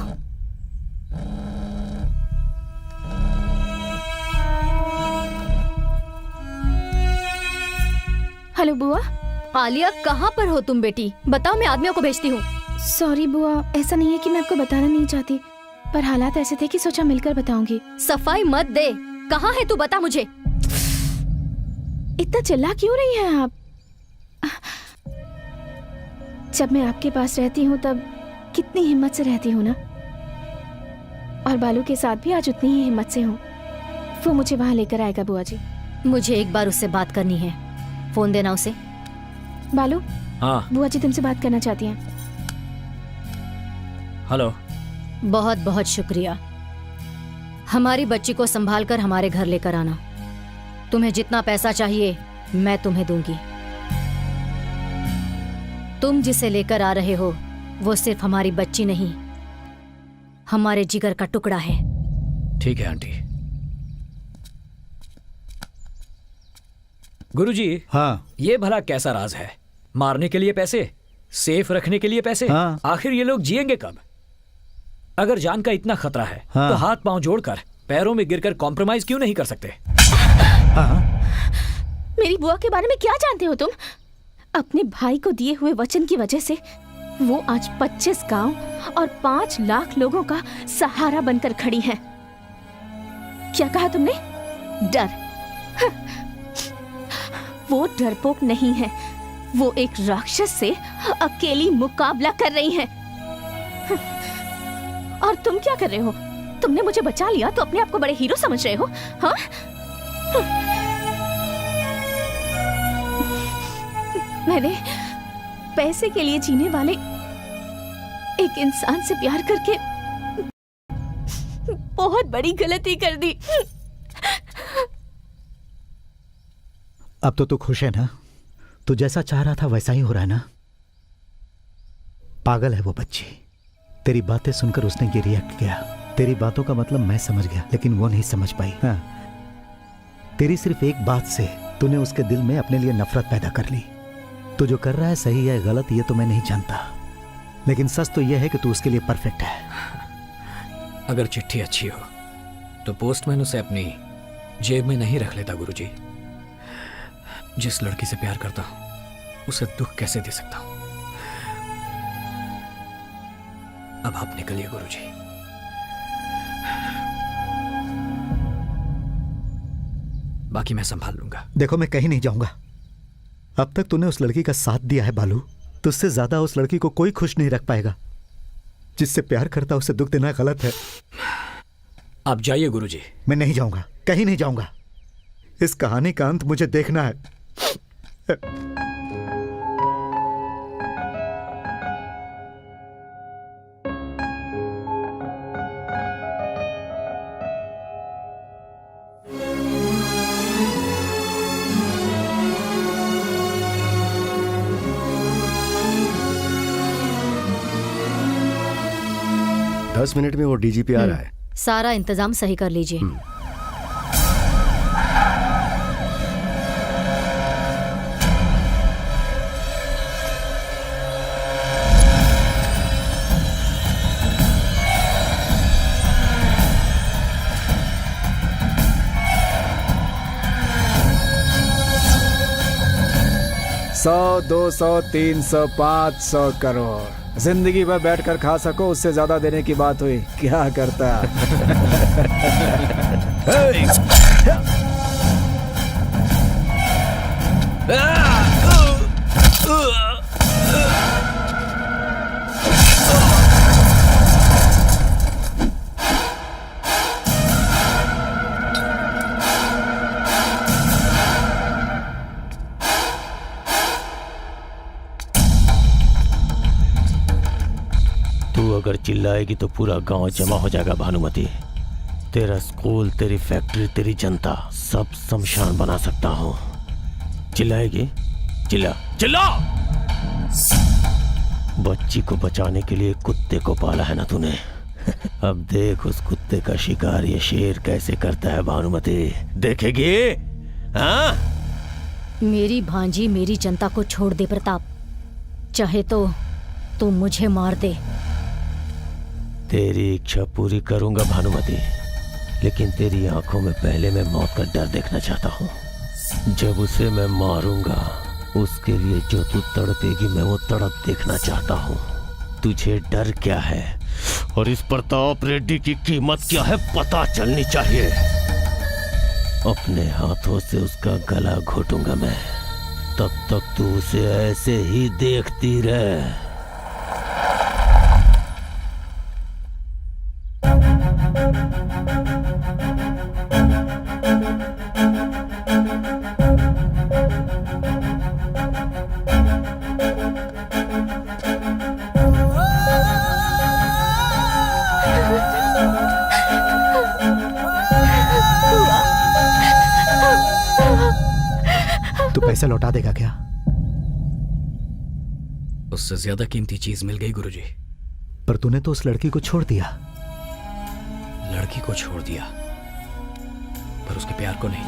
हेलो बुआ। आलिया कहाँ पर हो तुम बेटी? बताओ, मैं आदमियों को भेजती हूँ। सॉरी बुआ, ऐसा नहीं है कि मैं आपको बताना नहीं चाहती, पर हालात ऐसे थे कि सोचा मिलकर बताऊंगी। सफाई मत दे, कहाँ है तू? बता मुझे। इतना चिल्ला क्यों रही हैं आप? जब मैं आपके पास रहती हूँ तब कितनी हिम्मत से रहती हूँ ना, और बालू के साथ भी आज उतनी ही हिम्मत से हूँ। वो मुझे वहाँ लेकर आएगा बुआ जी। मुझे एक बार उससे बात करनी है, फोन देना उसे। बालू। हाँ बुआ जी तुमसे बात करना चाहती हैं। हेलो। बहुत बहुत शुक्रिया। हमारी बच्ची को संभाल कर हमारे घर लेकर आना। तुम्हें जितना पैसा चाहिए मैं तुम्हें दूंगी। तुम जिसे लेकर आ रहे हो वो सिर्फ हमारी बच्ची नहीं, हमारे जिगर का टुकड़ा है। ठीक है आंटी। गुरुजी। हाँ। ये भला कैसा राज है? मारने के लिए पैसे, सेफ रखने के लिए पैसे। हाँ। आखिर ये लोग जिएंगे कब? अगर जान का इतना खतरा है हाँ। तो हाथ पांव जोड़कर पैरों में गिरकर कॉम्प्रोमाइज क्यों नहीं कर सकते? हाँ। मेरी बुआ के बारे में क्या जानते हो तुम? अपने भाई को दिए हुए वचन की वजह से वो आज 25 गांव और 5 लाख लोगों का सहारा बनकर खड़ी है। क्या कहा तुमने? डर? वो डरपोक नहीं है, वो एक राक्षस से अकेली मुकाबला कर रही है। और तुम क्या कर रहे हो? तुमने मुझे बचा लिया तो अपने आप को बड़े हीरो समझ रहे हो? हाँ? मैंने पैसे के लिए जीने वाले एक इंसान से प्यार करके बहुत बड़ी गलती कर दी। अब तो तू खुश है ना? तू जैसा चाह रहा था वैसा ही हो रहा है ना? पागल है वो बच्ची। तेरी बातें सुनकर उसने ये रिएक्ट किया। तेरी बातों का मतलब मैं समझ गया, लेकिन वो नहीं समझ पाई। हाँ। तेरी सिर्फ एक बात से तूने उसके दिल में अपने लिए नफरत पैदा कर ली। तू जो कर रहा है सही है गलत ये तो मैं नहीं जानता, लेकिन सच तो यह है कि तू उसके लिए परफेक्ट है। अगर चिट्ठी अच्छी हो तो पोस्टमैन उसे अपनी जेब में नहीं रख लेता गुरुजी। जिस लड़की से प्यार करता हूं उसे दुख कैसे दे सकता हूं? अब आप निकलिए गुरुजी। बाकी मैं संभाल लूंगा। देखो मैं कहीं नहीं जाऊंगा। अब तक तूने उस लड़की का साथ दिया है बालू, तुझसे ज्यादा उस लड़की को कोई खुश नहीं रख पाएगा। जिससे प्यार करता उसे दुख देना गलत है। आप जाइए गुरुजी। मैं नहीं जाऊंगा, कहीं नहीं जाऊंगा। इस कहानी का अंत मुझे देखना है। 10 मिनट में वो डीजीपी आ रहा है। सारा इंतजाम सही कर लीजिए। सौ 200 300 500 करोड़ जिंदगी भर बैठ कर खा सको, उससे ज्यादा देने की बात हुई, क्या करता? तू अगर चिल्लाएगी तो पूरा गांव जमा हो जाएगा भानुमति। तेरा स्कूल, तेरी फैक्ट्री, तेरी जनता सब शमशान बना सकता हूँ। चिल्लाएगी? चिल्ला चिल्ला। बच्ची को बचाने के लिए कुत्ते को पाला है ना तूने। अब देख उस कुत्ते का शिकार ये शेर कैसे करता है भानुमति, देखेगी? हाँ? मेरी भांजी मेरी जनता को छोड़ दे प्रताप, चाहे तो तू मुझे मार दे। तेरी इच्छा पूरी करूंगा भानुमति, लेकिन तेरी आंखों में पहले मैं मौत का डर देखना चाहता हूँ। जब उसे मैं मारूंगा, उसके लिए जो तू तड़पेगी मैं वो तड़प देखना चाहता हूँ। तुझे डर क्या है और इस प्रताप रेड्डी की कीमत क्या है पता चलनी चाहिए। अपने हाथों से उसका गला घोटूंगा मैं, तब तक तू उसे ऐसे ही देखती रह। तू पैसे लौटा देगा क्या? उससे ज्यादा कीमती चीज मिल गई गुरुजी। पर तूने तो उस लड़की को छोड़ दिया। लड़की को छोड़ दिया, पर उसके प्यार को नहीं।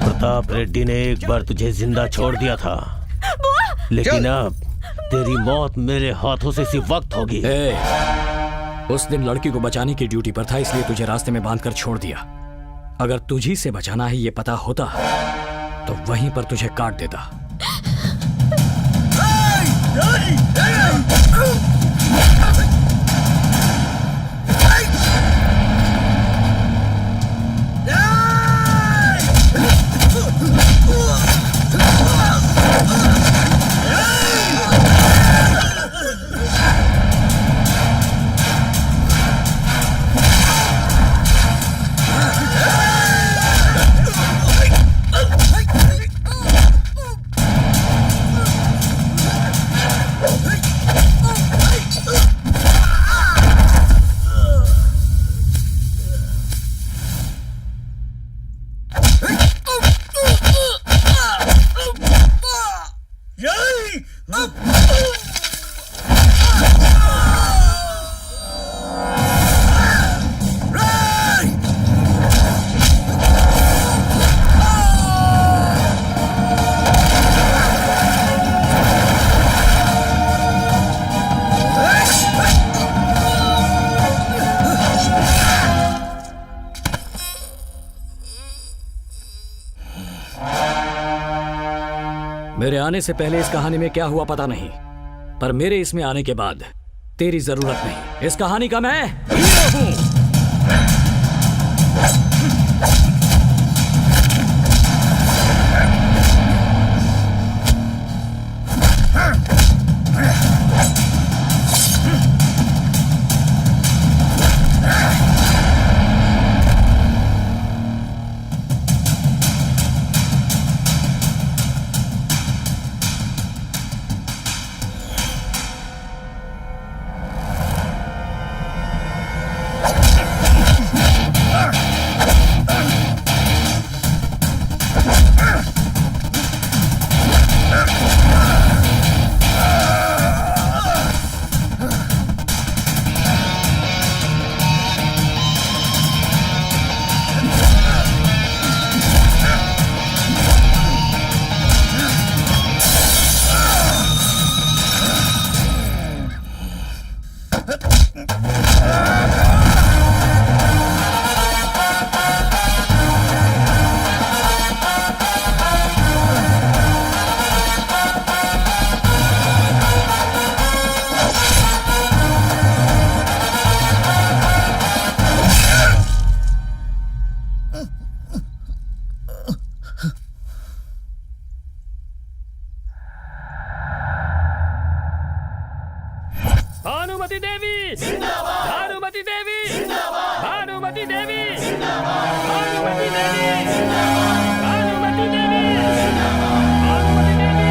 प्रताप रेड्डी ने एक बार तुझे जिंदा छोड़ दिया था, लेकिन अब तेरी मौत मेरे हाथों से इसी वक्त होगी। उस दिन लड़की को बचाने की ड्यूटी पर था, इसलिए तुझे रास्ते में बांधकर छोड़ दिया। अगर तुझी से बचाना है ये पता होता तो वहीं पर तुझे काट देता। आने से पहले इस कहानी में क्या हुआ पता नहीं, पर मेरे इसमें आने के बाद तेरी जरूरत नहीं। इस कहानी का मैं हीरो हूं। भानुमति देवी भानुमति देवी भानुमति देवी भानुमति देवी भानुमति देवी भानुमति देवी।